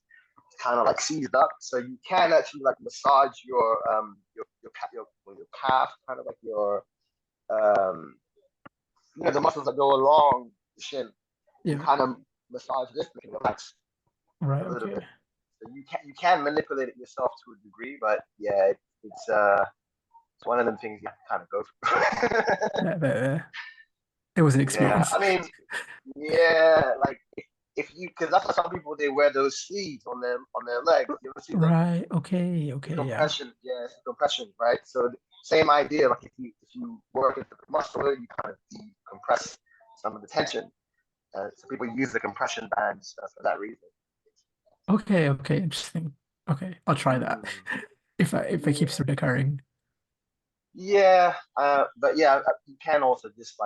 kind of like seized up, so you can actually like massage your calf, kind of like your the muscles that go along the shin. You can Yeah. kind of massage this, you can relax Right, a little okay. bit. So you can manipulate it yourself to a degree, but yeah, it's one of them things you have to kind of go through. There. It was an Yeah, experience. I mean, yeah, like if you, because that's why some people they wear those sleeves on their legs. You ever see them? Right, okay, The okay, yeah. compression, yeah, it's the compression, right? So same idea. Like if you work with the muscle, you kind of decompress some of the tension. So people use the compression bands for that reason. Okay, interesting. Okay, I'll try that. Mm, If it keeps yeah, recurring. yeah, but yeah, you can also just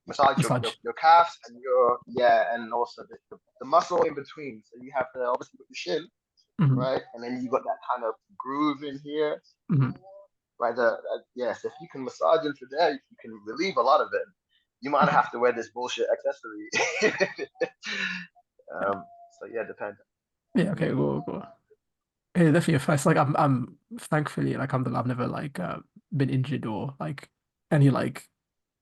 massage Massage. your calves and your yeah, and also the muscle in between. So you have to obviously put your shin Hmm. right, and then you got that kind of groove in here, Hmm. right? Yes, if you can massage into there, you can relieve a lot of it. You might Okay. have to wear this bullshit accessory. um, so yeah, depends. Yeah, okay, Mm, go. Yeah, definitely a first. Like I'm thankfully like I've never like been injured or like any like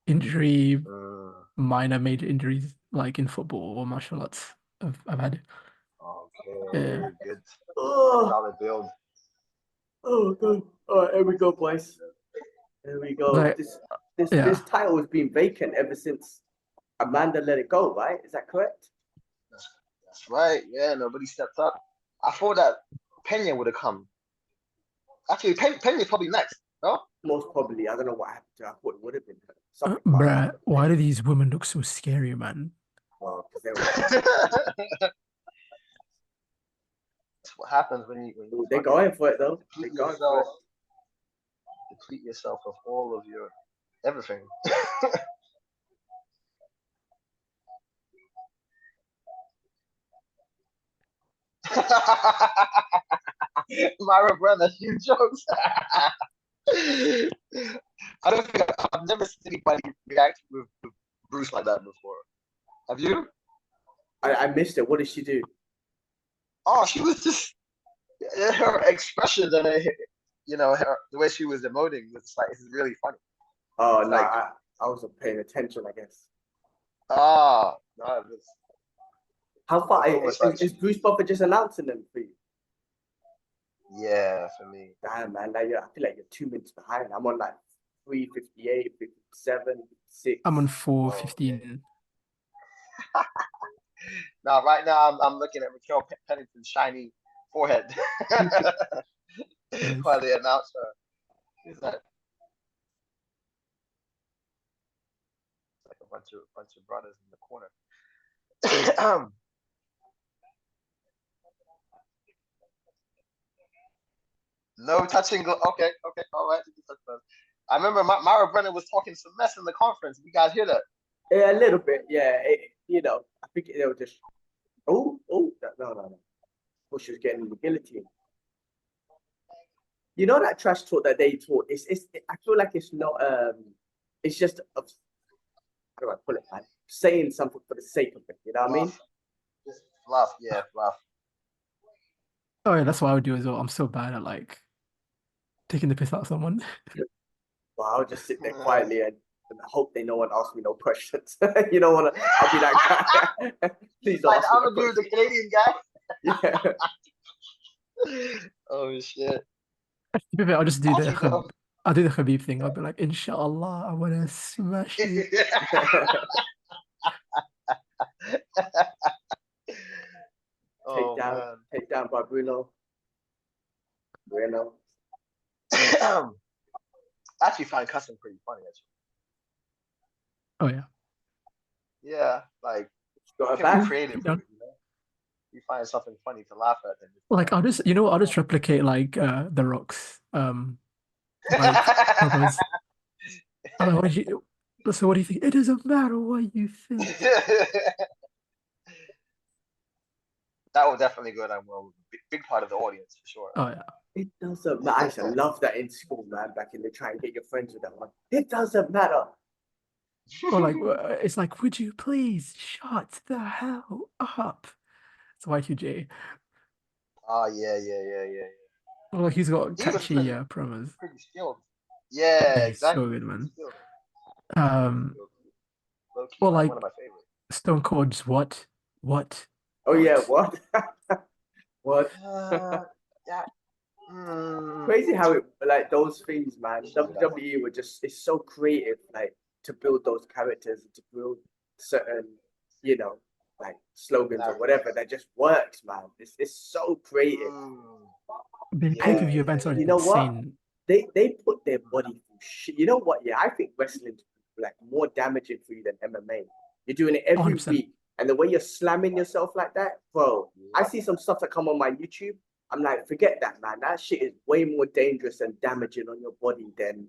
injury, mm, minor major injuries like in football or martial arts. I've had. Yeah. okay, good, Oh, solid build. oh, good. All right, here we go, boys. Here we go. Like This yeah. title has been vacant ever since Amanda let it go, right? Is that correct? That's right. Yeah, nobody stepped up. I thought that Pena would have come. Actually, Pena's probably next. No, Most probably. I don't know what happened to her. I thought it would have been her. Something might have Bruh, happened. why do these women look so scary, man? Well, because they were That's what happens when you they're fucking going for it though. They're deplete going for it. yourself, deplete yourself of all of your everything. Myra brother, you jokes. I don't think I've never seen anybody react with Bruce like that before. Have you? I missed it. What did she do? Oh, she was just her expressions and the way she was emoting was like it's really funny. Oh It's no, like I wasn't paying attention, I guess. no, it was, How far almost like is Bruce Buffer just announcing them for you? yeah, for me. Damn man, like I feel like you're 2 minutes behind. I'm on like 3:58, 57, 6. I'm on Oh, 4:15. now right now I'm looking at Raquel Pennington's shiny forehead Nice. while they announce her. Is that like a bunch of brothers in the corner? No touching. Okay, all right. I remember Myra Brennan was talking some mess in the conference. You guys hear that? Yeah, a little bit. Yeah, I think they were just. Oh, no. Oh, she was getting the guillotine. You know that trash talk that they taught. I feel like it's not. It's just. How do I put it, man? Saying something for the sake of it. You know what I mean? Just fluff, yeah, fluff. Oh yeah, that's what I would do as well. I'm so bad at like taking the piss out of someone. Well, I'll just sit there quietly and hope no one asks me no questions. You know what? I'll be that guy. Please don't Like ask the me no other dude, the questions. Canadian guy. Yeah. Oh shit. I'll just do Actually, though. I'll do the Khabib thing. I'll be like, Inshallah, I wanna smash you. Oh man. Take down by Bruno. Bueno. I actually find cussing pretty funny. Actually. Oh yeah. Yeah, like Got you her can be back. creative with it. You find something funny to laugh at. Like I'll just I'll just replicate like the Rock's like promos. I'm like, so what do you think? It doesn't matter what you think. That will definitely go down well with a big part of the audience for sure. Oh yeah. It doesn't matter. I used to love that in school, man. Back in the try and get your friends with that one. It doesn't matter. Or like it's like, would you please shut the hell up? It's Y2J. Oh yeah. Or like he's got He was catchy promos. pretty skilled. Yeah, Yeah, he's so exactly. good, man. Skilled. Low key, Or probably like one of my favorites. Stone Cold's what? Oh yeah, what? What? Yeah. Crazy how it like those things, man. WWE were it's so creative, like to build those characters and to build certain, like slogans or whatever that just works, man. It's so creative. The Yeah, pay-per-view events are You know what? insane. They put their body through shit. You know what? Yeah, I think wrestling's like more damaging for you than MMA. You're doing it every 100%. week, and the way you're slamming yourself like that, bro. I see some stuff that come on my YouTube. I'm like, forget that, man. That shit is way more dangerous and damaging on your body than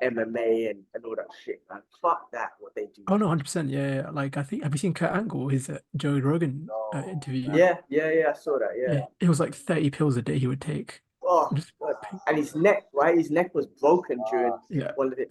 MMA and all that shit, man. Fuck that, what they do. Oh no, 100%. Yeah. Like I think have you seen Kurt Angle, his Joe Rogan No. interview? Yeah, I saw that. Yeah. It was like 30 pills a day he would take. Oh, Just God. And his neck, right? His neck was broken during yeah. one of the.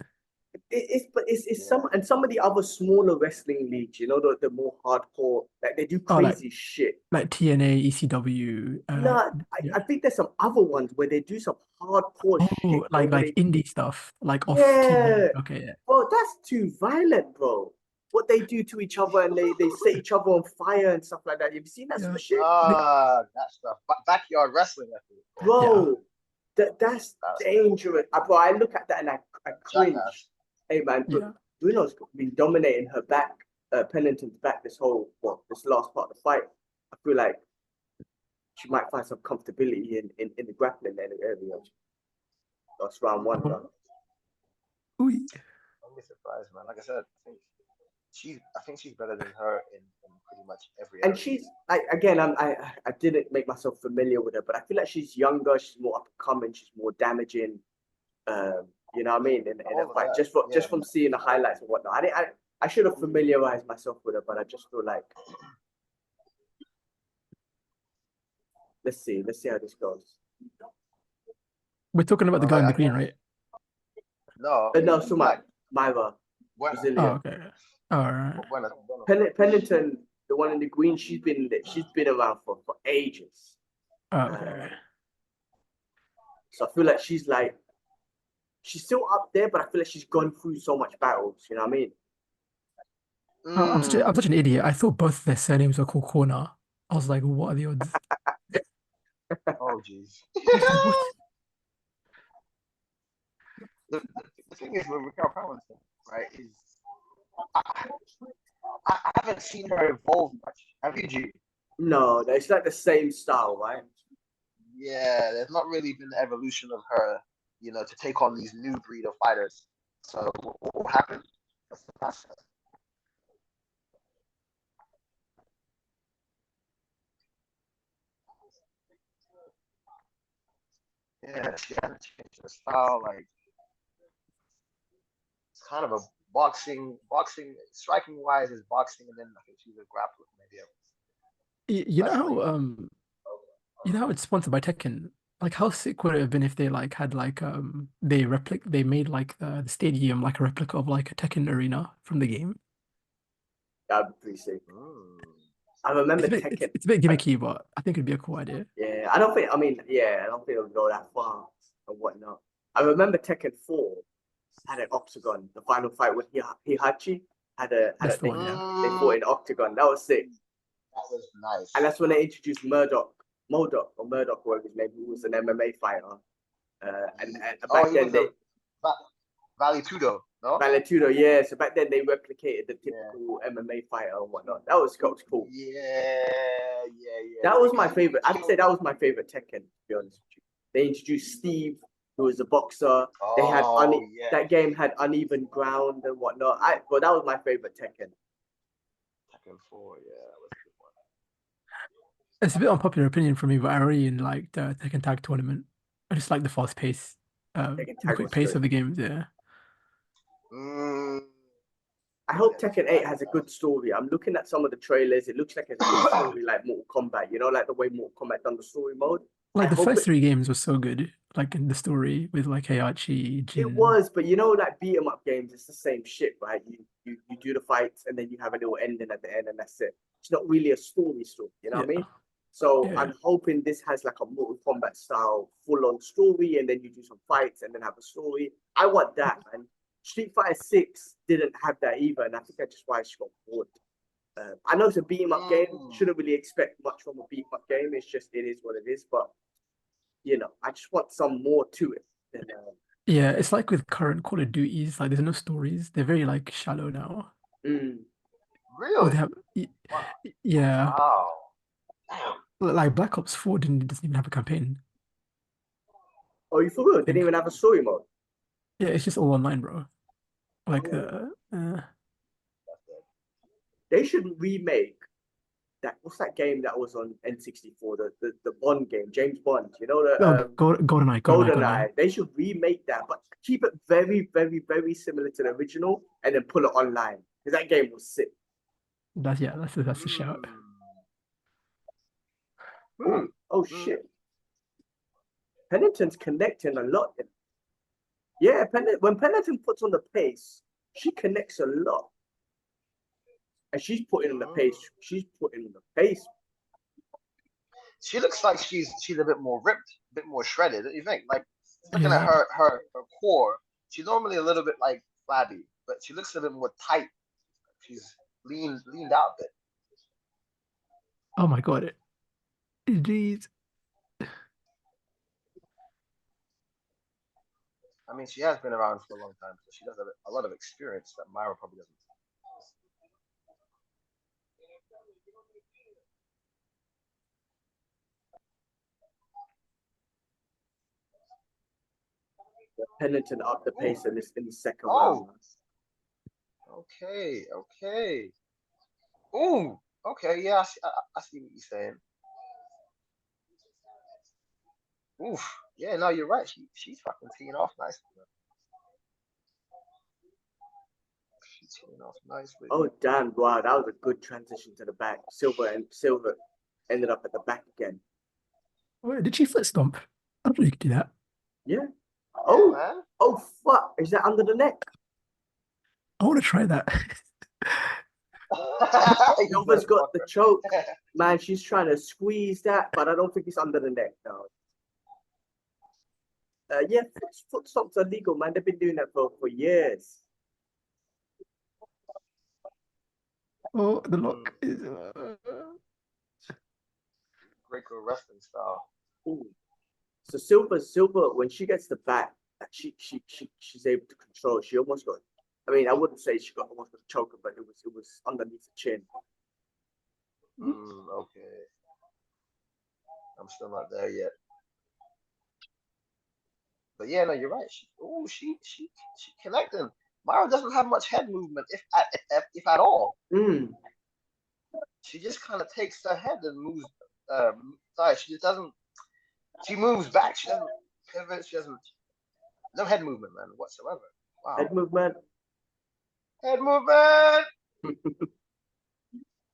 It's some of the other smaller wrestling leagues, the more hardcore, like they do crazy shit. Like TNA, ECW. No, I think there's some other ones where they do some hardcore shit. Like indie stuff, like off yeah. TV. Okay, yeah. Bro, that's too violent, bro. What they do to each other and they set each other on fire and stuff like that. Have you seen that sort of shit? That stuff. Backyard wrestling, I think. Bro, that's dangerous. Bro, I look at that and I cringe. Hey man, Bruno's been dominating her back, Pennington's back this last part of the fight. I feel like she might find some comfortability in the grappling area. That's round one, bro. Don't be surprised, man. Like I said, I think I think she's better than her in pretty much every And area. she's like, again, I didn't make myself familiar with her, but I feel like she's younger, she's more up and coming, she's more damaging. You know what I mean? In a All of fight, that, just yeah. from seeing the highlights and whatnot. I should have familiarized myself with her, but I just feel like let's see how this goes. We're talking about the Well, guy in the I green, guess right? no, So like Myra, when Oh, Brazilian. okay. All right. Pennington, the one in the green, she's been around for ages. Oh, okay. So I feel like she's still up there, but I feel like she's gone through so much battles. You know what I mean? Oh, I'm such an idiot. I thought both their surnames were called Corner. I was like, what are the odds? Oh jeez. I was like, what? The thing is with Raquel Pennington, right? Is I, I haven't seen her evolve much. Have you, G? No, it's like the same style, right? Yeah, there's not really been the evolution of her, to take on these new breed of fighters. So what happened? That's the process. Yeah, she hasn't changed her style. Like it's kind of a boxing, striking wise is boxing, and then I think she's a grappler, maybe a You know wrestling. how it's sponsored by Tekken? Like how sick would it have been if they like had like they made like the stadium like a replica of like a Tekken arena from the game? That'd be pretty sick. Mm. I remember It's, Tekken. it's a bit gimmicky, but I think it'd be a cool idea. Yeah, I don't think. I mean, yeah, I don't think it'll go that far and whatnot. I remember Tekken 4 had an octagon. The final fight with Hihachi had That's a the one, yeah. they fought in octagon. That was sick. That was nice. And that's when they introduced Murdoch, whatever his name, who was an MMA fighter. And Oh, back he then was they a Valley Tudo, no? Valentudo, yeah. So back then they replicated the Yeah. typical MMA fighter and whatnot. That was cool. Yeah. That was my favorite. I'd say that was my favorite Tekken, to be honest with you. They introduced Steve, who was a boxer. They had yeah. that game had uneven ground and whatnot. But that was my favorite Tekken. Tekken 4, yeah, that was a good one. It's a bit unpopular opinion for me, but I really like the Tekken Tag tournament. I just like the fast pace, Tekken the Tag quick was pace good. of the games. Yeah. Mm, I hope Tekken 8 has a good story. I'm looking at some of the trailers. It looks like it's a good story, like Mortal Kombat. You know, like the way Mortal Kombat done the story mode. I Like the hope first three games were so good, like in the story with like Heihachi, it Jin. was, but you know, like beat 'em up games, it's the same shit, right? You do the fights and then you have a little ending at the end, and that's it. It's not really a story, you know what I Yeah, mean? So yeah, I'm hoping this has like a Mortal Kombat style full on story, and then you do some fights and then have a story. I want that, man. Street Fighter 6 didn't have that either, and I think that's just why I just got bored. I know it's a beat 'em up game. Shouldn't really expect much from a beat 'em up game. It's just it is what it is. But you know, I just want some more to it. Than, yeah. It's like with current Call of Duties, like there's no stories. They're very like shallow now. Or they really? have, yeah. Wow. Damn. Like Black Ops 4 doesn't even have a campaign. Oh, you for real? I Didn't think. even have a story mode. Yeah, it's just all online, bro. Like Ooh. the They should remake that. What's that game that was on N64? The Bond game, James Bond. You know oh, the GoldenEye. GoldenEye. They should remake that, but keep it very, very, very similar to the original, and then pull it online because that game was sick. That's a shout. Oh shit! Pennington's connecting a lot. Yeah, when Pennington puts on the pace, she connects a lot, and she's putting on the pace. She's putting on the pace. She looks like she's a bit more ripped, a bit more shredded. What do you think? Like looking at Yeah. her core, she's normally a little bit like flabby, but she looks a bit more tight. She's leaned out a bit. Oh my God. Jeez. I mean, she has been around for a long time, so she does have a lot of experience that Myra probably doesn't. Pennington up the pace in the second round. Oh, Okay, okay. Ooh, okay, yeah, I see what you're saying. Oof, yeah, no, you're right. She's fucking teeing off nicely, man. She's teeing off nicely. Oh damn! Wow, that was a good transition to the back. Silver ended up at the back again. Wait, did she foot stomp? I don't know you could do that. Yeah. Yeah, Oh, man. oh fuck! Is that under the neck? I want to try that. You Silver's got the motherfucker. choke. Man, she's trying to squeeze that, but I don't think it's under the neck though. Yeah, foot stomps are legal, man. They've been doing that for years. Oh, the lock Mm, is. Greco wrestling style. Ooh. So Silver, when she gets the back, she's able to control. She almost got. I mean, I wouldn't say she got almost got a choker, but it was underneath the chin. Okay. I'm still not there yet. But yeah, no, you're right. She connecting. Mara doesn't have much head movement, if at all. Mm. She just kind of takes her head and moves. Sorry, she just doesn't. She moves back. She doesn't pivot. She doesn't. No head movement, man, whatsoever. Wow. Head movement. Head movement.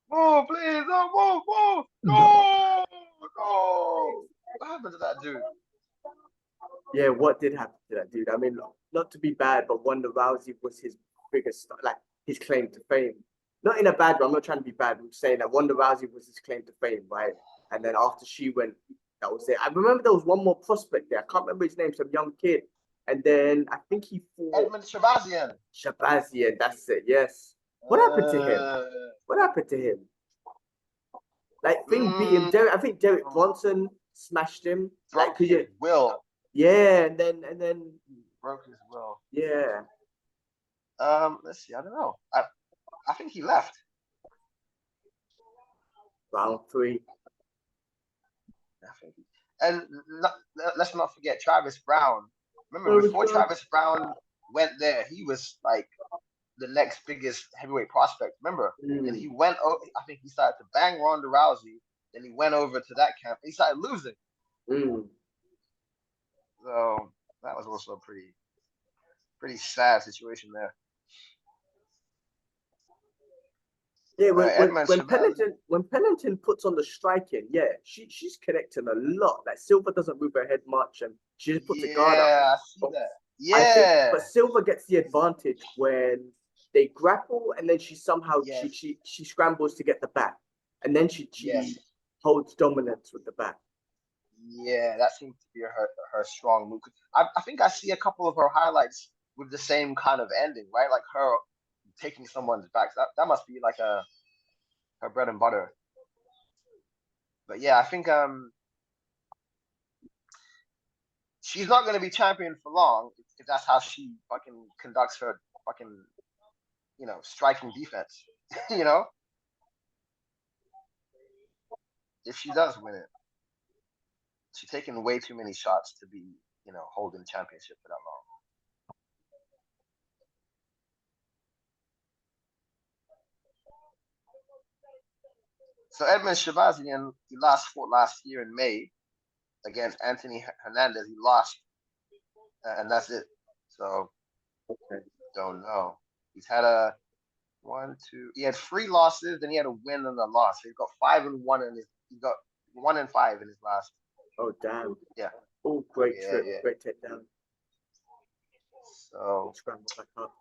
Move, please. Oh, move. No. Go. What happened to that dude? Yeah, what did happen to that dude? I mean, not to be bad, but Ronda Rousey was his biggest, like his claim to fame. Not in a bad way. I'm not trying to be bad. I'm saying that Ronda Rousey was his claim to fame, right? And then after she went, that was it. I remember there was one more prospect there. I can't remember his name, some young kid. And then I think he fought Edmund Shabazian. Shabazian. That's it. Yes. What happened to him? What happened to him? Like, thing beat him. I think Derek Bronson smashed him. Like, Broke his will. yeah, and then Broke his will. yeah. Let's see. I don't know. I think he left. Round 3. I think. And let's not forget Travis Brown. Remember, before Travis Brown went there, he was like the next biggest heavyweight prospect. Remember? And he went. I think he started to bang Ronda Rousey. Then he went over to that camp. He started losing. So that was also a pretty sad situation there. Yeah, when Pennington puts on the striking, yeah, she's connecting a lot. Like Silver doesn't move her head much, and she just puts a guard up. Yeah, I see that. Yeah, but Silver gets the advantage when they grapple, and then she somehow she scrambles to get the back, and then she holds dominance with the back. Yeah, that seems to be her strong move. I think I see a couple of her highlights with the same kind of ending, right? Like her taking someone's back. That must be like her bread and butter. But yeah, I think she's not going to be champion for long if that's how she fucking conducts her fucking striking defense. If she does win it, she's taking way too many shots to be holding the championship for that long. So Edmund Shabazian, he fought last year in May against Anthony Hernandez. He lost, and that's it. So, don't know. He's had he had 3 losses, then he had a win and a loss. So he's got 5-1 he got 1-5 in his last. Oh damn! Yeah. Oh, great trip, great takedown. So scramble back up.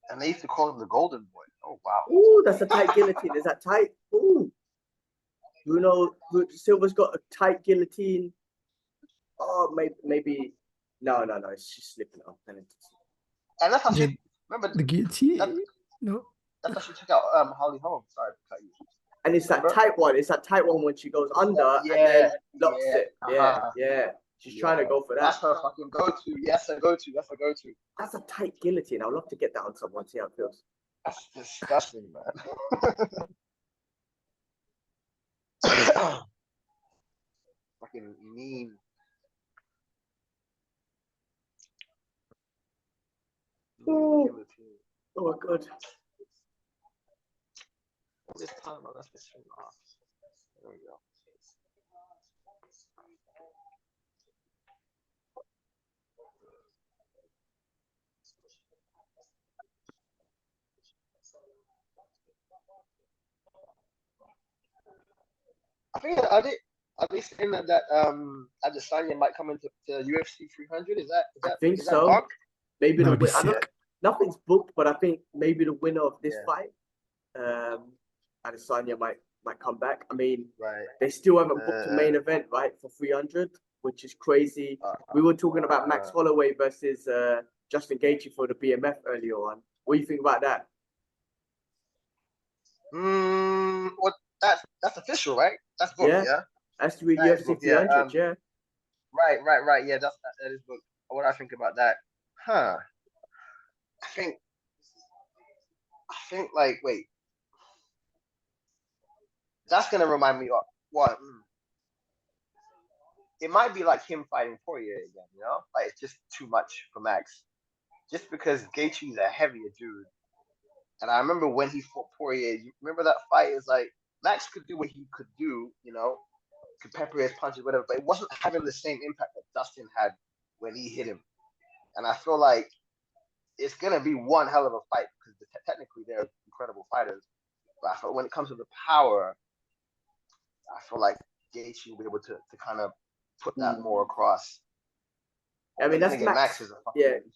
And they used to call him the Golden Boy. Oh wow! Ooh, that's a tight guillotine. Is that tight? Ooh. Silver's got a tight guillotine. Oh, maybe. No. It's just slipping off. And that's how she remember the guillotine. No. That's how she took out Holly Holm. Sorry to cut you. And it's that tight one. It's that tight one when she goes under and then locks it. Yeah. She's trying to go for that. That's her fucking go-to. Yes, her go-to. That's her go-to. That's a tight guillotine. I would love to get that on someone, see how it feels. That's disgusting, man. Fucking mean. Oh, oh my God. This time, let's just turn it off. There we go. I think are they saying that Adesanya might come into UFC 300? Is I think that so. locked? Maybe That the would be win. I don't. sick. Nothing's booked, but I think maybe the winner of this Yeah. fight, Adesanya might come back. I mean, Right. they still haven't booked a main event, right, for 300, which is crazy. We were talking about Max Holloway versus Justin Gaethje for the BMF earlier on. What do you think about that? Well, that's official, right? That's booked, yeah. That's with That is UFC booked, 300, yeah. Right. Yeah, that is booked. What do I think about that? Huh. I think like wait. That's gonna remind me of what? It might be like him fighting Poirier again, you know? Like it's just too much for Max. Just because Gaethje's a heavier dude. And I remember when he fought Poirier, you remember that fight? Is like Max could do what he could do, you know, could pepper his punches, whatever, but it wasn't having the same impact that Dustin had when he hit him. And I feel like it's gonna be one hell of a fight because technically they're incredible fighters. But I feel when it comes to the power, I feel like Gaethje will be able to kind of put that more across. I mean, that's Max.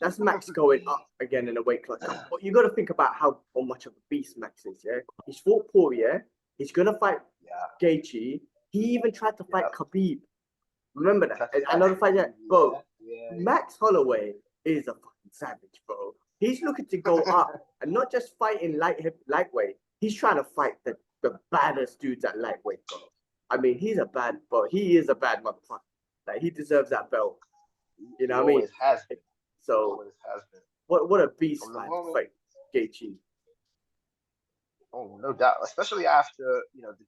That's Max going up again in a weight class. But you got to think about how much of a beast Max is. Yeah, he's fought Poirier. He's gonna fight Gaethje. He even tried to fight Khabib. Remember that? Another fight, bro. Max Holloway is a fucking savage, bro. He's looking to go up and not just fight in lightweight. He's trying to fight the baddest dudes at lightweight, bro. I mean, he is a bad motherfucker. Like, he deserves that belt. You know what I mean? Has been. So, what a beast, man, to fight Gaethje. Oh, no doubt. Especially after, you know, the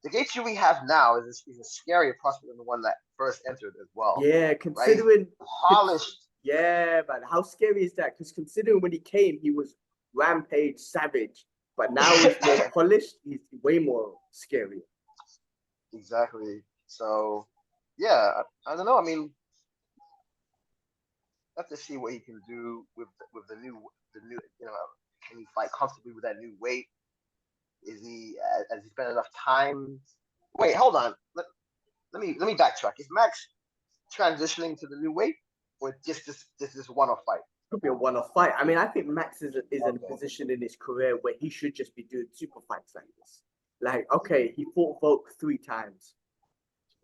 Gaethje we have now is a scarier prospect than the one that first entered as well. Yeah, considering polished. Yeah, man. How scary is that? Because considering when he came, he was rampage savage. But now he's more polished. He's way more scary. Exactly. So, yeah, I don't know. I mean, have to see what he can do with the new. You know, can he fight comfortably with that new weight? Is he has he spent enough time? Wait, hold on. Let me backtrack. Is Max transitioning to the new weight, or just this one-off fight? Could be a one-off fight. I mean, I think Max is in a position in his career where he should just be doing super fights like this. Like, okay, he fought Volk 3 times.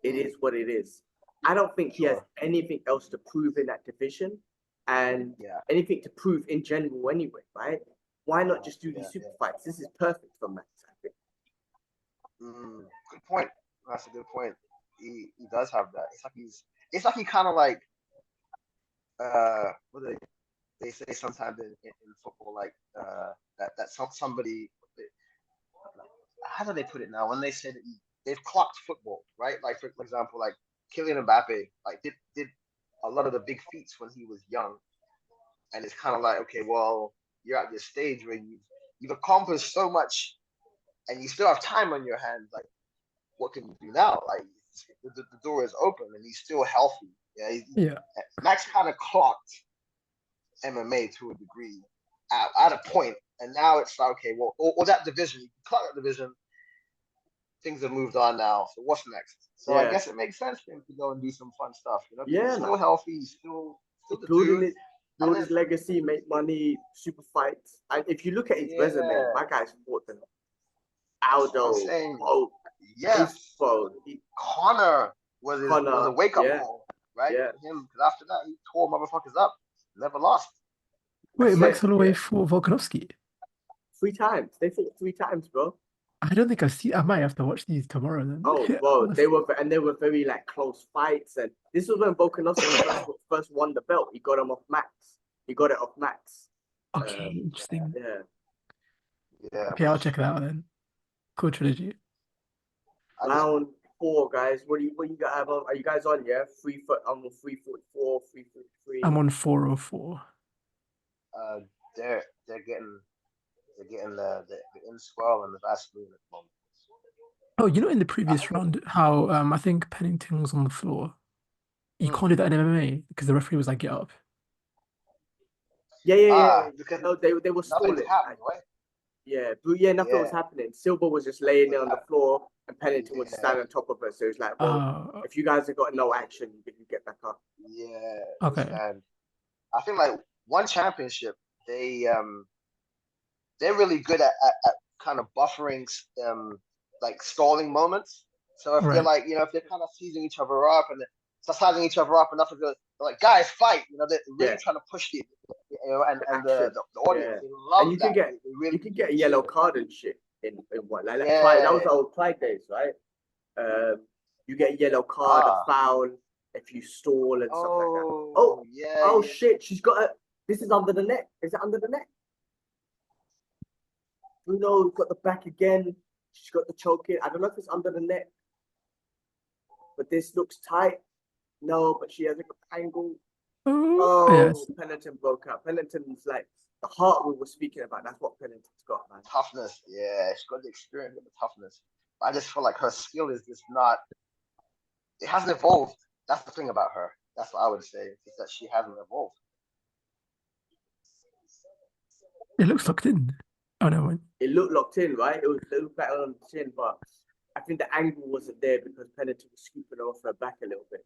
It is what it is. I don't think he has anything else to prove in that division, and anything to prove in general anyway, right? Why not just do these super fights? This is perfect for Max, I think. Good point. That's a good point. He does have that. It's like he kind of like what do they say sometimes in football, like that somebody, how do they put it now, when they say that they've clocked football, right? Like for example, like Kylian Mbappe, like did a lot of the big feats when he was young, and it's kind of like, okay, well, you're at this stage where you've accomplished so much, and you still have time on your hands. Like, what can you do now? Like, the door is open, and he's still healthy. Yeah. Max kind of clocked MMA to a degree at a point, and now it's like, okay, well, or that division, you clock that division. Things have moved on now. So what's next? So I guess it makes sense for him to go and do some fun stuff. You know, he's still healthy. He's still the dude. Build his legacy, make money, super fights. And if you look at his resume, my guy's fought them. Aldo, Volk, Connor was a wake up call, right? Yeah. For him, because after that he tore motherfuckers up, never lost. Wait, Max Holloway fought Volkanovski 3 times. They fought 3 times, bro. I don't think I've seen. I might have to watch these tomorrow then. Oh, bro, they were very like close fights, and this was when Volkanovski first won the belt. He got him off Max. He got it off Max. Okay, interesting. Yeah. Okay, I'll check that out then. Cool trilogy. Round 4, guys. What do you got? Are you guys on? Yeah, I'm on 344, 343. I'm on 404. uh, they're getting the in swell and the Vaseline at the moment. Oh, you know, in the I previous think round, how I think Pennington was on the floor. You mm, can't do that in MMA because the referee was like, get up. Yeah. because No, they were nothing's stalling. happening, right? Yeah, but yeah, nothing was Yeah, happening. Silva was just laying there on the uh, floor, and Pennington was yeah, standing on top of her. So it's like, well, Uh, if you guys have got no action, you can get back up. yeah. okay. Understand. I think like one championship, they um they're really good at kind of buffering like stalling moments. So if they're Right. like, if they're kind of seizing each other up and sizing each other up enough to go, they're like, guys, fight. They're really Yeah, trying to push and the and the, action. the, the audience, Yeah, they and love you can that. get They really you can do get a appreciate yellow it. card and shit in what like Clyde. That was Yeah. the old Clyde days, right? Um, you get a yellow card, a Ah. foul if you stall and stuff like that. Oh, Oh, yeah, oh yeah. shit! She's got a. This is under the neck. Is it under the neck? Bruno got the back again. She's got the choke in. I don't know if it's under the neck, but this looks tight. No, but she has a good angle. Oh, Oh, yes. Pennington broke up. Pennington's like the heart we were speaking about. That's what Pennington's got, man. Toughness. Yeah, she's got the experience with the toughness. I just feel like her skill is just not. It hasn't evolved. That's the thing about her. That's what I would say. Is that she hasn't evolved. It looks locked in. Oh no, wait. It looked locked in, right? It looked better on the chin, but I think the angle wasn't there because Pennington was scooping off her back a little bit.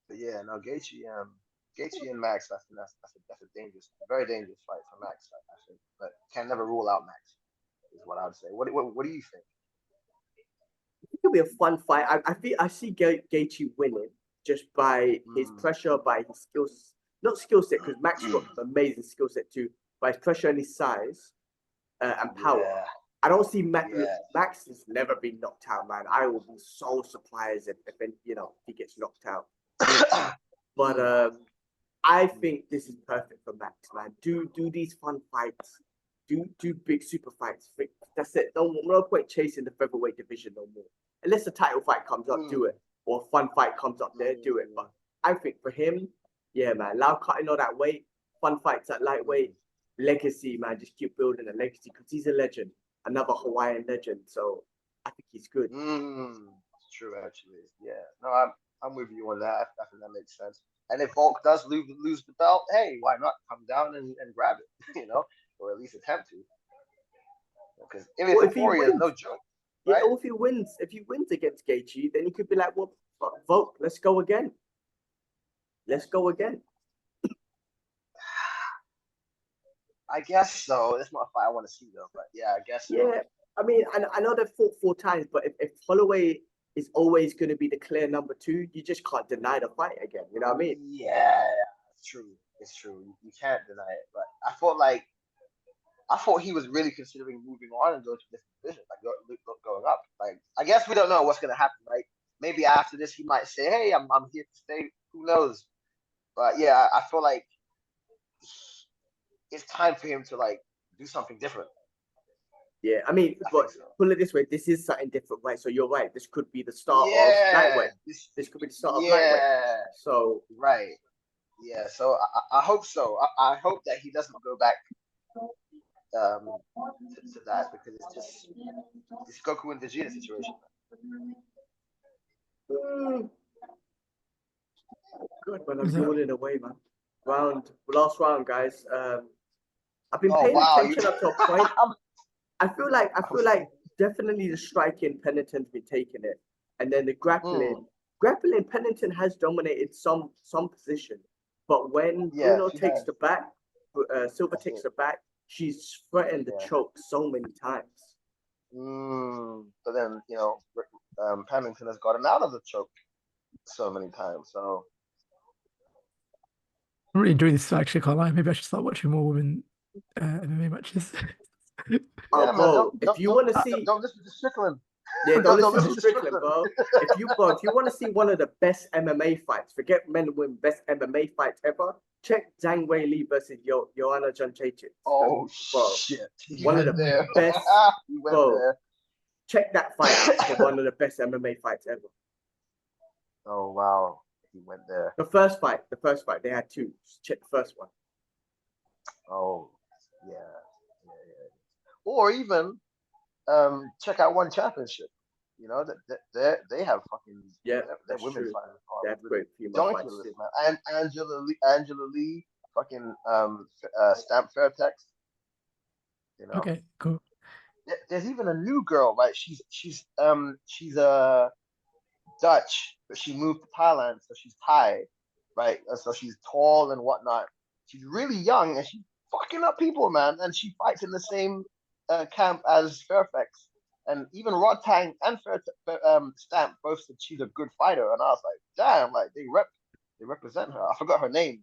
But yeah, no, Gaethje and Max. That's a dangerous, very dangerous fight for Max. I think, but can never rule out Max. Is what I would say. What do you think? It'll be a fun fight. I see Gaethje winning just by his Mm. pressure, by his skills, not skill set, because Max got amazing skill set too, by his pressure and his size and power. Yeah, I don't see Max. yeah. Max has never been knocked out, man. I will be so surprised if he gets knocked out. But I think this is perfect for Max, man. Do these fun fights. Do big super fights. That's it. No point chasing the featherweight division no more. Unless a title fight comes up, do it. Or a fun fight comes up there, do it. But I think for him, yeah, man, Lau cutting all that weight, fun fights at lightweight, legacy, man. Just keep building a legacy because he's a legend, another Hawaiian legend. So I think he's good. It's true, actually. Yeah. No, I'm with you on that. I think that makes sense. And if Volk does lose the belt, hey, why not come down and grab it, or at least attempt to? Because Or Eminem if he Emporia is wins, no joke, yeah, right? or if he wins against Gaethje, then he could be like, well, vote, let's go again. Let's go again. I guess so. That's not a fight I want to see though, but yeah, I guess so. Yeah, I mean, I know they've fought 4 times, but if Holloway is always going to be the clear number 2, you just can't deny the fight again. You know what I mean? Yeah, it's true. It's true. You can't deny it. But I thought he was really considering moving on and going to a different division, like going up. Like I guess we don't know what's gonna happen, right? Maybe after this he might say, "Hey, I'm here to stay." Who knows? But yeah, I feel like it's time for him to like do something different. Yeah, I mean, I but think so. put it this way, this is something different, right? So you're right. This could be the start of Yeah, lightweight. This could be the start of lightweight. So right. Yeah, so I hope so. I hope that he doesn't go back to that because it's Goku and Vegeta situation. mm, good, man. I'm Is that yawning away, man. Last round, guys. I've been Oh paying wow, attention up to a point. I feel like I'm- definitely the striking Pennington's been taking it, and then the mm, grappling Pennington has dominated some position, but when yeah, Bruno she takes has. the back, Silver That's takes it. the back, she's threatened the Yeah. choke so many times. But then Pennington has gotten out of the choke so many times. So I'm really enjoying this actually, can't lie. Maybe I should start watching more women MMA matches. Oh, yeah, man, bro, if you want to see, don't listen to Strickland. Yeah, don't No, listen to Strickland, bro. If you want to see one of the best MMA fights, forget men and women, best MMA fights ever. Check Zhang Wei Li versus Joanna Jędrzejczyk. Oh Bro, shit! He one of went the there. best, He went bro. there. Check that fight out for one of the best MMA fights ever. Oh wow, he went there. The first fight, they had two. Just check the first one. Oh yeah. Or even check out One Championship. You know that they have fucking their women true. fighters They have great female fights ridiculous, too. man. And Angela Lee, fucking Stamp Fairtex. You know. Okay, cool. There's even a new girl, right? She's Dutch, but she moved to Thailand, so she's Thai, right? So she's tall and whatnot. She's really young and she's fucking up people, man. And she fights in the same camp as Fairfax. And even Rodtang and Stamp both said she's a good fighter. And I was like, damn, like they represent her. I forgot her name,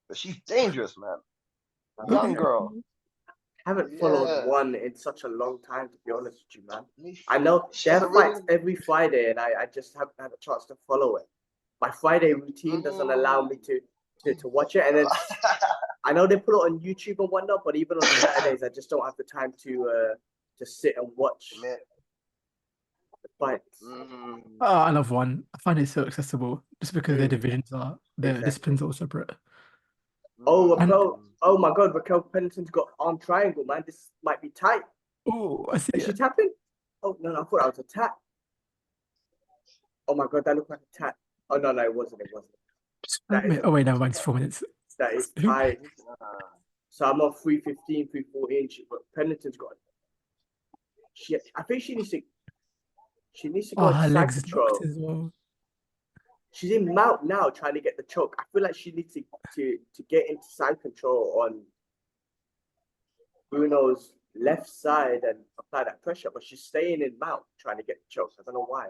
but she's dangerous, man. Young Okay. girl. Haven't followed one in such a long time, to be honest with you, man. Me- I know She they has have a fights really- every Friday, and I just haven't had a chance to follow it. My Friday routine doesn't allow me to watch it, and then I know they put it on YouTube and whatnot, but even on Saturdays, I just don't have the time to sit and watch Man, the fights. I love one. I find it so accessible just because their Mm. divisions are their Exactly. disciplines are all separate. Oh, And- Raquel! Oh my God, Raquel Pennington's got arm triangle, man. This might be tight. Oh, I see Is she it. tapping? Oh no, I thought that was a tap. Oh my God, that looked like a tap. Oh no, it wasn't. It wasn't. That is Oh wait, never mind. It's 4 minutes. That is tight. So I'm on 315, 314. But Pennington's got. I think she needs to go Oh, into her side legs control. locked as well. She's in mount now, trying to get the choke. I feel like she needs to get into side control on Bruno's left side and apply that pressure. But she's staying in mount, trying to get the choke. I don't know why.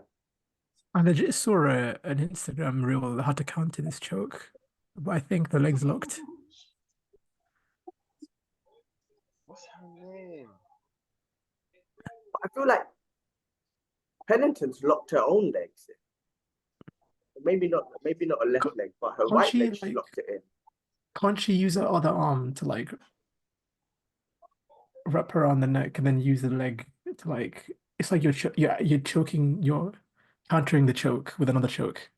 I legit saw an Instagram reel how to counter this choke, but I think the legs locked. What's her name? I feel like Pennington's locked her own legs in. Maybe not a left leg, but her right leg, she locked it in. Can't she use her other arm to like wrap around the neck and then use the leg to like? It's like you're choking, you're countering the choke with another choke.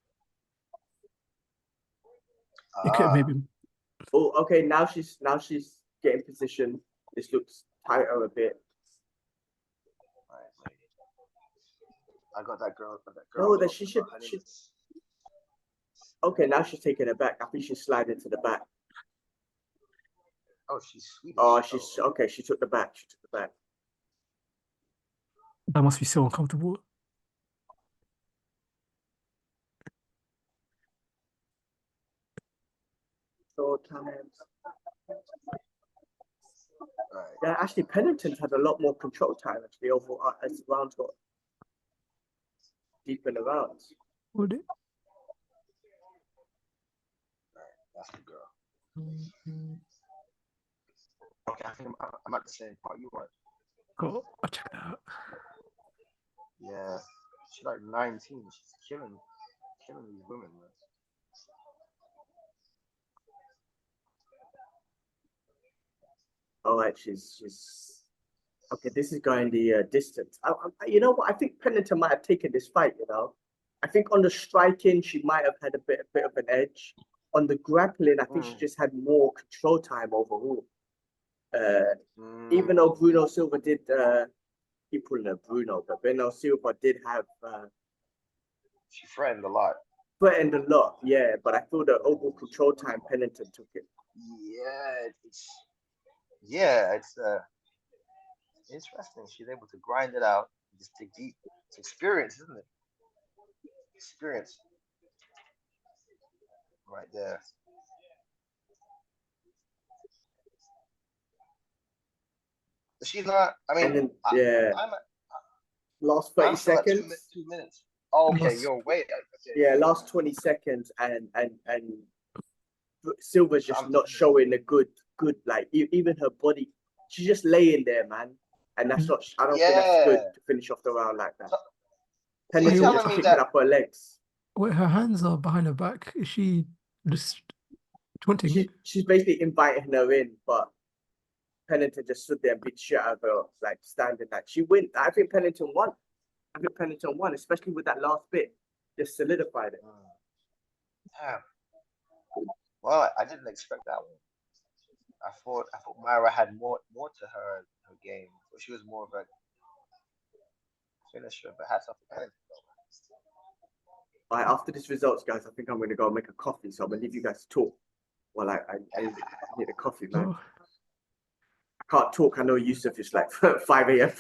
It could maybe. Oh, okay. Now she's getting position. This looks tighter a bit. I got that girl. No, that she should. Okay, now she's taking it back. I think she's sliding to the back. Oh, she's Swedish. Oh, she's okay. She took the back. That must be so uncomfortable. So times. Yeah, actually, Pennington's had a lot more control time actually overall as the rounds got deep in the rounds. Would it? That's the girl. Okay, I think I'm at the same part you want. Cool. I'll check that out. Yeah, she's like 19. She's killing these women, man. All right, she's okay. This is going the distance. You know what? I think Pennington might have taken this fight. You know, I think on the striking she might have had a bit of an edge. On the grappling, I think she just had more control time overall. Even though Bruno Silva did, keep pulling a Bruno, but Bruno Silva did have. She threatened a lot. Threatened a lot, yeah. But I feel the overall control time Pennington took it. Yeah, it's interesting. She's able to grind it out, just dig deep. It's experience, isn't it? Experience. Right there. She's not. I mean, Last 30 seconds. 2 minutes. Oh, okay, you're way. Okay. Yeah, last 20 seconds, and Silva's just not showing a good like even her body. She's just laying there, man, and that's not. I don't think that's good to finish off the round like that. Pennington telling just me kicking that up her legs. Wait, her hands are behind her back. Is she just taunting? She's basically inviting her in, but Pennington just stood there and beat shit out of her, like standing like she win. I think Pennington won. Especially with that last bit. Just solidified it. Damn. Well, I didn't expect that one. I thought Myra had more to her game, but she was more of a finisher. But hats off to Pennington. All right, after this results, guys, I think I'm gonna go make a coffee. So I'm gonna leave you guys to talk. Well, I need a coffee, man. Oh, I can't talk. I know Yusuf is like 5 a.m.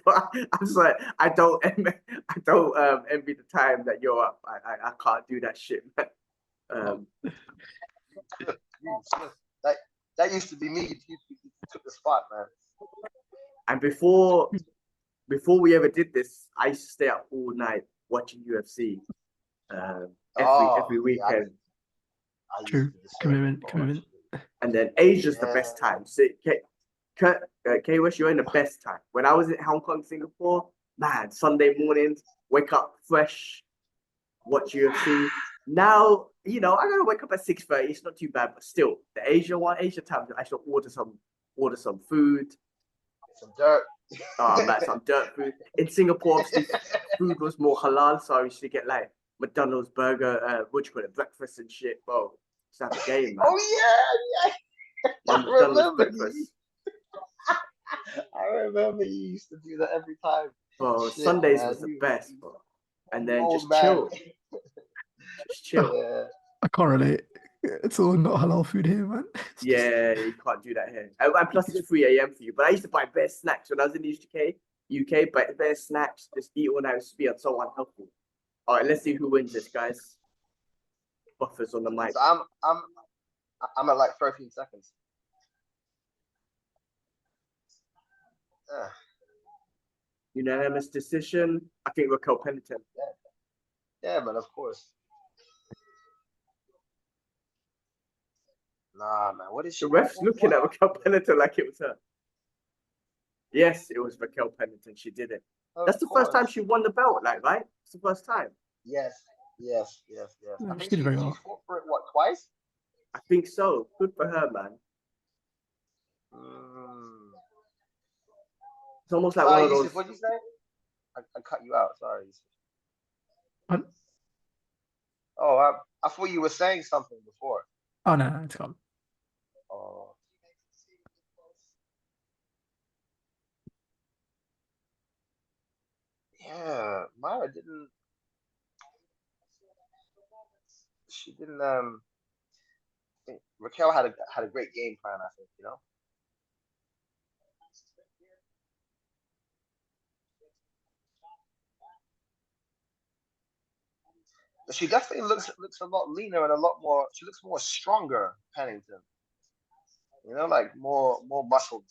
but I'm just like I don't envy the time that you're up. I can't do that shit, man. That used to be me. You took the spot, man. And before we ever did this, I used to stay up all night watching UFC. Every weekend. I true. used to do the same before, Commitment. actually. And then Asia's the best time. So K West, you're in the best time. When I was in Hong Kong, Singapore, man, Sunday mornings, wake up fresh, watch UFC. Now, I gotta wake up at 6:30. It's not too bad, but still, the Asia time, I should order some food. Some dirt. Oh man, some dirt food. In Singapore, obviously, food was more halal, so I used to get like McDonald's burger, what you call it, breakfast and shit, bro. It's have a game, man. Oh yeah. McDonald's breakfast. I remember you used to do that every time. Bro, Shit, Sundays man, was the best, bro. And then old just man. chill. Just chill. Yeah. I can't relate. It's all not halal food here, man. It's just- Yeah, you can't do that here. And plus, it's 3 a.m. for you. But I used to buy bare snacks when I was in the UK, but bare snacks, just eat all night, used to be so unhealthy. All right, let's see who wins this, guys. Buffers on the mic. So I'm at like 13 seconds. Unanimous decision. I think Raquel Pennington. Yeah, man, of course. Nah, man, what is she? The ref's looking at Raquel Pennington like it was her. Yes, it was Raquel Pennington. She did it. That's the first time she won the belt, like, right? It's the first time. Yes. Yeah, I think she did very well. she fought for it, what, twice? I think so. Good for her, man. It's almost like one of those. What did you say? I cut you out. Sorry. What? Oh, I thought you were saying something before. Oh no, it's gone. Oh. Yeah, Myra didn't. She didn't. I think Raquel had a great game plan. I think But she definitely looks a lot leaner and a lot more. She looks more stronger, Pennington. Like more muscled,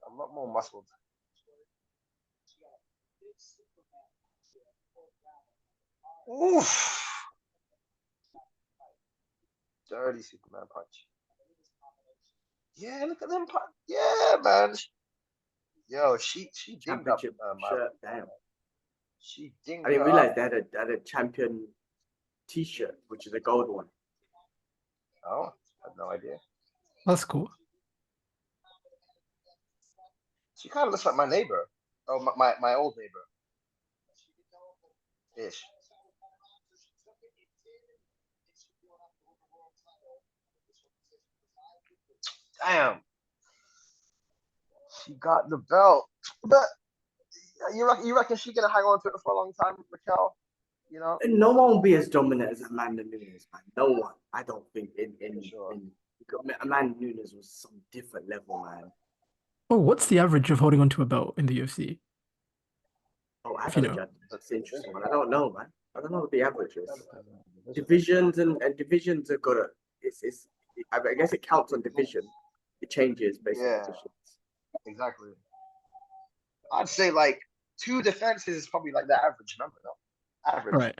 a lot more muscled. Oof. Dirty Superman punch. Yeah, look at them punch. Yeah, man. Yo, she dinged up. Championship shirt. Damn. She dinged I didn't her realize up. they had a champion T-shirt, which is a gold one. Oh, I had no idea. That's cool. She kind of looks like my neighbor. Oh, my old neighbor. Ish. Damn. She got the belt. But you reckon she gonna hang on to it for a long time, Raquel? And no one will be as dominant as Amanda Nunes, man. No one. I don't think Sure. Amanda Nunes was some different level, man. Oh, what's the average of holding onto a belt in the UFC? Oh, If you average. know. That's interesting, man. I don't know, man. I don't know what the average is. Divisions and divisions have got I guess it counts on division. It changes based on divisions. Exactly. I'd say like 2 defenses is probably like the average number, though. Average. Right.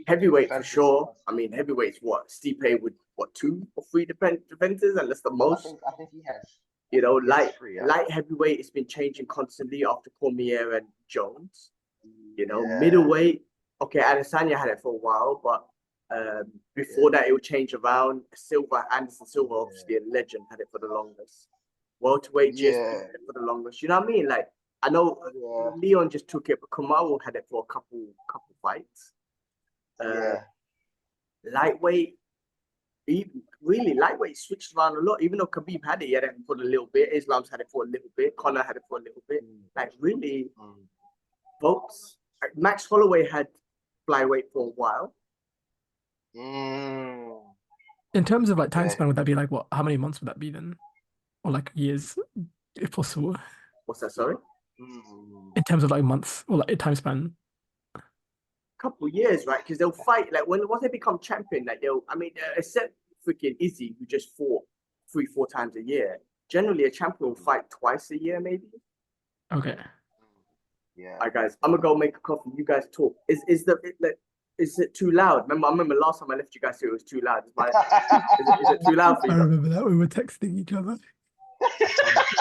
Heavyweight for sure. I mean, heavyweight's what? Stipe with 2 or 3 defenses, and that's the most. I think he has. Light heavyweight has been changing constantly after Cormier and Jones. You know, Yeah. middleweight. Okay, Adesanya had it for a while, but before that, it would change around. Anderson Silva, obviously a legend, had it for the longest. Welterweight GSP had it for the longest. You know what I mean? Like, I know Leon just took it, but Kamaru had it for a couple fights. Lightweight, really lightweight switched around a lot. Even though Khabib had it, he had it for a little bit. Islam's had it for a little bit. Conor had it for a little bit. Like, really, folks. Max Holloway had flyweight for a while. In terms of like time span, would that be like what? How many months would that be then? Or like years, if possible? What's that? Sorry. In terms of like months or like time span. Couple years, right? Because they'll fight like once they become champion, like except freaking Izzy, who just fought 3-4 times a year. Generally, a champion will fight twice a year, maybe. Okay. Yeah. All right, guys, I'm gonna go make a coffee. You guys talk. Is it too loud? I remember last time I left you guys here, it was too loud. Is it too loud for you? I remember that we were texting each other.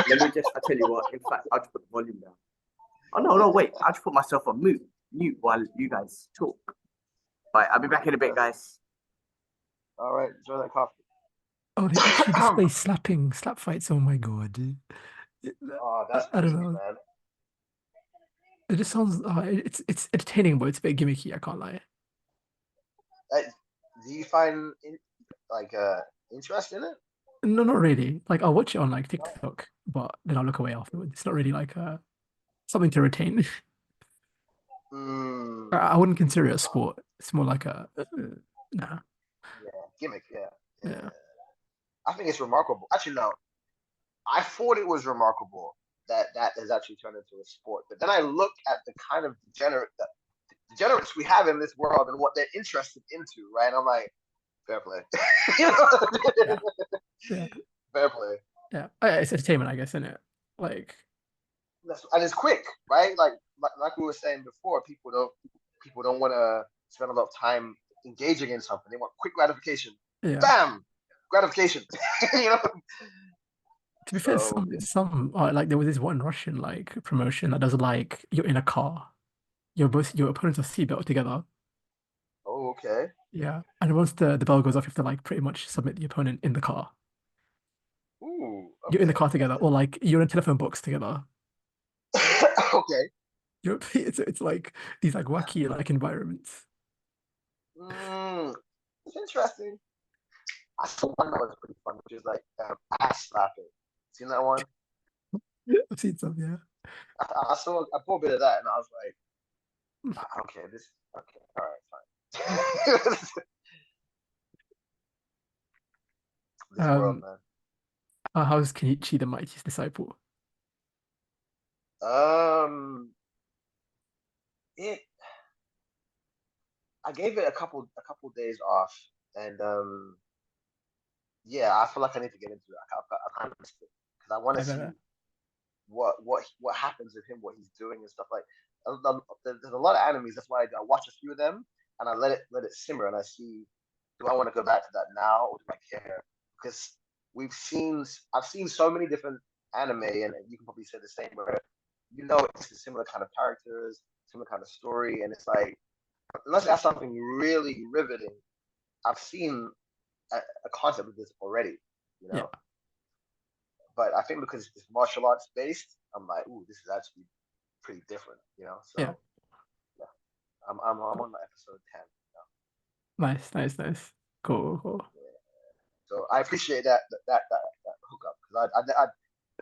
Let me just, I'll tell you what. In fact, I'll just put the volume down. Oh no, wait. I'll just put myself on mute while you guys talk. Right, I'll be back in a bit, guys. All right, enjoy that coffee. Oh, they actually display slap fights. Oh my god. Oh, that's I don't crazy, know. man. It just sounds it's entertaining, but it's a bit gimmicky, I can't lie. Do you find interest in it? No, not really. Like I'll watch it on like TikTok, but then I'll look away afterwards. It's not really like something to retain. I wouldn't consider it a sport. It's more like a nah. Yeah, gimmick. Yeah. I think it's remarkable. Actually, no. I thought it was remarkable that has actually turned into a sport. But then I look at the kind of degenerates we have in this world and what they're interested into, right? And I'm like, fair play. Yeah. Fair play. Yeah. It's entertainment, I guess, isn't it? Like, and it's quick, right? Like we were saying before, people don't want to spend a lot of time engaging in something. They want quick gratification. yeah. Bam, gratification. You know. To be fair, some like there was this one Russian like promotion that does like you're in a car, your opponents are seatbelt together. Oh, okay. Yeah, and once the bell goes off, you have to like pretty much submit the opponent in the car. Ooh, okay. You're in the car together, or like you're in a telephone box together. Okay. It's like these like wacky like environments. It's interesting. I saw one that was pretty fun, which is like ass slapping. Seen that one? I've seen some, yeah. I saw a little bit of that, and I was like, okay, all right, fine. This world, man. How's Kenichi the Mighty's disciple? I gave it a couple days off, and yeah, I feel like I need to get into it. I kind of missed it because I want to see what happens with him, what he's doing, and stuff like. There's a lot of animes. That's why I watch a few of them and I let it simmer, and I see, do I want to go back to that now, or do I care? Because I've seen so many different anime, and you can probably say the same, where it's a similar kind of characters, similar kind of story, and it's like, unless it has something really riveting, I've seen a concept of this already, Yeah. But I think because it's martial arts based, I'm like, ooh, this is actually pretty different, So yeah. I'm on my episode 10. Nice. Cool. Yeah. So I appreciate that hookup, because I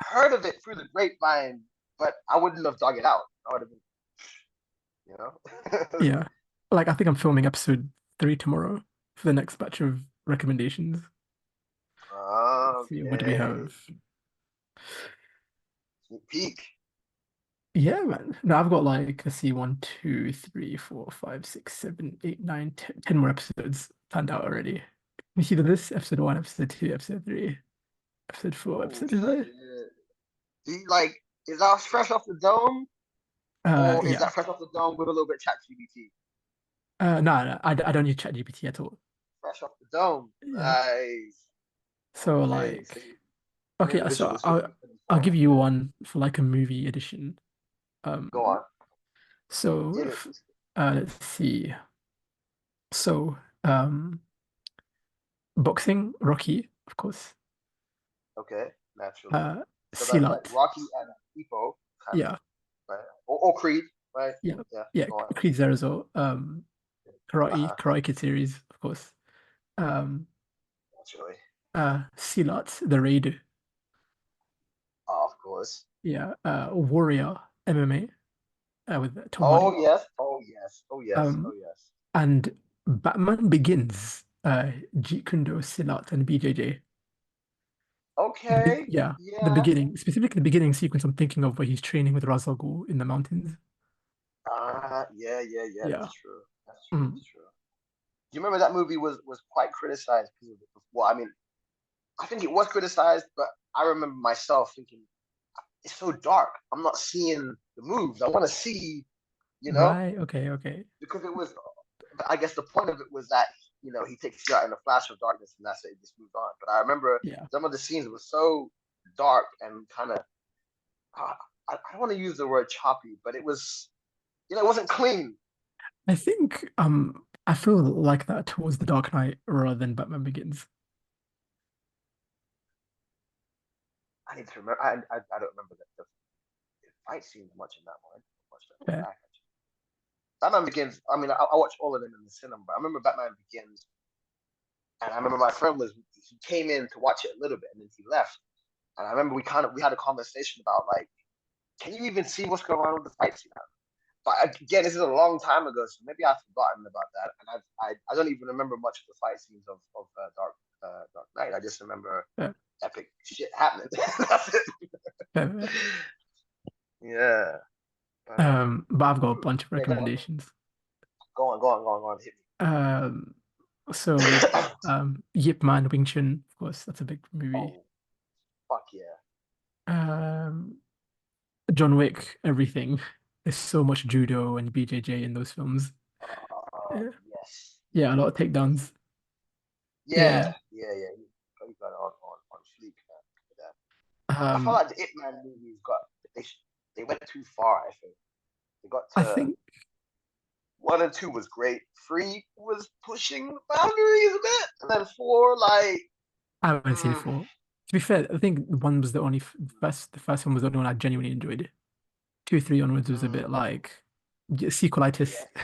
heard of it through the grapevine, but I wouldn't have dug it out. I would have been, Yeah. Like I think I'm filming episode 3 tomorrow for the next batch of recommendations. Okay. What do we have? Sneak peek. Yeah, man. No, I've got like, let's see, 1, 2, 3, 4, 5, 6, 7, 8, 9, 10 more episodes planned out already. It's either this episode 1, episode 2, episode 3, episode 4, episode 5. Do you is that fresh off the dome? Or is Yeah. that fresh off the dome with a little bit of ChatGPT? No, I don't use ChatGPT at all. Fresh off the dome. Yeah. Nice. So Okay, okay, so I'll give you one for like a movie edition. Go on. So, Get it. let's see. So, boxing, Rocky, of course. Okay, naturally. Uh, So that's like Silat, Rocky and Ipo, kind of, yeah, right? Or Creed, right? yeah, Yeah, yeah. go on. Creed there as well. Uh-huh, Karate Kid series, of course. Um, naturally. Silat, the Raid, Oh, of course. yeah. Warrior, MMA, with Tom Hardy. Oh yes. Oh yes. Oh yes. Oh Um, yes. and Batman Begins, Jeet Kune Do, Silat, and BJJ. Okay. Yeah, the Yeah. beginning, specifically the beginning sequence I'm thinking of where he's training with Ra's al Ghul in the mountains. Yeah, yeah, yeah. Yeah. That's true. That's true. Mm. That's true. Do you remember that movie was quite criticized because of well, I mean, I think it was criticized, but I remember myself thinking it's so dark. I'm not seeing the moves. I want to see, you know, Right. Okay. Okay. because it was. I guess the point of it was that he takes you out in a flash of darkness, and that's it. It just moved on. But I remember Yeah. some of the scenes were so dark and kind of. I don't want to use the word choppy, but it was, it wasn't clean. I think I feel like that towards The Dark Knight rather than Batman Begins. I need to remember. I don't remember the fight scenes much in that one. Watch that Yeah. back. Batman Begins. I mean, I watched all of them in the cinema, but I remember Batman Begins, and I remember my friend he came in to watch it a little bit, and then he left. And I remember we had a conversation about like, can you even see what's going on with the fight scene? But again, this is a long time ago, so maybe I've forgotten about that, and I don't even remember much of the fight scenes of Dark Knight. I just remember Yeah. epic shit happening. That's it. Yeah. Yeah. But But I've got a bunch of yeah, recommendations. go on, hit Um, so we've me. got Yip Man Wing Chun, of course, that's a big movie. Oh, fuck yeah. Um, John Wick, everything. There's so much judo and BJJ in those films. Yeah, Yes. yeah, a lot of Yes. takedowns. Yeah. Yeah. Yeah. Yeah. You got it on fleek, man. With that. I felt Um, like the Ip Man movies they they went too far. I think they got I to think one and two was great. Three was pushing boundaries a bit, and then four like. I haven't seen Mm, four. To be fair, I think one was the only the first one was the only one I genuinely enjoyed. Two, three onwards was a bit mm, like sequelitis. yeah,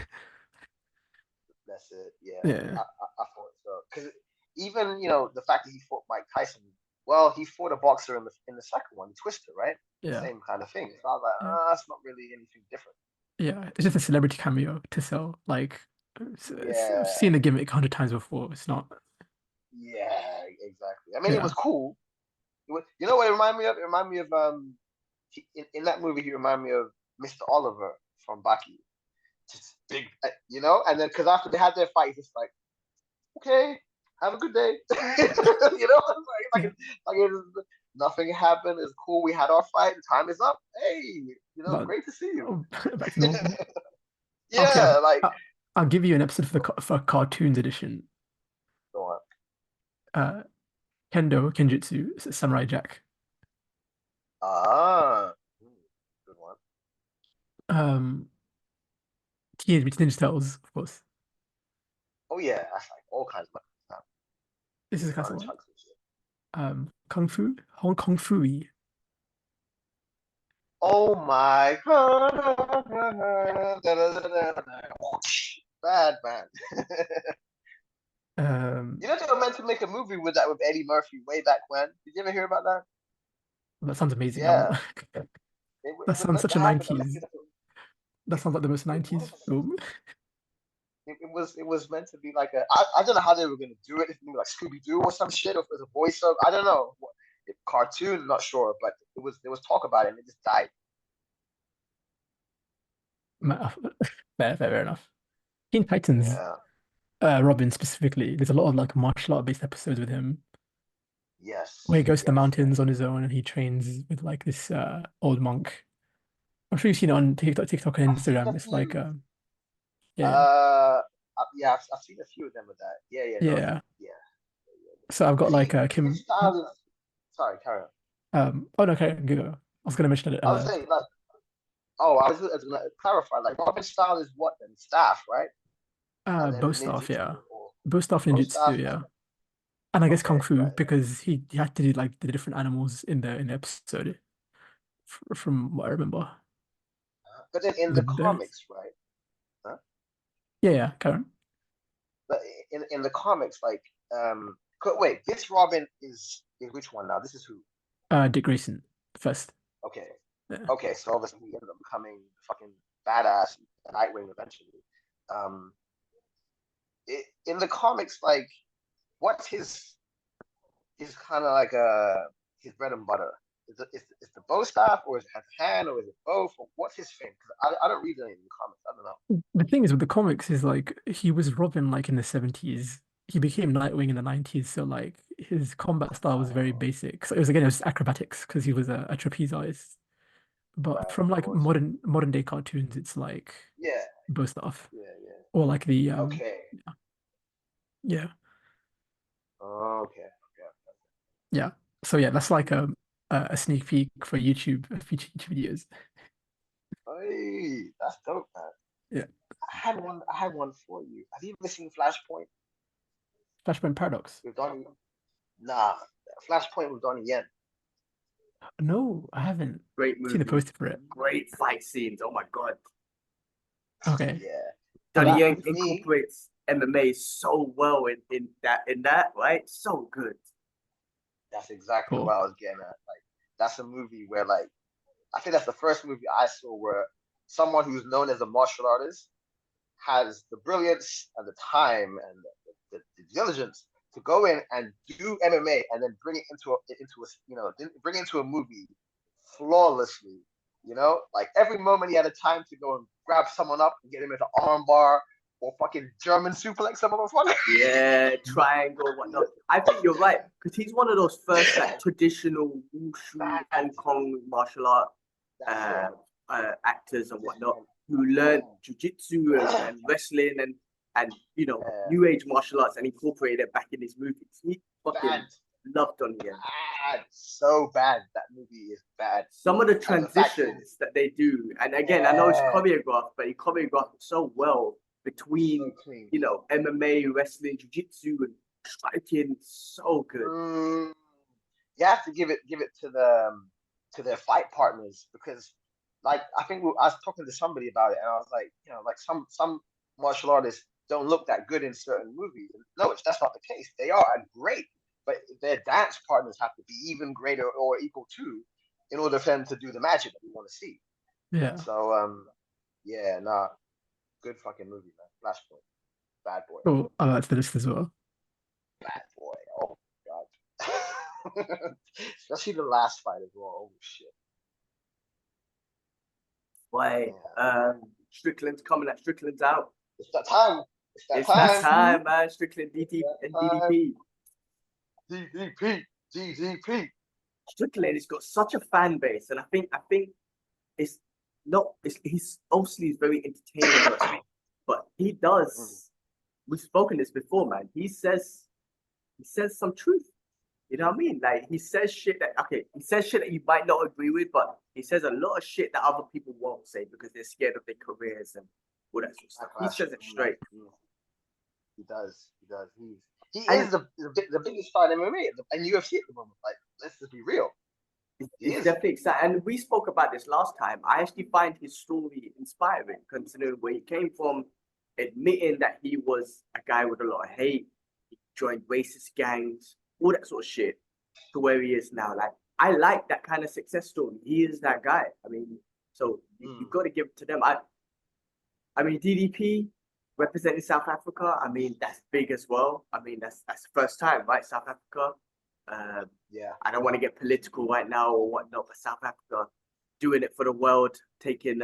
that's it. Yeah, Yeah, I thought so because even the fact that he fought Mike Tyson. Well, he fought a boxer in the second one, Twister, right? yeah, Same kind of thing. So I was like, yeah, that's not really anything different. yeah. It's just a celebrity cameo to sell. Like, I've Yeah, seen the gimmick 100 times before. It's not. yeah, exactly. I mean, it was Yeah, cool. You know what it reminded me of? It reminded me of in that movie he reminded me of Mr. Oliver from Baki. Just big, and then because after they had their fight, he's just like, okay, have a good day. yeah. Nothing happened. It's cool. We had our fight. The time is up. Hey, But great to see you. back to normal. Okay, Yeah, like I'll give you an episode for for cartoons edition. go on. Uh, Kendo, Kenjutsu, Samurai Jack. Ah, good one. Um, Teenage Mutant Ninja Turtles, of course. Oh yeah, that's like all kinds of stuff. This is a classic one. Nunchucks and shit. Kung Fu, Hong Kong Fooey. Oh my god. Bad man. Um, They were meant to make a movie with that with Eddie Murphy way back when. Did you ever hear about that? that sounds amazing. Yeah, That it was sounds meant such to a happen. 90s. That sounds like the most It 90s was. film. It was meant to be like I don't know how they were gonna do it. If it was like Scooby Doo or some shit, or if it was a voice of I don't know. Cartoon, not sure, but there was talk about it and it just died. Fair enough. Teen Titans, Yeah. Robin specifically. There's a lot of like martial art based episodes with him where he Yes. goes to the Yes. Yes. mountains on his own and he trains with like this old monk. I'm sure you've seen it on TikTok and I've seen a Instagram. It's like, few. yeah, Uh, yeah, I've seen a few of them with that. Yeah. Yeah. No. yeah. Yeah. So I've got like See, his Kim. style is. Sorry, carry on. Oh no, okay, go. I was gonna mention it. I was saying like Oh, I was gonna clarify. Like Robin's style is what then? Staff, right? And then Bow staff, ninjutsu yeah. or Bow staff bow staff. ninjutsu, yeah. And I guess Okay, kung fu right. because he had to do like the different animals in the episode from what I remember. But then in The the birds. comics, right? Huh? Yeah, yeah, Karen. But in the comics, like wait, this Robin is which one now? This is who? Dick Grayson first. Okay, Yeah. okay. So obviously he ended up becoming fucking badass Nightwing eventually. Um, in the comics, like what's his kind of like his bread and butter? Is the bow staff or is it his hand or is it both? Or what's his thing? Because I don't read any in the comics. I don't know. The thing is with the comics is like he was Robin like in the 70s. He became Nightwing in the 90s, so like his combat style was very Oh, basic. So it was acrobatics because he was a trapeze artist. But right, from of like course. modern day cartoons, it's like Yeah, bow stuff yeah, yeah. or like the Okay. yeah. Okay. Okay. Yeah. So yeah, that's like a sneak peek for YouTube, future YouTube videos. Hey, that's dope, man. Yeah. I had one for you. Have you ever seen Flashpoint Flashpoint Paradox. with Donnie? Nah, Flashpoint with Donnie Yen. No, I haven't Great seen the movie. poster for it. Great fight scenes. Oh my God. Okay. Yeah. Oh, Donnie that Yen To me, incorporates MMA so well in that, right? So good. that's exactly cool. what I was getting at. Like, that's a movie where, like, I think that's the first movie I saw where someone who's known as a martial artist has the brilliance and the time and the diligence to go in and do MMA and then bring it into a bring it into a movie flawlessly. You know, like every moment he had a time to go and grab someone up and get him into armbar or fucking German suplex some motherfucker. Yeah, triangle, whatnot. I think you're right because he's one of those first like traditional wushu Bad. Hong Kong martial art That's it. actors and This whatnot man, who learned boom. jujitsu and wrestling and Yeah, new age martial arts and incorporated it back in his movies. He fucking bad, loved on the end. bad, so bad. That movie is bad. Some of the And the fact is, transitions that they do, and again, I know it's yeah, choreographed, but he choreographed it so well so between clean. MMA, wrestling, jiu-jitsu, and striking. So good. You have to give it to their fight partners because, like, I think I was talking to somebody about it, and I was like, like some martial artists don't look that good in certain movies. No, that's not the case. They are great, but their dance partners have to be even greater or equal to, in order for them to do the magic that we want to see. Yeah. So, yeah, nah, good fucking movie, man. Flashpoint, bad boy, Cool. I'll add to the list as well. bad boy. Oh god. Especially the last fight as well. Oh shit. Why? Yeah. Strickland's coming. At Strickland's out. It's that time. It's that It's that time. See? time, man. Strickland, It's DT, that and time. DDP. DDP. DDP. Strickland has got such a fan base, and I think it's not. He's obviously very entertaining wrestler, but he does. We've spoken this before, man. He says some truth. You know what I mean? Like he says shit that he says shit that you might not agree with, but he says a lot of shit that other people won't say because they're scared of their careers and all that sort of stuff. He Backlash. says it straight. He does. He does. He And is the biggest star in MMA and UFC at the moment. Like, let's just be real. He it's is. definitely exciting. And we spoke about this last time. I actually find his story inspiring, considering where he came from, admitting that he was a guy with a lot of hate, he joined racist gangs, all that sort of shit, to where he is now. Like, I like that kind of success story. He is that guy. I mean, so you've got to give it to them. I mean, DDP representing South Africa. I mean, that's big as well. I mean, that's the first time, right? South Africa. Yeah. I don't want to get political right now or whatnot, but South Africa doing it for the world, taking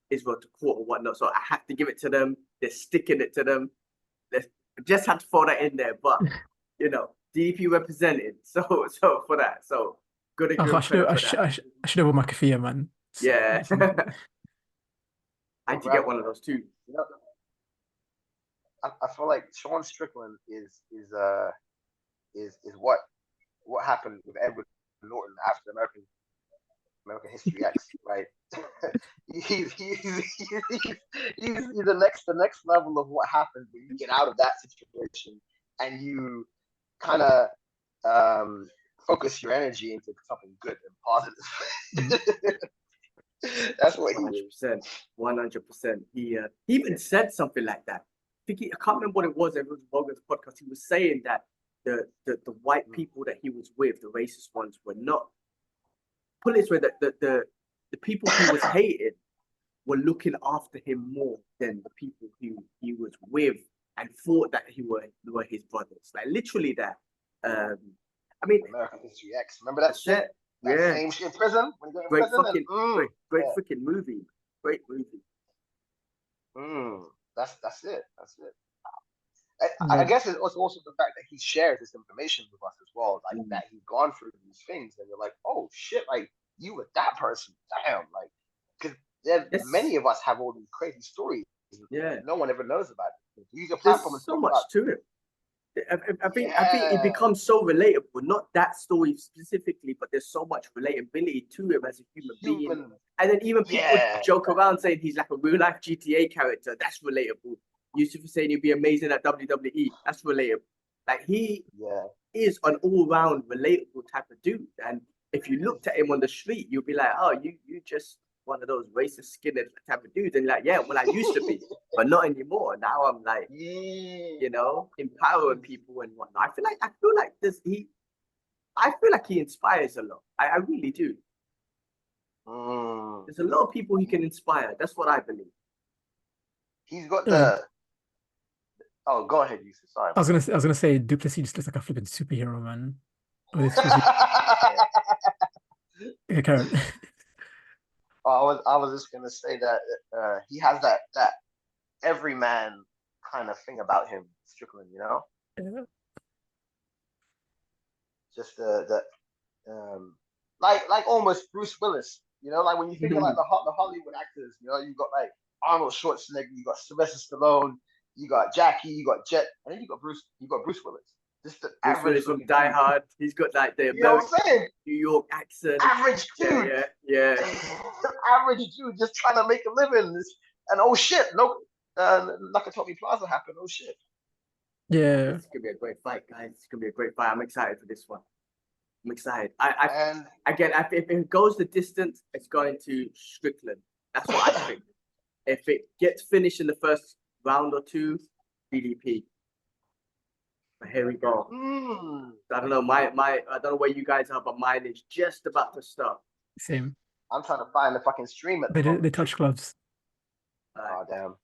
Israel to court or whatnot. So I have to give it to them. They're sticking it to them. They just have to throw that in there. But DDP represented. So for that. So gotta give Oh, him credit for that. I should have worn my keffiyeh, man. Yeah. I So had to get one of those too. You know, I feel like Sean Strickland is what happened with Edward Norton after American American History X, right? He's the next level of what happens when you get out of that situation and you kind of focus your energy into something good and positive. That's what he is. 100%. He even said something like that. I can't remember what it was. It was Rogan's podcast. He was saying that the white people that he was with, the racist ones, were not. Put it this way, the people he was hating were looking after him more than the people who he was with and thought that were his brothers. Like literally that. I mean, American History X. Remember that shit? That yeah. same shit in prison when you go in Great prison. fucking, And, great freaking movie. Great movie. That's it. That's it. I guess it's also the fact that he shares this information with us as well, like that he's gone through these things, and you're like, oh shit, like you were that person, damn, like because many of us have all these crazy stories, no one ever knows about it. Use your platform. There's so much to it. I think it becomes so relatable. Not that story specifically, but there's so much relatability to him as a human being. And then even people joke around saying he's like a real life GTA character. That's relatable. Yusuf is saying he'd be amazing at WWE. That's relatable. Like he is an all round relatable type of dude. And if you looked at him on the street, you'd be like, oh, you just one of those racist skinhead type of dudes. And like, yeah, well, I used to be, but not anymore. Now I'm like, you know, empowering people and whatnot. I feel like he inspires a lot. I really do. There's a lot of people he can inspire. That's what I believe. He's got the. Oh, go ahead, Yusuf. Sorry. I was gonna say Duplessis just looks like a flipping superhero, man. Yeah, Karen. I was just gonna say that he has that everyman kind of thing about him, Strickland. You know. Yeah. Just like almost Bruce Willis. You know, like when you think of like the Hollywood actors, you know, you got like Arnold Schwarzenegger, you got Sylvester Stallone, you got Jackie, you got Jet, and then you got Bruce Willis. Just the average from Die Hard. He's got like the New York accent. Average dude. Yeah. Average dude just trying to make a living. And oh shit, no, Nakatomi Plaza happened. Oh shit. Yeah. It's gonna be a great fight, guys. It's gonna be a great fight. I'm excited for this one. I'm excited. If it goes the distance, it's going to Strickland. That's what I think. If it gets finished in the first round or two, BDP. But here we go. I don't know. I don't know where you guys are, but mine is just about to start. Same. I'm trying to find the fucking stream at They touch gloves. Oh damn.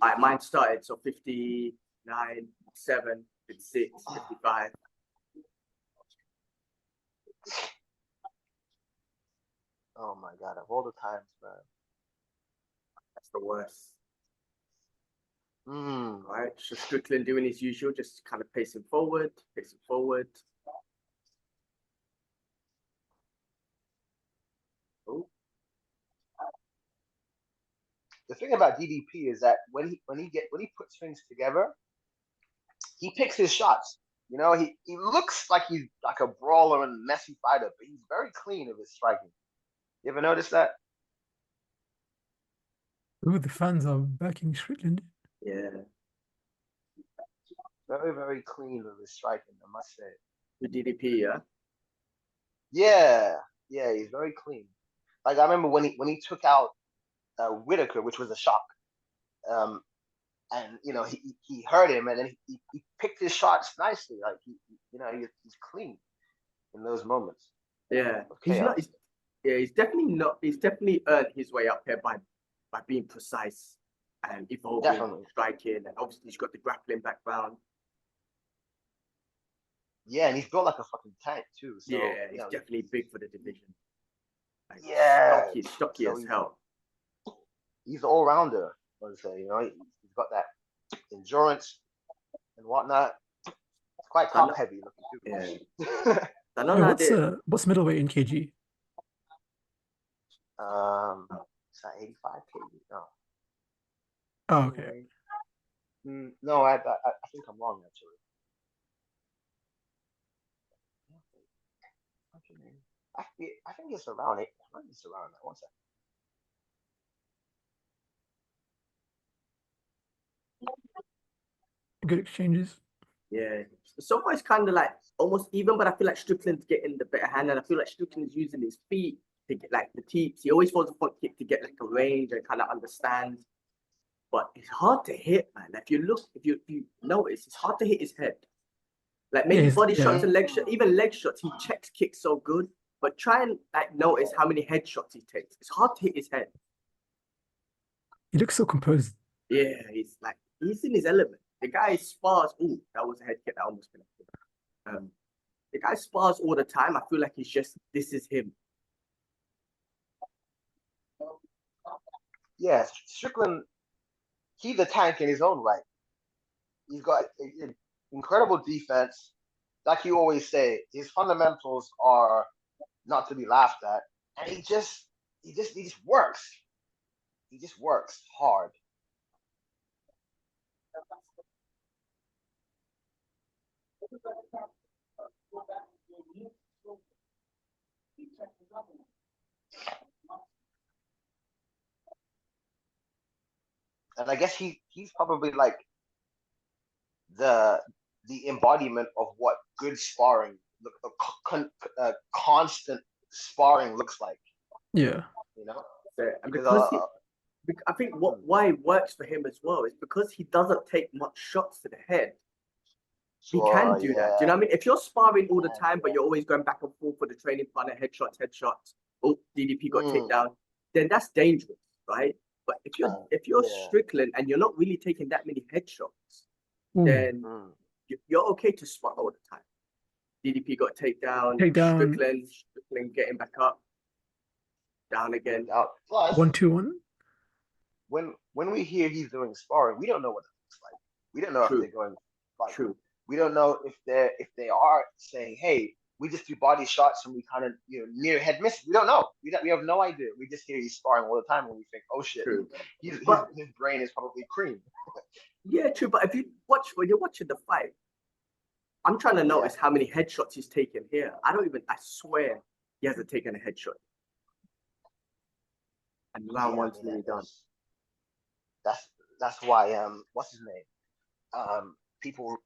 Alright, mine started. So 59, 7, 56, 55. Oh my god, of all the times, man. That's the worst. All right, so Strickland doing his usual, just kind of pacing forward. Oh. The thing about DDP is that when he puts things together, he picks his shots. You know, he looks like he's like a brawler and messy fighter, but he's very clean with his striking. You ever notice that? Ooh, the fans are backing Strickland. Yeah. Very, very clean with his striking, I must say. With DDP, yeah? Yeah, he's very clean. Like I remember when he took out Whitaker, which was a shock. And you know he hurt him, and then he picked his shots nicely. Like he's clean in those moments. Yeah, he's definitely earned his way up here by being precise and evolving, striking, and obviously he's got the grappling background. Yeah, and he's built like a fucking tank too. So, he's definitely big for the division. Like, stocky as hell. He's an all-rounder, I would say. You know, he's got that endurance and whatnot. It's quite top-heavy looking too. Yeah. What's middleweight in kg? It's not 85 kg. No. Oh, okay. No, I think I'm wrong actually. I think it's around it. I think it's around that. One second. Good exchanges. Yeah. So far, it's kind of like almost even, but I feel like Strickland's getting the better hand, and I feel like Strickland's using his feet to get like the teeps. He always throws a front kick to get like a range and kind of understand. But it's hard to hit, man. If you look, if you notice, it's hard to hit his head. Like Yeah, maybe body shots yeah. and leg shots, even leg shots, he checks kicks so good. But try and like notice how many headshots he takes. It's hard to hit his head. He looks so composed. Yeah, he's in his element. The guy spars. Oh, that was a head kick that almost connected. The guy spars all the time. I feel like he's just this is him. Yeah, Strickland, he's a tank in his own right. He's got incredible defense. Like you always say, his fundamentals are not to be laughed at, and he just works. He just works hard. And I guess he's probably like the embodiment of what good sparring, constant sparring looks like. Yeah. You know, And because I think why it works for him as well is because he doesn't take much shots to the head. He can do that. Do you know what I mean? If you're sparring all the time, but you're always going back and forth for the training partner, headshots. Oh, DDP got takedown. Then that's dangerous, right? But if you're Strickland and you're not really taking that many headshots, then you're okay to spar all the time. DDP got takedown. Strickland getting back up, down again. Plus, 1-2-1. When we hear he's doing sparring, we don't know what it looks like. We don't know if they're going. True. We don't know if they are saying, "Hey, we just do body shots and we kind of near head miss." We don't know. We have no idea. We just hear he's sparring all the time, and we think, "Oh shit, his brain is probably cream." Yeah, true. But when you're watching the fight, I'm trying to notice how many headshots he's taken here. I swear he hasn't taken a headshot. And round one's nearly done. That's why what's his name? People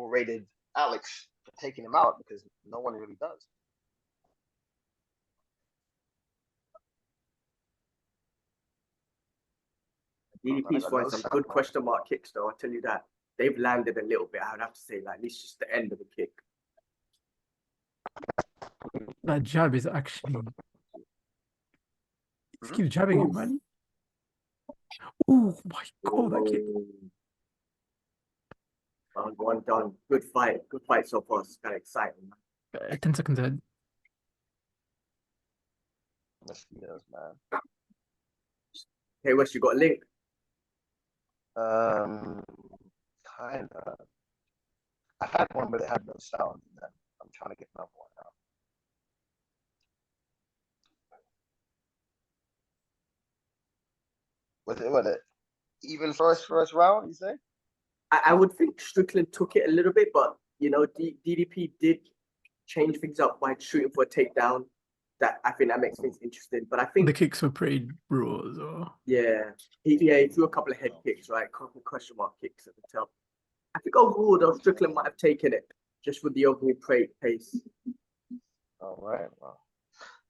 rated Alex for taking him out because no one really does. DDP's throwing some good question mark kicks, though. I'll tell you that. They've landed a little bit. I would have to say, like, it's just the end of the kick. That jab is actually. He keeps jabbing him, man. Oh my god, that kick. One done. Good fight. Good fight so far. It's kind of exciting, man. 10 seconds ahead. Mosquitoes, man. Hey, Wes, you got a link? Kind of. I had one, but it had no sound. And then I'm trying to get another one out. Was it even first round? You say? I would think Strickland took it a little bit, but DDP did change things up by shooting for a takedown. That I think that makes things interesting. But I think the kicks were pretty raw as well. Yeah, he threw a couple of head kicks, right? A couple of question mark kicks at the top. I think overall, though, Strickland might have taken it just with the overall pace. All right, well,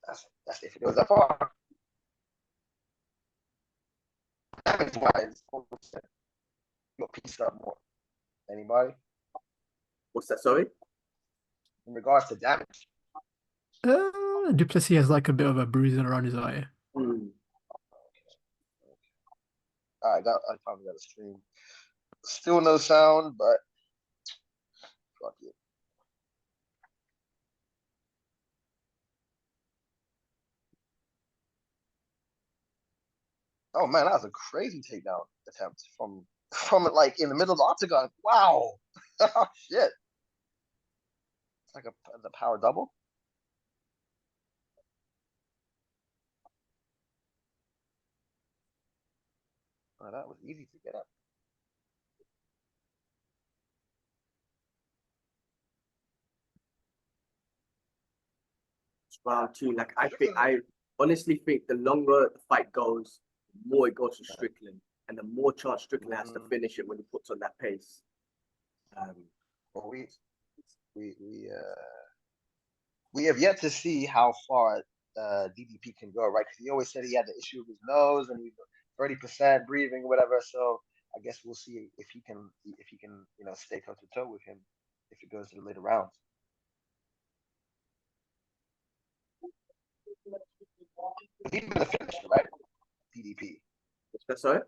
that's if it goes that far. Damage wise, you'll piece up more. Anybody? What's that? Sorry. In regards to damage. Duplessis has like a bit of a bruising around his eye. Mm. I finally got a stream. Still no sound, but fuck it. Oh man, that was a crazy takedown attempt from like in the middle of the octagon. Wow. Oh shit. It's like the power double. Oh, that was easy to get up. round two. Like I honestly think the longer the fight goes, the more it goes to Strickland, and the more chance Strickland has to finish it when he puts on that pace. Well, we have yet to see how far DDP can go, right? Because he always said he had the issue with his nose and he 30% breathing, whatever. So I guess we'll see if he can stay toe to toe with him if it goes to the later rounds. He's been a finisher, right? DDP. That's right.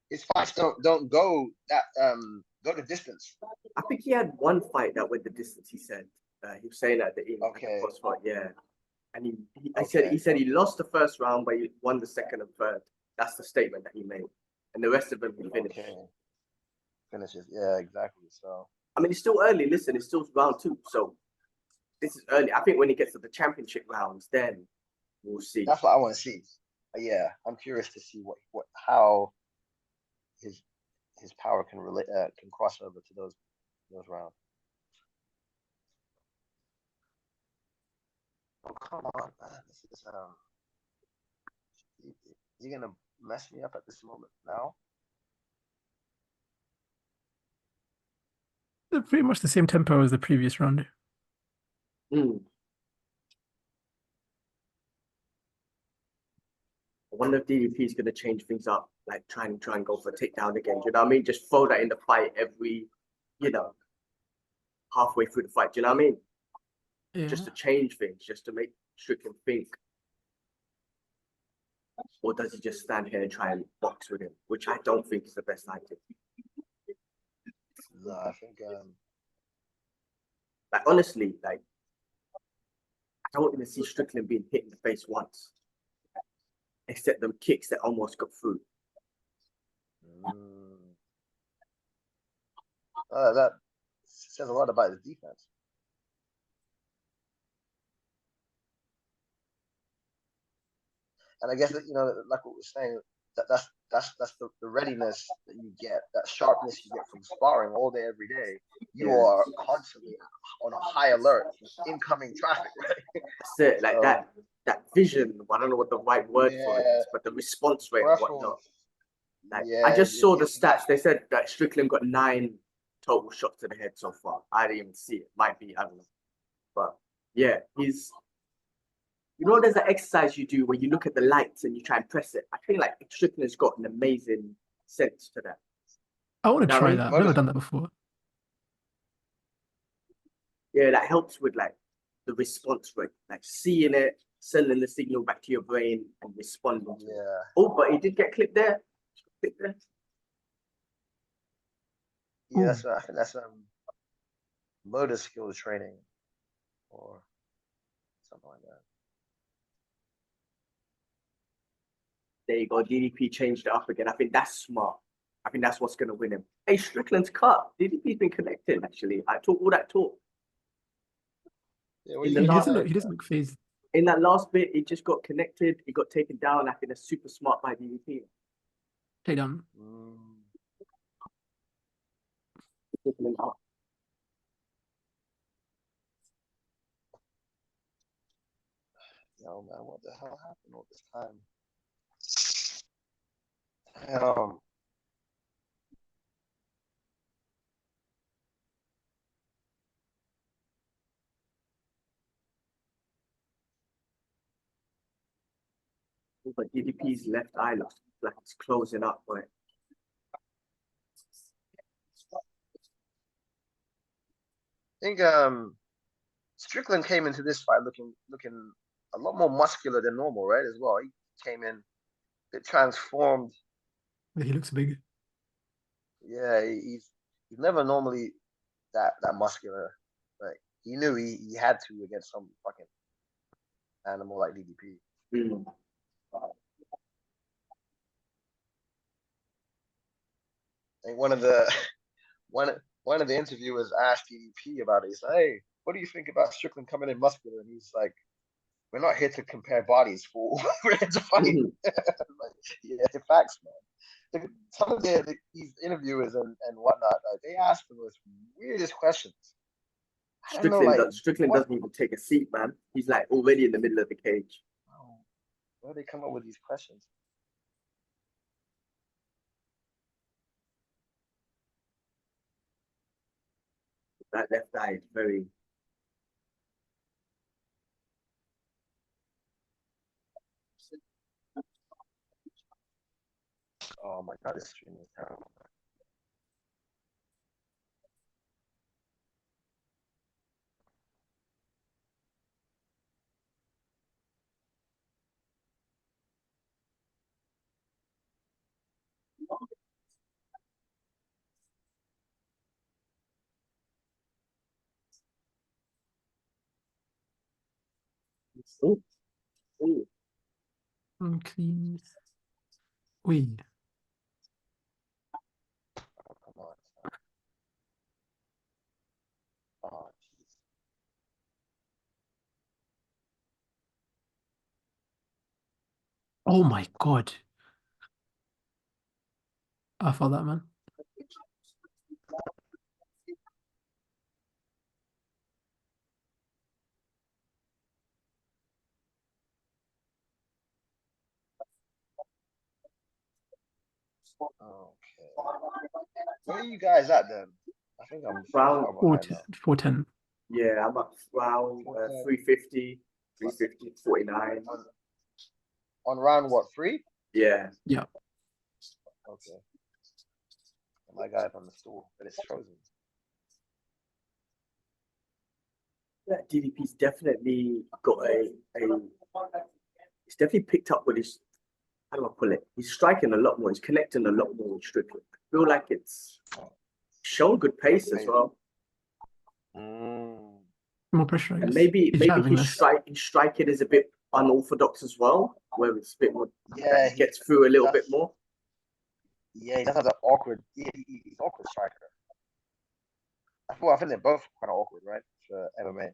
His fights don't go that go the distance. I think he had one fight that went the distance. He said he was saying that the Okay. first fight, yeah. And he said he lost the first round, but he won the second and third. That's the statement that he made, and the rest of them he finished. Okay. Finishes, yeah, exactly. So I mean, it's still early. Listen, it's still round two, so this is early. I think when he gets to the championship rounds, then we'll see. That's what I want to see. Yeah, I'm curious to see how his power can cross over to those rounds. Oh, come on, man. This is you're gonna mess me up at this moment now. They're pretty much the same tempo as the previous round. I wonder if DDP is going to change things up, like try and go for a takedown again. Do you know what I mean? Just throw that in the fight every, halfway through the fight. Do you know what I mean? Yeah. Just to change things, just to make Strickland think. Or does he just stand here and try and box with him? Which I don't think is the best idea. No, I think like honestly, like I don't even see Strickland being hit in the face once. Except them kicks that almost got through. That says a lot about his defense. And I guess that, like what we're saying, that's the readiness that you get, that sharpness you get from sparring all day, every day. You are constantly on a high alert, incoming traffic, right? That's it, like that vision. I don't know what the right word for it is, but the response rate and whatnot. Like I just saw the stats. They said that Strickland got 9 total shots to the head so far. I didn't even see it. Might be, I don't know. But yeah, he's there's an exercise you do where you look at the lights and you try and press it. I feel like Strickland's got an amazing sense to that. I want to try that. I've never done that before. Yeah, that helps with like the response rate, like seeing it, sending the signal back to your brain and responding. Yeah. Oh, but he did get clipped there. Yeah, I think that's motor skills training or something like that. There you go. DDP changed it up again. I think that's smart. I think that's what's going to win him. Hey, Strickland's cut. DDP's been connected, actually. I talk all that talk. Yeah, he doesn't look phased. In that last bit, he just got connected. He got taken down. I think that's super smart by DDP. Take down. Yo, man, what the hell happened all this time? Damn. But DDP's left eye looks like it's closing up, right? I think Strickland came into this fight looking a lot more muscular than normal, right? As well, he came in a bit transformed. He looks big. Yeah, he's never normally that muscular. Like he knew he had to against some fucking animal like DDP. I think one of the interviewers asked DDP about it. He's like, "Hey, what do you think about Strickland coming in muscular?" And he's like, "We're not here to compare bodies, fool. We're here to fight." Like, yeah, facts, man. Some of these interviewers and whatnot, they ask the most weirdest questions. I don't know, like, Strickland what? doesn't even take a seat, man. He's like already in the middle of the cage. Oh, where do they come up with these questions? That left eye is very. Oh my God, this stream is terrible. Ooh, ooh. Clean. Wait. Oh, come on. Oh, jeez. Oh my God. I felt that, man. Okay. Where are you guys at then? I think I'm Round far behind 410. now. 410. Yeah, I'm up round 410. 350, 350, 49. On round what, 3? Yeah. Yeah. Okay. My guy's on the stool, but it's frozen. Yeah, DDP's definitely got he's definitely picked up with his, how do I put it? He's striking a lot more, he's connecting a lot more with Strickland. I feel like it's shown good pace as well. Mm. More pressure, I And guess. maybe He's having his this. striking is a bit unorthodox as well, where it's a bit more, Yeah, he gets through a little bit does. more. Yeah, he does have that awkward. He's awkward striker. I think they're both kind of awkward, right? For MMA.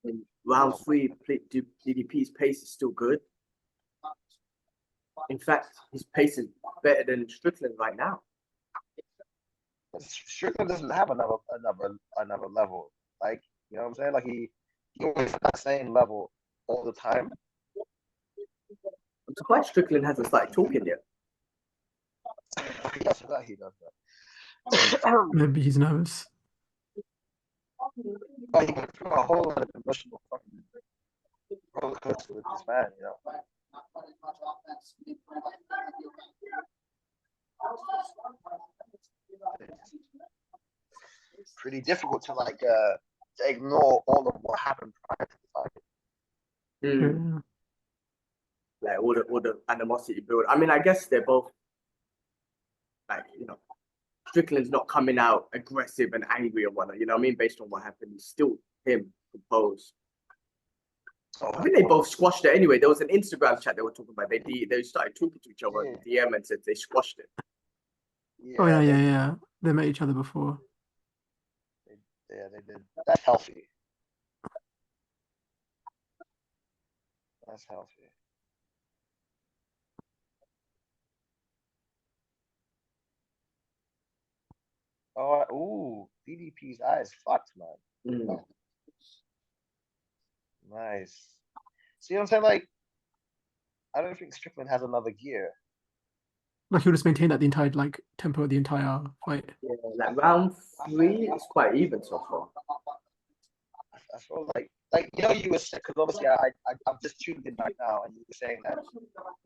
In round 3, DDP's pace is still good. In fact, his pace is better than Strickland right now. Strickland doesn't have another level. Like, you know what I'm saying? Like he always at that same level all the time. I'm surprised Strickland hasn't started talking yet. Yes, that he does that. Maybe he's nervous. But he went through a whole lot of emotional fucking roller coaster with this man, you know. It's pretty difficult to to ignore all of what happened prior to the fight. Mm. Yeah. Like all the animosity build. I mean, I guess they're both like, you know, Strickland's not coming out aggressive and angry or whatnot, you know what I mean? Based on what happened, he's still him, composed. Oh, I think they both squashed it anyway. There was an Instagram chat they were talking about. They started talking to each other, yeah. DM, and said they squashed it. Oh, Yeah, yeah. They met each other before. they did. That's healthy. That's healthy. Oh, ooh, DDP's eyes fucked, man. Mm. Nice. See what I'm saying? Like, I don't think Strickland has another gear. Like he'll just maintain that the entire tempo of the entire fight. Yeah, like round 3, it's quite even so far. I feel like you know, you were saying, because obviously I'm just tuned in right now, and you were saying that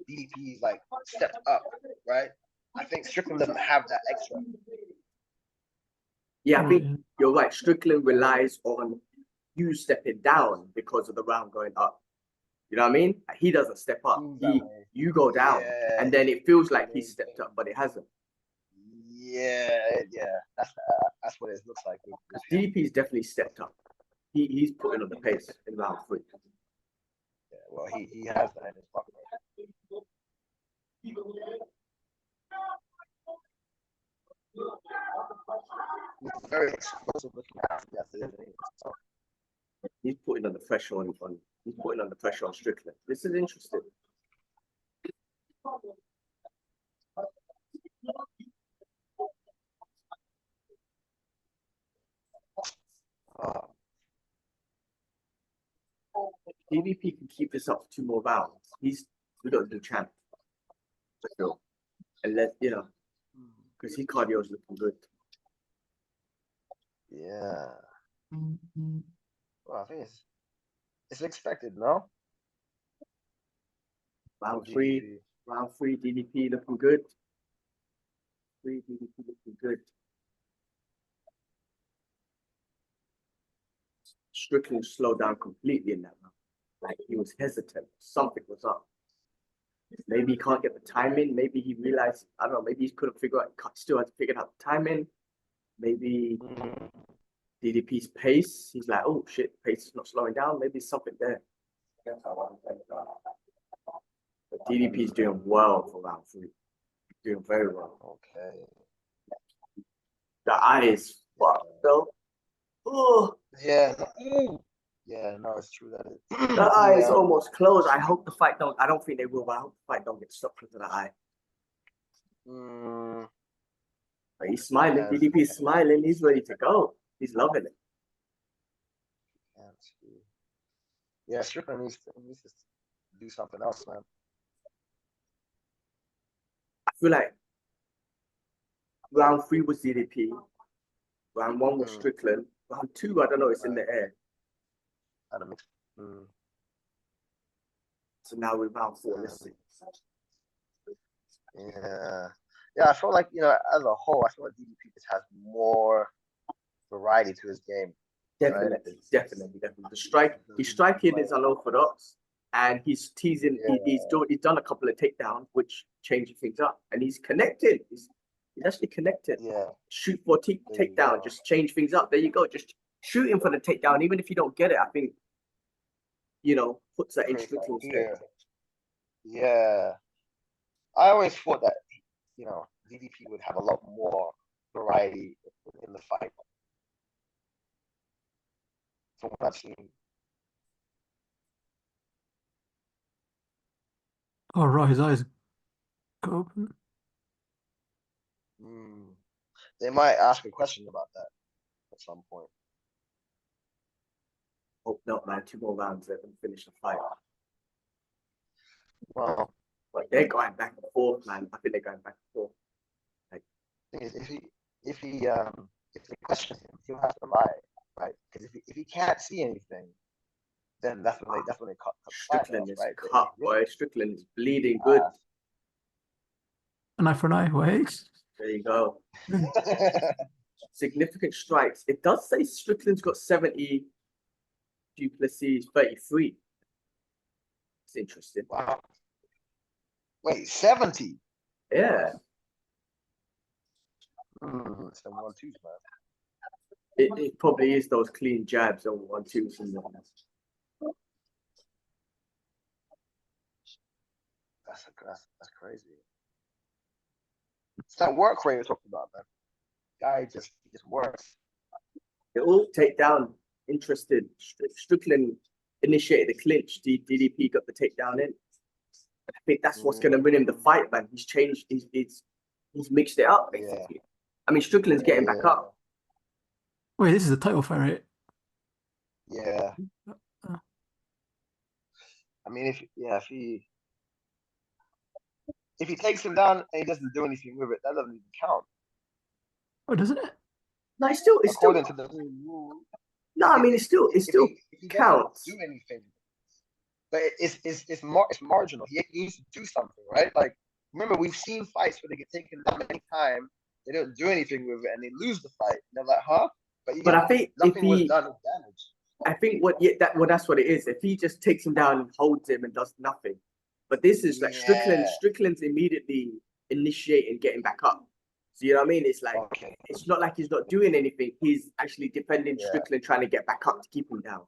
DDP's like stepped up, right? I think Strickland doesn't have that extra. Yeah, I Right, think yeah. you're right. Strickland relies on you stepping down because of the round going up. You know what I mean? He doesn't step up. Seems that way. You go down, Yeah, and then it feels like he stepped up, but it hasn't. Yeah. That's what it looks like. With him. DDP's definitely stepped up. He's putting on the pace in round 3. Yeah, well, he has that in his pocket. He's very explosive looking athlete. He's putting on the pressure on He's putting on the pressure on Strickland. This is interesting. DDP can keep this up for 2 more rounds. We got the champ. For sure. Unless, because his cardio is looking good. Yeah. Well, I think it's expected, no? Round three, DDP looking good. 3, DDP looking good. Strickland slowed down completely in that round. Like he was hesitant. Something was up. Maybe he can't get the timing. Maybe he realized, I don't know, maybe he couldn't figure out, still had to figure out the timing. Maybe DDP's pace. He's like, oh shit, pace is not slowing down. Maybe something there. But DDP's doing well for round 3. Doing very well. Okay. The eyes, fuck though. Oh. Yeah. Yeah, no, it's true that the eye is almost closed. I hope the fight don't. I don't think they will, but I hope the fight don't get stopped because of the eye. But he's smiling. Yeah, DDP's smiling. He's ready to go. He's loving it. Yeah, Strickland needs to do something else, man. I feel like round 3 was DDP. Round 1 was Strickland. Round 2, I don't know. It's in the air. So now we're round 4. Let's see. Yeah. I feel like as a whole, I feel like DDP just has more variety to his game. Definitely. The his striking is unorthodox, and he's teasing. He's done a couple of takedowns, which change things up, and he's connected. He's actually connected. Yeah. Shoot for takedown, just change things up. There you go. Just shooting for the takedown, even if you don't get it. I think puts that in Strickland's head. Yeah. I always thought that DDP would have a lot more variety in the fight. From what I've seen. Oh, right, his eyes go open. They might ask a question about that at some point. Hope not, man. 2 more rounds, let them finish the fight. Well, but they're going back and forth, man. I think they're going back and forth. Like, if they question him, he'll have to lie, right? Because if he can't see anything, then that's when they cut. Strickland is cut, boy. Strickland is bleeding good. An eye for an eye, wait. There you go. Significant strikes. It does say Strickland's got 70, Duplessis 33. It's interesting. Wow. Wait, 70? Yeah. It's the 1-2s, man. It probably is those clean jabs on 1-2s. That's crazy. It's that work rate you're talking about, man. Guy just works. They all take down. Interested. Strickland initiated the clinch. DDP got the takedown in. I think that's what's going to win him the fight, man. He's changed. He's mixed it up, basically. Yeah. I mean, Strickland's getting back up. Wait, this is a title fight, right? Yeah. I mean, if he takes him down and he doesn't do anything with it, that doesn't even count. Oh, doesn't it? No, it's still according to the rule. No, I mean it still if he counts. Do anything, but it's marginal. He needs to do something, right? Like, remember, we've seen fights where they get taken down many times, they don't do anything with it, and they lose the fight. And they're like, huh? But I think nothing was done with damage. I think that's what it is. If he just takes him down and holds him and does nothing, but this is like Strickland's immediately initiating getting back up. So you know what I mean? It's like It's not like he's not doing anything. He's actually defending Strickland, trying to get back up to keep him down.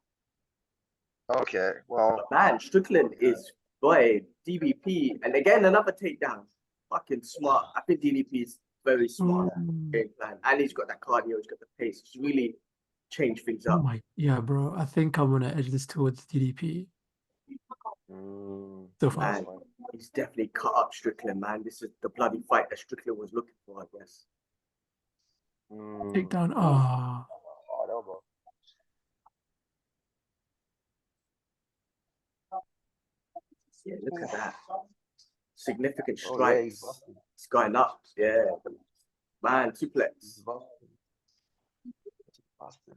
Okay, well, but man, Strickland is DDP, and again another takedown. Fucking smart. I think DDP is very smart game plan, and he's got that cardio. He's got the pace. He's really changed things up. Yeah, bro. I think I'm gonna edge this towards DDP. so far. That's And fine. he's definitely cut up Strickland, man. This is the bloody fight that Strickland was looking for, I guess. Takedown. Ah, Hard elbow. Yeah, look at that. Significant Oh yeah, he's strikes. busted. It's going up. Yeah. Man, He's suplex. busted. Busted.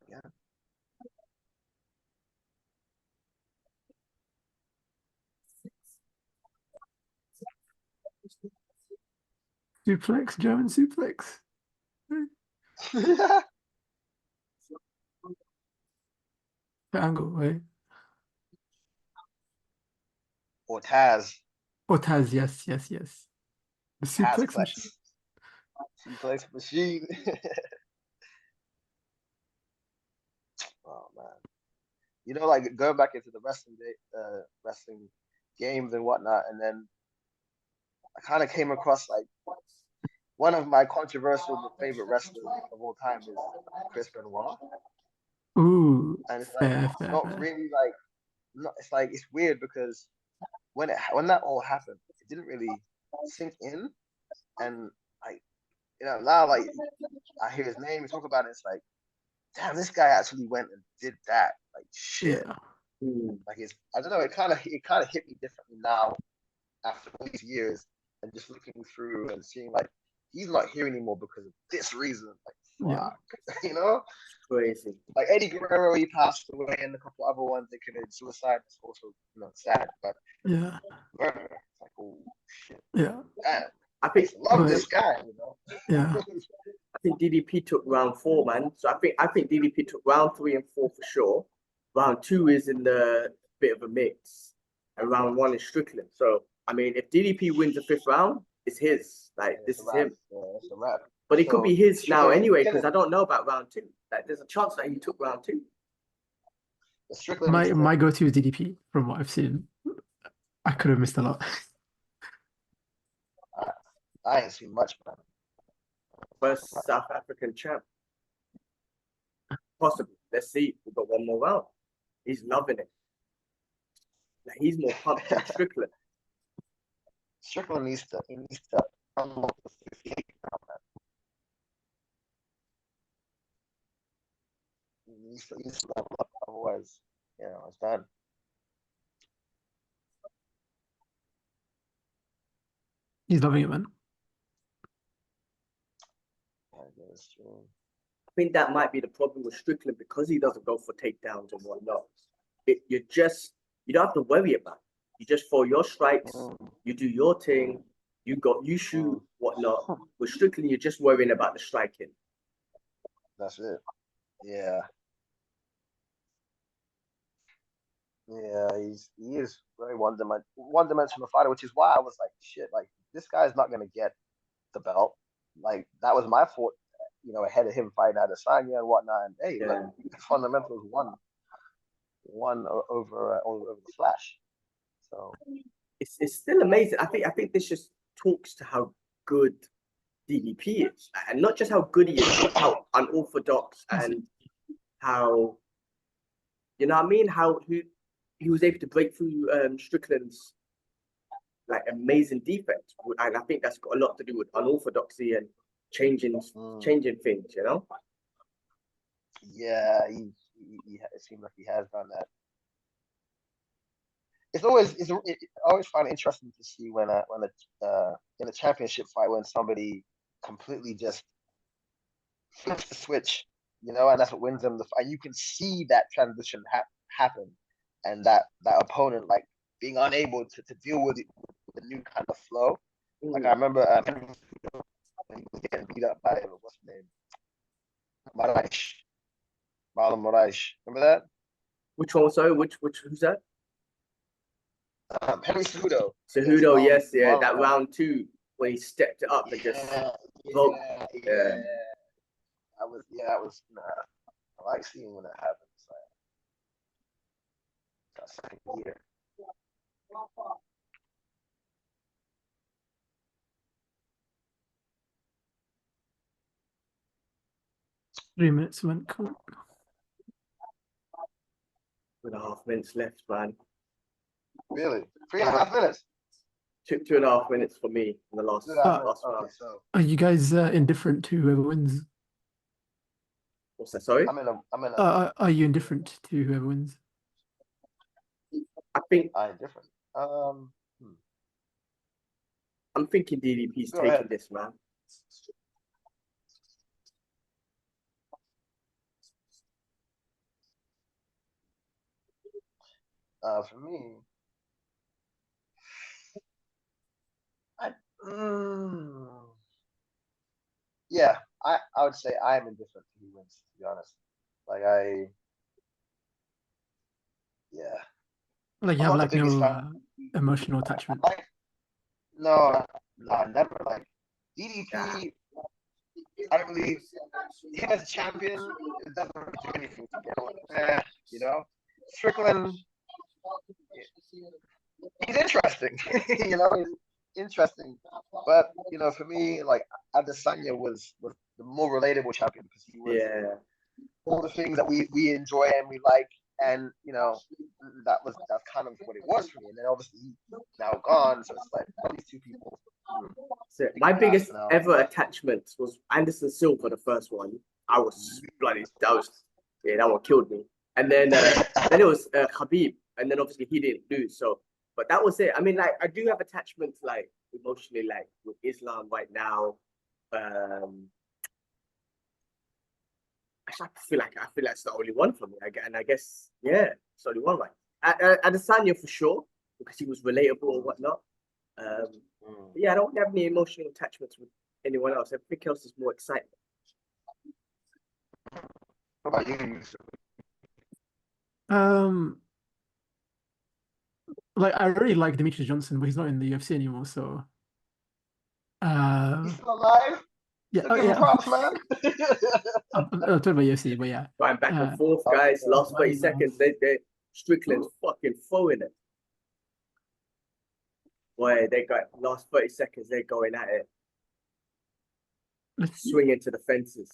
Yeah. suplex, German suplex. The angle, right? Or Taz. Or Taz, yes, yes, yes. The suplex machine. Suplex machine. Oh man. You know, like going back into the wrestling games and whatnot, and then I kind of came across like one of my controversial favorite wrestlers of all time is Chris Benoit, Ooh, and it's like fair, it's fair, not fair. really like it's like it's weird because when that all happened, it didn't really sink in, and like now like I hear his name, we talk about it, it's like damn, this guy actually went and did that, like shit. Yeah. Like it's I don't know, it kind of hit me differently now after all these years and just looking through and seeing like he's not here anymore because of this reason. Like Yeah. fuck, you know? Crazy. Like Eddie Guerrero, he passed away, and a couple other ones they committed suicide. It's also sad, but Yeah. it's like oh shit, Yeah. damn. I I think used to love But this guy, yeah. I think DDP took round 4, man. So I think DDP took round 3 and 4 for sure. Round 2 is in the bit of a mix, and round 1 is Strickland. So I mean, if DDP wins the 5th round, it's his. Like And this it's a is wrap. him. Yeah, it's a wrap. But it could be So his now Strickland anyway, needs because to I don't know about round 2. Like there's a chance that he took round 2. Strickland needs My to. go-to is DDP from what I've seen. I could have missed a lot. I ain't seen much, man. First South African champ. Possibly. Let's see. We've got one more round. He's loving it. Like, he's more pumped than Strickland. Strickland needs to unlock the 68 now, man. He needs to level up, otherwise, it's done. He's loving it, man. Yeah, that's true. I think that might be the problem with Strickland because he doesn't go for takedowns and whatnot. You don't have to worry about it. You just throw your strikes, you do your thing, you shoot, whatnot. With Strickland, you're just worrying about the striking. That's it. Yeah. Yeah, he is very one dimensional fighter, which is why I was like, shit, like this guy's not gonna get the belt. Like that was my fault, ahead of him fighting Adesanya and whatnot. And hey, look, Yeah. fundamentals over the Flash. So It's still amazing. I think this just talks to how good DDP is, and not just how good he is, but how unorthodox and how you know what I mean. How he was able to break through Strickland's like amazing defense, and I think that's got a lot to do with unorthodoxy and changing things. You know. yeah, it seems like he has done that. I always find it interesting to see when in a championship fight when somebody completely just flips the switch, and that's what wins them the fight. You can see that transition happen, and that opponent like being unable to deal with the new kind of flow. Like I remember when he was getting beat up by what's his name, Moraes, Marlon Moraes. Remember that? Which one? Sorry, which who's that? Henry Cejudo. Cejudo, yes, yeah, Marlon that Moraes. round 2 when he stepped it up and just broke. Yeah. That was. I like seeing when that happens. Like, second year. 3 minutes went cool. 2.5 minutes left, man. Really? 3.5 minutes? 2.5 minutes for me in the last 2.5 minutes. last Okay, round. so Are you guys indifferent to whoever wins? What's that? Sorry? I'm in a Are you indifferent to whoever wins? I think different. I'm thinking DDP's Go taking ahead. this, man. For me, yeah, I would say I am indifferent to who wins, to be honest. Like yeah, Like you I'm have not the like biggest no fan. emotional attachment. Like no, never. Like DDP, Yeah. I don't believe him as a champion. It doesn't really do anything to get. You know, Strickland, he's interesting. You know, he's interesting. But you know, for me, like Adesanya was the more relatable champion because he was Yeah. all the things that we enjoy and we like, and you know, that's kind of what it was for me. And then obviously he's now gone, so it's like these two people. So my biggest now. ever attachment was Anderson Silva, the first one. I was bloody, that one killed me. And then then it was Khabib, and then obviously he didn't lose. So, but that was it. I mean, like I do have attachments, like emotionally, like with Islam right now. I feel like it's the only one for me. And I guess it's the only one, right? Adesanya for sure because he was relatable or whatnot. Yeah, I don't have any emotional attachments with anyone else. Everything else is more excitement. What about you? Like I really like Demetrius Johnson, but he's not in the UFC anymore, so He's still alive? yeah, Give him props, man. I'm talking about UFC, but yeah. Going back and forth, guys. Last 30 seconds, they Strickland's fucking throwing it. Boy, they got last 30 seconds, they're going at it. Swinging to the fences.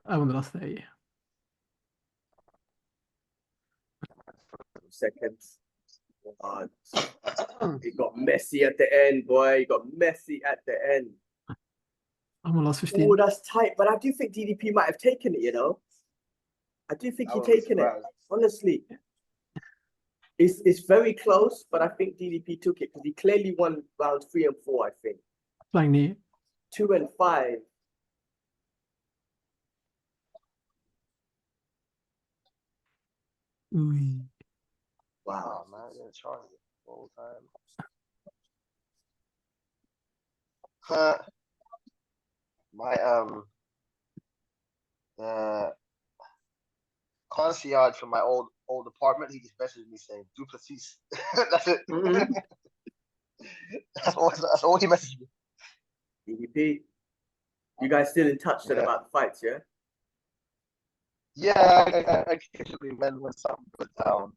I won the last 30. Seconds. It got messy at the end, boy. It got messy at the end. I'm on last 15. Oh, that's tight. But I do think DDP might have taken it, you know. I do think he's taken it. Honestly. It's very close, but I think DDP took it because he clearly won rounds 3 and 4, I think. Flying knee. 2 and 5. Ooh. Wow. Oh, man, I didn't charge it the whole time. My concierge from my old apartment, he just messaged me saying Duplessis. That's it. Mm-hmm. that's all he messaged me. DDP. You guys still in touch then about the fights, yeah? Yeah, I occasionally when something goes down.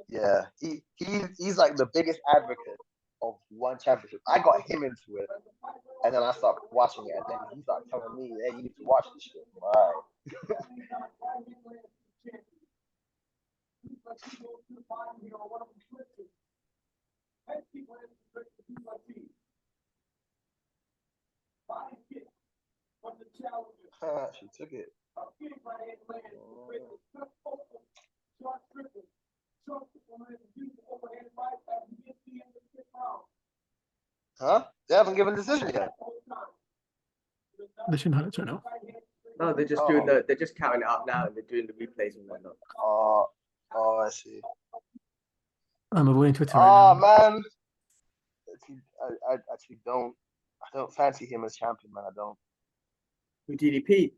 Yeah, he's like the biggest advocate of one championship. I got him into it, and then I stopped watching it, and then he started telling me, "Hey, you need to watch this shit." All right. She took it. Huh? They haven't given a decision yet. They shouldn't have it right now. No, they're just doing they're just counting it up now and they're doing the replays and whatnot. Oh, I see. I'm avoiding Twitter right now. Oh man, I actually don't. I don't fancy him as champion, man. I don't. Who DDP?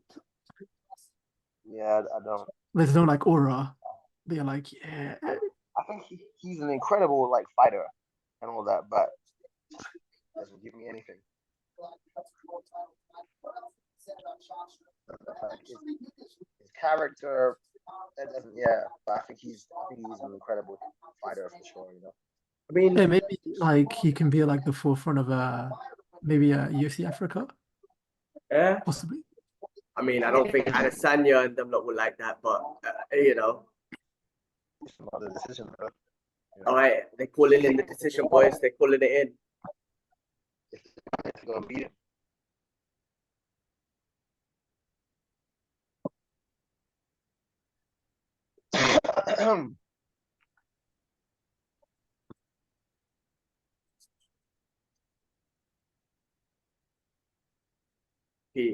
Yeah, I don't. There's no like aura. They're like, yeah. I think he's an incredible like fighter and all that, but doesn't give me anything. Like his character, that doesn't. Yeah, but I think he's an incredible fighter for sure. You know. I mean, Yeah, maybe like he can be like the forefront of maybe UFC Africa. Yeah. possibly. I mean, I don't think Adesanya and them lot would like that, but you know, It's not a decision, bro. all right, they're calling in the decision, boys. They're calling it in. It's gonna beat him.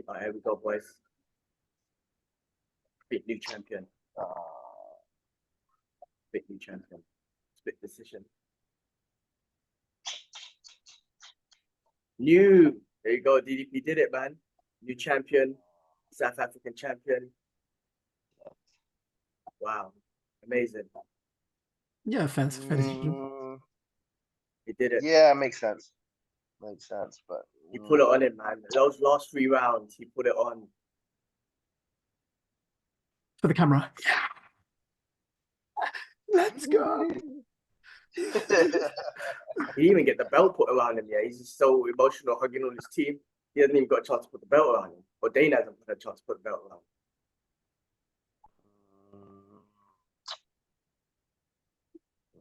All right, here we go, boys. Big new champion. Big new champion. Split decision. New. There you go. DDP did it, man. New champion. South African champion. Wow. Amazing. Yeah, fair decision. He did it. Yeah, makes sense. Makes sense, but He put it on him, man. Those last 3 rounds, he put it on. For the camera. Yeah. Let's go. He didn't even get the belt put around him. Yeah, he's just so emotional, hugging on his team. He hasn't even got a chance to put the belt around him. Or Dana hasn't put a chance to put the belt around him.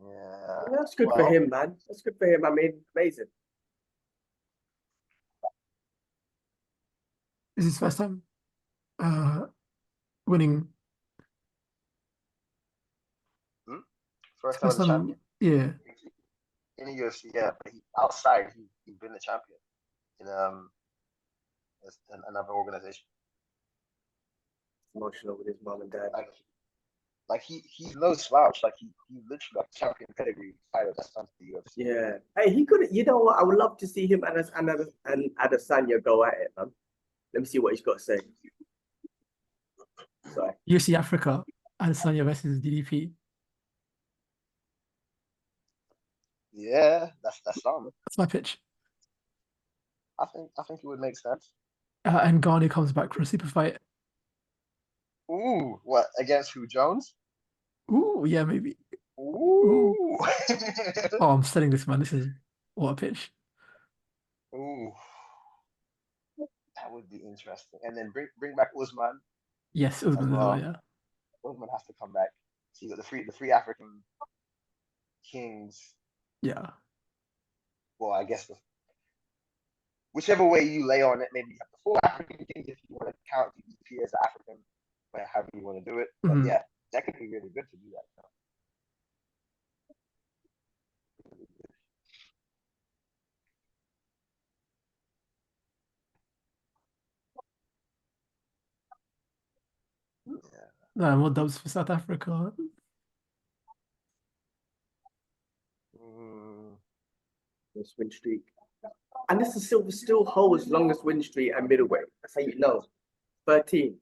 Yeah. That's good for him, man. That's good for him. I mean, amazing. This is his first time winning. First time as a champion yeah. in the UFC, yeah. But outside, he's been the champion in another organization. Emotional with his mom and dad. Like he's no slouch. Like he literally got champion pedigree fighter that's come to the UFC. Yeah. Hey, he could. You know what? I would love to see him and Adesanya go at it, man. Let me see what he's got to say. Sorry. UFC Africa, Adesanya versus DDP. Yeah, that's something. That's my pitch. I think it would make sense. And Garni comes back for a super fight. Ooh, what against who? Jones? Ooh, yeah, maybe. Ooh. Oh, I'm selling this, man. This is what a pitch. Ooh, that would be interesting. And then bring back Usman. Yes, Usman as well. Yeah. Usman has to come back. So you got the three African kings. Yeah. Well, I guess whichever way you lay on it, maybe you have the 4 African kings if you want to count DDP as African, however you want to do it. But yeah, that could be really good to do that. No, more dubs for South Africa. This win streak. And this is Silver still holds longest win streak at middleweight. That's how you know. 13.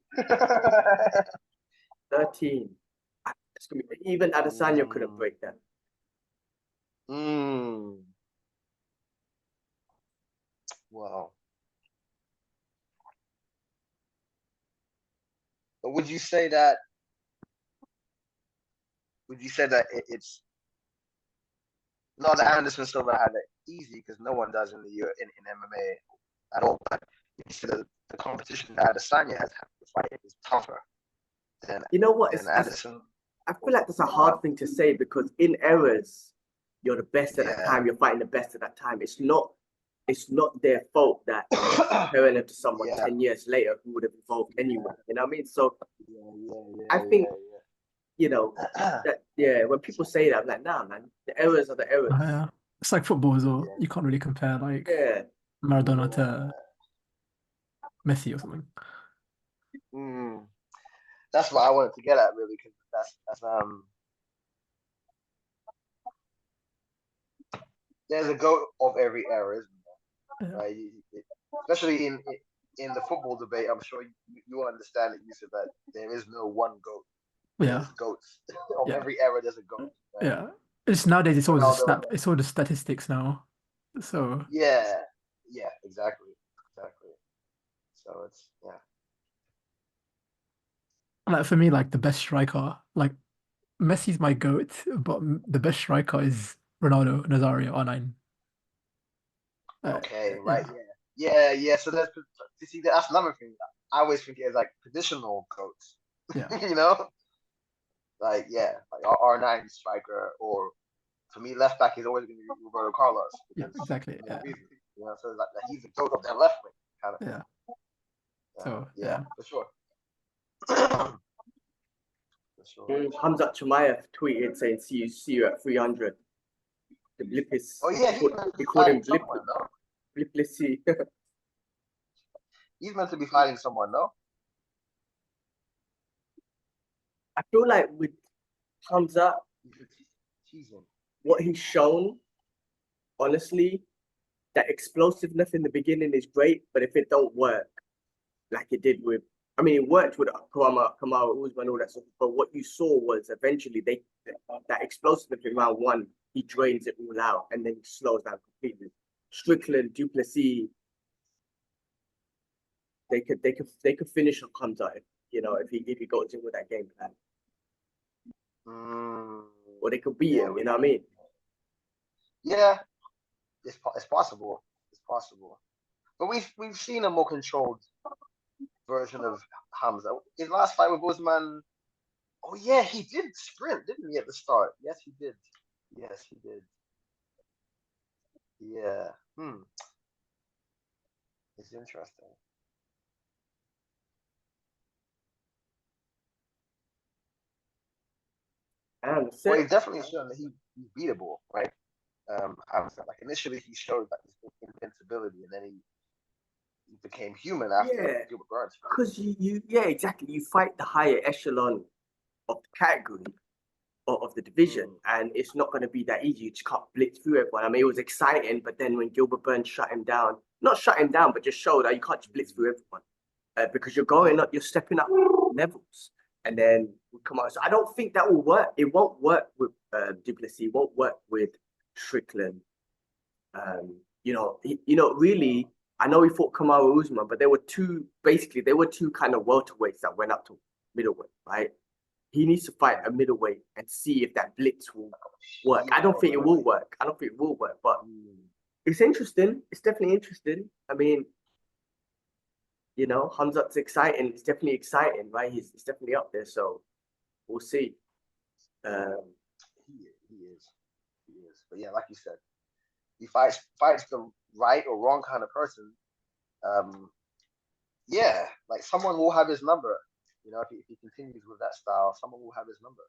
13. Even Adesanya couldn't break that. Wow. But would you say that it's not that Anderson Silva had it easy because no one does in MMA at all. But the competition that Adesanya has had to fight is tougher than you know what? Anderson. I feel like that's a hard thing to say because in eras, you're the best at that time. You're fighting the best at that time. It's not their fault that comparing them to someone 10 years later who would have evolved anyway. You know what I mean? So I think you know that when people say that, I'm like, nah, man, the errors are the errors. Yeah. It's like football as well. You can't really compare like Maradona to Messi or something. That's what I wanted to get at, really, because that's there's a GOAT of every era, isn't there? Right? Especially in the football debate, I'm sure you understand it, Yusuf, that there is no one GOAT. There's GOATs of every era. There's a GOAT. Right? Yeah, it's nowadays. It's all it's all the statistics now. So yeah, exactly. So it's like for me, like the best striker, like Messi's my GOAT, but the best striker is Ronaldo Nazario R9. Okay, right. Yeah. Yeah. So you see, that's another thing. I always think it's like traditional goats. Yeah. You know, like R9 striker, or for me, left back is always going to be Roberto Carlos Yeah, because exactly. for Yeah. reason. So like he's the goat of that left wing kind of thing. Yeah. So Yeah, for sure. For sure. Hamza Chimaev tweeted saying, see you at 300. The blip is, Oh yeah, he's meant to he be called him fighting someone, no? Bliplessy. He's meant to be fighting someone, no? I feel like with Hamza, Teasing. what he's shown, honestly, that explosiveness in the beginning is great, but if it don't work like it did with, I mean, it worked with Kamaru Usman, all that stuff, but what you saw was eventually that explosiveness in round one, he drains it all out and then he slows down completely. Strickland, Duplessis, they could finish on Hamza, if he goes in with that game plan. Or they could beat him, you know what I mean? Yeah, it's possible. It's possible. But we've seen a more controlled version of Hamza. His last fight with Usman, oh yeah, he did sprint, didn't he, at the start? Yes, he did. Yes, he did. Yeah. It's interesting. And Well, he's definitely shown that he's beatable, right? Hamza. Like initially he showed like his invincibility, and then he became human after Gilbert Burns. Because exactly. You fight the higher echelon of the category of the division, and it's not going to be that easy. You just can't blitz through everyone. I mean, it was exciting, but then when Gilbert Burns shut him down, not shut him down, but just showed that you can't just blitz through everyone because you're going up, you're stepping up levels, and then come on. So I don't think that will work. It won't work with Duplessis. It won't work with Strickland. Really, I know he fought Kamaru Usman, but there were two kind of welterweights that went up to middleweight, right? He needs to fight a middleweight and see if that blitz will work. I don't think it will work. But it's interesting. It's definitely interesting. I mean, Hamzat's exciting. It's definitely exciting, right? He's definitely up there. So we'll see. He is. But yeah, like you said, he fights the right or wrong kind of person. Yeah, like someone will have his number. If he continues with that style, someone will have his number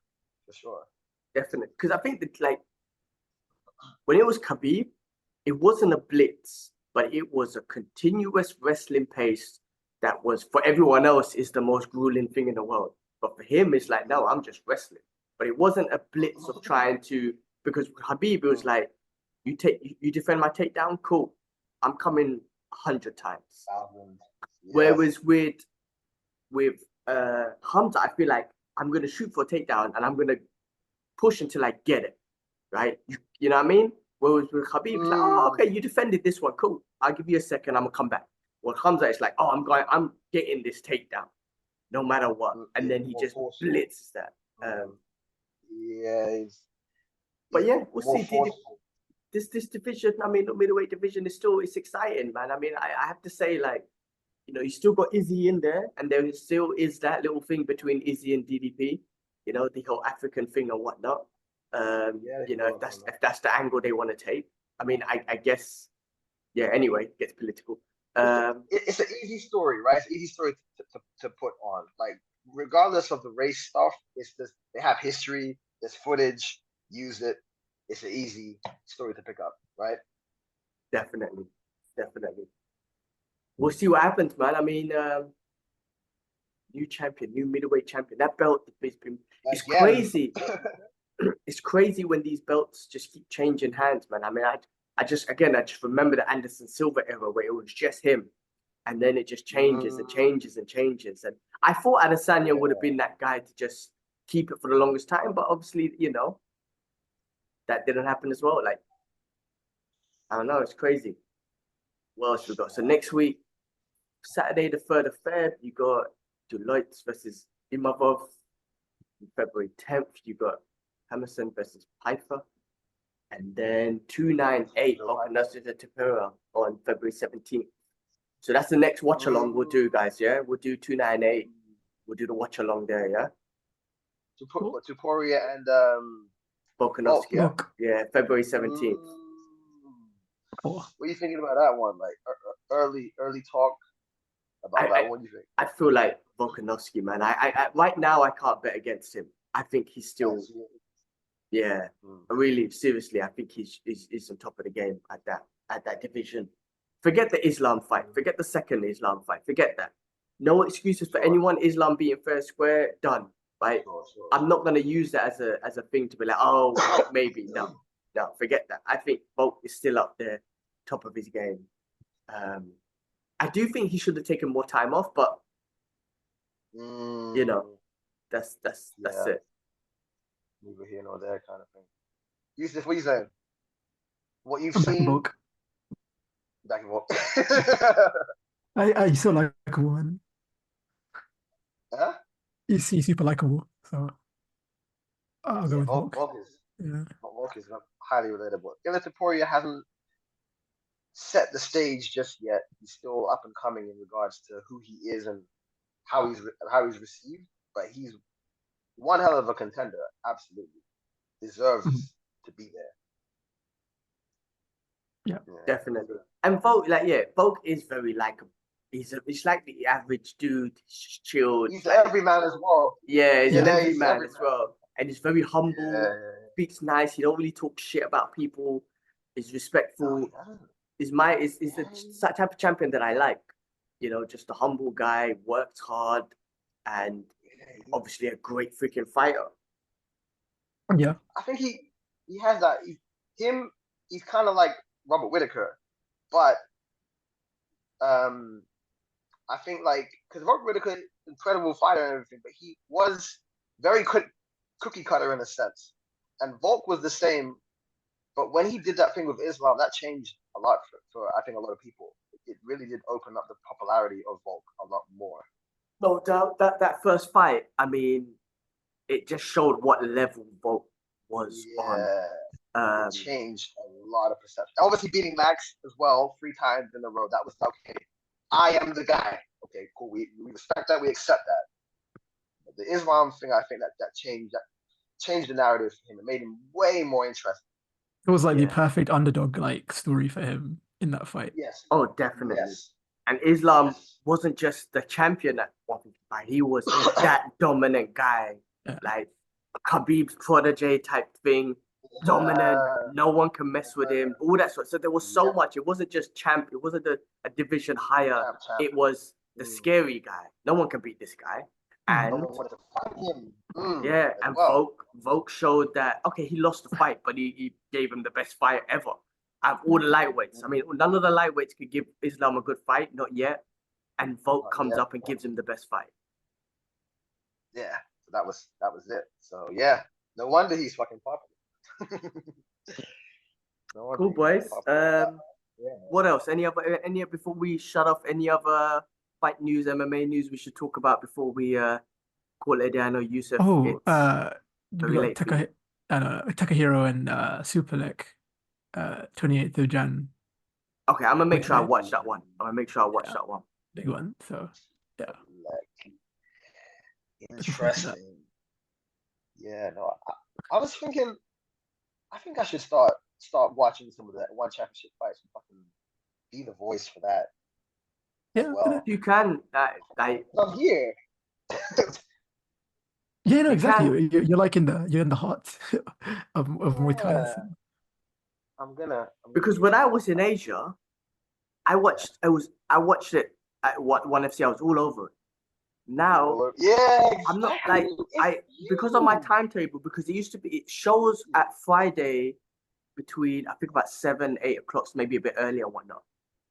for sure. Definitely, because I think that when it was Khabib, it wasn't a blitz, but it was a continuous wrestling pace that was for everyone else is the most grueling thing in the world. But for him, it's like, no, I'm just wrestling. But it wasn't a blitz of trying to, because Khabib, it was like, you defend my takedown, cool. I'm coming 100 times. Yes. Whereas with Hamza, I feel like I'm gonna shoot for a takedown and I'm gonna push until I get it, right? You know what I mean? Whereas with Khabib, it's like, oh, okay, you defended this one, cool. I'll give you a second, I'm gonna come back. Well, Hamza is like, oh, I'm getting this takedown, no matter what, and then he just blitzes that. But yeah, we'll see. This division, I mean, the middleweight division it's exciting, man. I mean, I have to say, like, you still got Izzy in there, and there still is that little thing between Izzy and DDP, the whole African thing and whatnot. If that's the angle they want to take. I mean, I guess, yeah. Anyway, it gets political. It's an easy story, right? It's an easy story to put on. Like, regardless of the race stuff, it's just they have history, there's footage, use it. It's an easy story to pick up, right? Definitely. We'll see what happens, man. I mean, new middleweight champion. That belt it's crazy. It's crazy when these belts just keep changing hands, man. I mean, I just remember the Anderson Silva era where it was just him, and then it just changes and changes and changes. And I thought Adesanya would have been that guy to just keep it for the longest time, but obviously, that didn't happen as well. Like, I don't know, it's crazy. What else we got? So next week, Saturday the 3rd of Feb, you got Deloitte versus Imavov. February 10th, you got Hammerson versus Piper. And then 298 Okanasa Tapera on February 17th. So that's the next watch along we'll do, guys. Yeah, we'll do 298. We'll do the watch along there. Yeah. Tuporia and Volk, Volkanovski. yeah? Yeah, February 17th. Oh, What are you thinking about that one? Like early talk about that. What do you think? I feel like Volkanovski, man. I right now I can't bet against him. I think he's still, yeah. Really, seriously, I think he's on top of the game at that division. Forget the Islam fight. Forget the second Islam fight. Forget that. No excuses for anyone. Islam being fair square. Done. Right. I'm not gonna use that as a thing to be like, oh, maybe no. Forget that. I think Volk is still up there, top of his game. I do think he should have taken more time off, but you know, that's it. Neither here nor there kind of thing. Yusuf, what you saying? What you've I'm back in seen? Volk. Back in Volk. I so likable, man. Huh? He's super likable, so I'll go with Volk. Volk is Yeah. Volk is highly relatable. Ilya Topuria hasn't set the stage just yet. He's still up and coming in regards to who he is and how he's received. But he's one hell of a contender. Absolutely deserves to be there. Yeah, definitely. And Volk, Volk is very likable. He's like the average dude. He's just chilled. He's like, every man as well. Yeah, he's an everyman as well. And he's very humble. Yeah. Speaks nice. He don't really talk shit about people. He's respectful. He's the type of champion that I like. You know, just a humble guy, works hard, and obviously a great freaking fighter. Yeah. I think he has that. He's kind of like Robert Whittaker, but I think like because Robert Whittaker, incredible fighter and everything, but he was very cookie cutter in a sense, and Volk was the same. But when he did that thing with Islam, that changed a lot for I think a lot of people. It really did open up the popularity of Volk a lot more. No doubt that first fight, I mean, it just showed what level Volk was on. It changed a lot of perception. Obviously beating Max as well 3 times in a row. That was okay. I am the guy. Okay, cool. We respect that. We accept that. But the Islam thing, I think that changed the narrative for him. It made him way more interesting. It was like the perfect underdog like story for him in that fight. Yes. Oh, definitely. Yes. And Islam wasn't just the champion at one fight. He was that dominant guy, like a Khabib's protege type thing. Dominant. No one can mess with him. All that sort. So there was so much. It wasn't just champ. It wasn't a division higher. It was the scary guy. No one can beat this guy. And and Volk showed that he lost the fight, but he gave him the best fight ever. Out of all the lightweights. I mean, none of the lightweights could give Islam a good fight, not yet. And Volk comes up and gives him the best fight. Yeah, so that was it. So yeah, no wonder he's fucking popular. Cool, boys. What else? Any before we shut off? Any other fight news, MMA news we should talk about before we call it a day? I know Yusuf. We got Takahiro and Superlek, 28th of Jan. Okay, I'm gonna make sure I watch that one. That one. Big one. So yeah. Interesting. Yeah, no, I was thinking. I think I should start watching some of that one championship fights and fucking be the voice for that. Yeah, well. You can. I'm here. Yeah, no, exactly. You're like in the heart of Muay Thai. I'm gonna because when I was in Asia, I watched it at ONE FC. I was all over it. Now, I'm not because of my timetable. Because it shows at Friday between I think about 7, 8 o'clock, maybe a bit earlier and whatnot.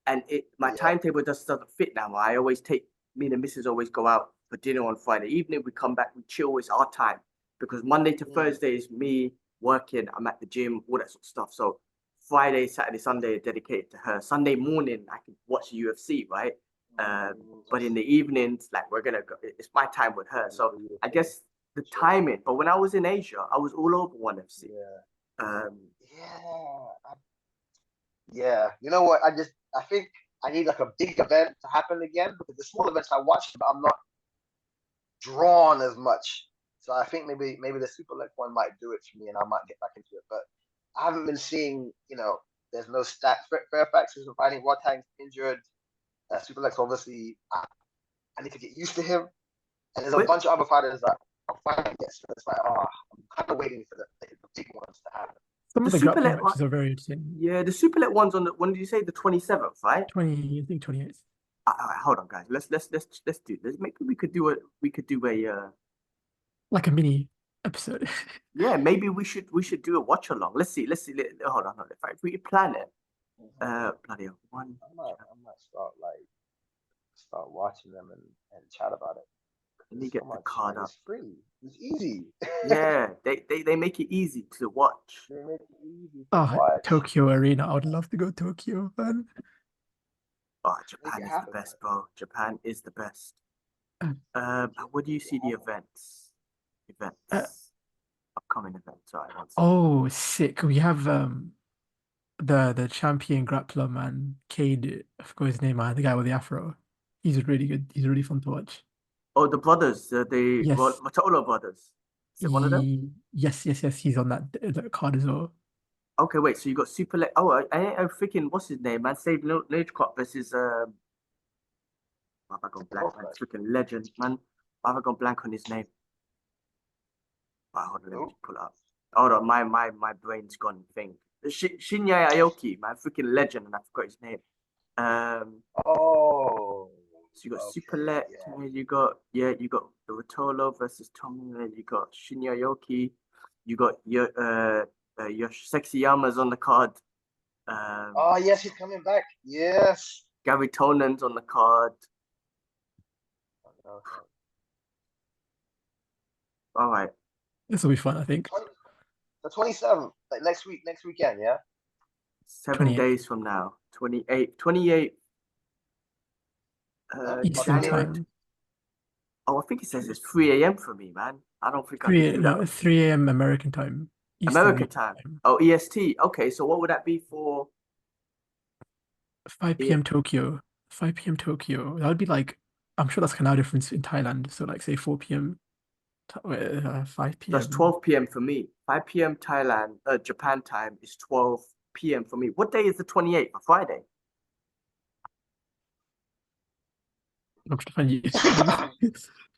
And my timetable just doesn't fit now. I always me and the missus always go out for dinner on Friday evening. We come back, we chill. It's our time because Monday to Thursday is me working. I'm at the gym, all that sort of stuff. So Friday, Saturday, Sunday are dedicated to her. Sunday morning, I can watch the UFC, right? But in the evenings, like we're gonna go. It's my time with her. So I guess the timing. But when I was in Asia, I was all over ONE FC. Yeah. You know what? I I need like a big event to happen again because the small events I watched, but I'm not drawn as much. So I think maybe the Super Leg one might do it for me, and I might get back into it. But I haven't been seeing, there's no stats. Fairfax is fighting Watang's injured. Super Lex, obviously, I need to get used to him. And there's a bunch of other fighters that I'm fighting against. So it's like, I'm kind of waiting for the big ones to happen. Some The of the Super grappling Leg matches are very interesting. Yeah, the Super Leg one's on the, when did you say, the 27th, right? I think 28th. All right, hold on, guys. Let's do this. Maybe we could do a Like a mini episode. yeah, maybe we should do a watch along. Let's see. Hold on. If we plan it, bloody hell, one. I might start watching them and chat about it. Let me get the card up. It's free. It's easy. Yeah, they make it easy to watch. They make it easy to Oh, watch. Tokyo Arena. I would love to go Tokyo, man. Oh, Japan is the best, bro. Japan is the best. Where do you see the events? Upcoming events. Sorry, oh, sick. We have the champion grappler man, Cade. I forgot his name, man. The guy with the afro. He's really good. He's really fun to watch. Oh, the brothers, Yes. Motolo brothers. Is it one of them? Yes. He's on that card as well. Okay, wait. So you got Super Leg. Oh, I freaking what's his name, man? Save Nage Cop versus Why have I gone blank? Man? Freaking legend, man. Why have I gone blank on his name? Hold on, let me just pull it up. Hold on, my brain's gone thing. Shinya Aoki, man, freaking legend, and I forgot his name. So you got Super Leg. You got the Rotolo versus Tommy. You got Shinya Aoki. You got Sexyama's on the card. Oh yes, he's coming back. Yes. Gary Tonan's on the card. All right. This will be fun, I think. The 27th, like next weekend, yeah? 7 days from now. 28. Eastern January. time. Oh, I think it says it's 3 a.m. for me, man. I don't think I can do that. 3 a.m. American time. American time. Oh, EST. Okay, so what would that be for? 5 p.m. Tokyo. 5 p.m. Tokyo. That would be like, I'm sure that's kind of difference in Thailand. So like say 4 p.m. 5 p.m. That's 12 p.m. for me. 5 p.m. Thailand, Japan time is 12 p.m. for me. What day is the 28th? A Friday? I'm trying to use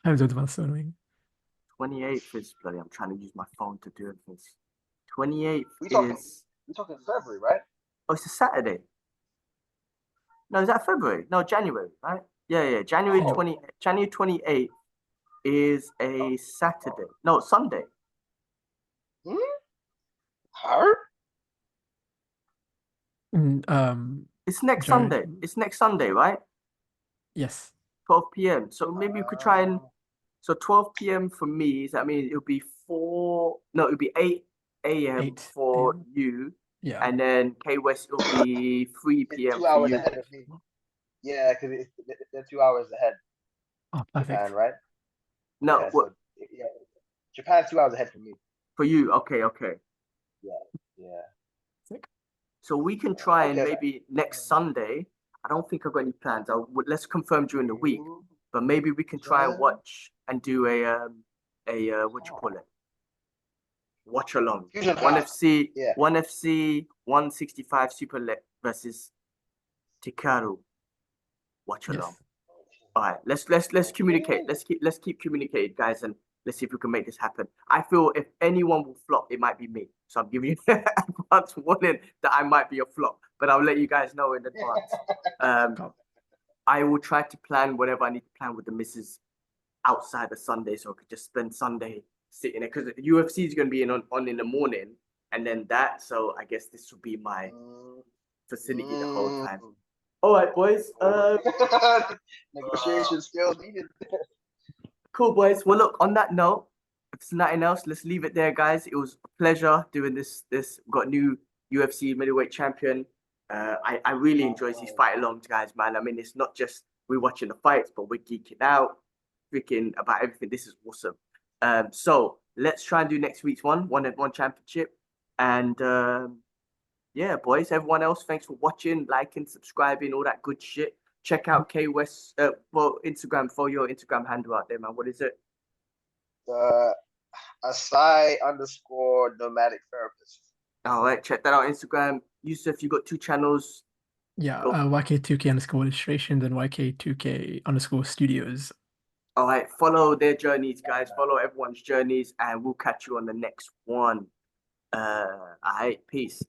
time zones are so annoying. 28th is bloody. I'm trying to use my phone to do things. 28th We're talking February, right? Oh, it's a Saturday. No, is that February? No, January, right? Yeah. January 28th is a Saturday. No, Sunday. Her? It's next Sunday. It's next Sunday, right? Yes. 12 p.m. So maybe we could try and. So 12 p.m. for me, I mean, it'll be 8 a.m. for you. Yeah. And then K West will be 3 p.m. 2 hours for you. ahead of me. Yeah, because they're 2 hours ahead. Oh, perfect. Japan, right? No, yeah, so, Japan's 2 hours ahead for me. For you, okay. Yeah. Sick. So we can try and maybe next Sunday. I don't think I've got any plans. Let's confirm during the week. But maybe we can try and watch and do a what you call it? Watch along. One FC 165 Super Leg versus Tikaru. Watch along. All right, let's communicate. Let's keep communicating, guys, and let's see if we can make this happen. I feel if anyone will flop, it might be me. So I'm giving you advance warning that I might be a flop, but I'll let you guys know in advance. I will try to plan whatever I need to plan with the missus outside of Sunday, so I could just spend Sunday sitting there, because the UFC is going to be on in the morning, and then that. So I guess this will be my facility the whole time. All right, boys. Negotiation skills needed. Cool, boys. Well, look, on that note, if there's nothing else, let's leave it there, guys. It was a pleasure doing this. We've got a new UFC middleweight champion. I really enjoy these fight-alongs, guys, man. I mean, it's not just we're watching the fights, but we're geeking out, freaking about everything. This is awesome. So let's try and do next week's one championship. And yeah, boys, everyone else, thanks for watching, liking, subscribing, all that good shit. Check out K West, Instagram, follow your Instagram handle out there, man. What is it? Asai_nomadic therapist. All right, check that out. Instagram. Yusuf, you got 2 channels. Yeah, Go. YK2K_ illustrations and YK2K_ studios. All right, follow their journeys, guys. Follow everyone's journeys, and we'll catch you on the next one. All right, peace.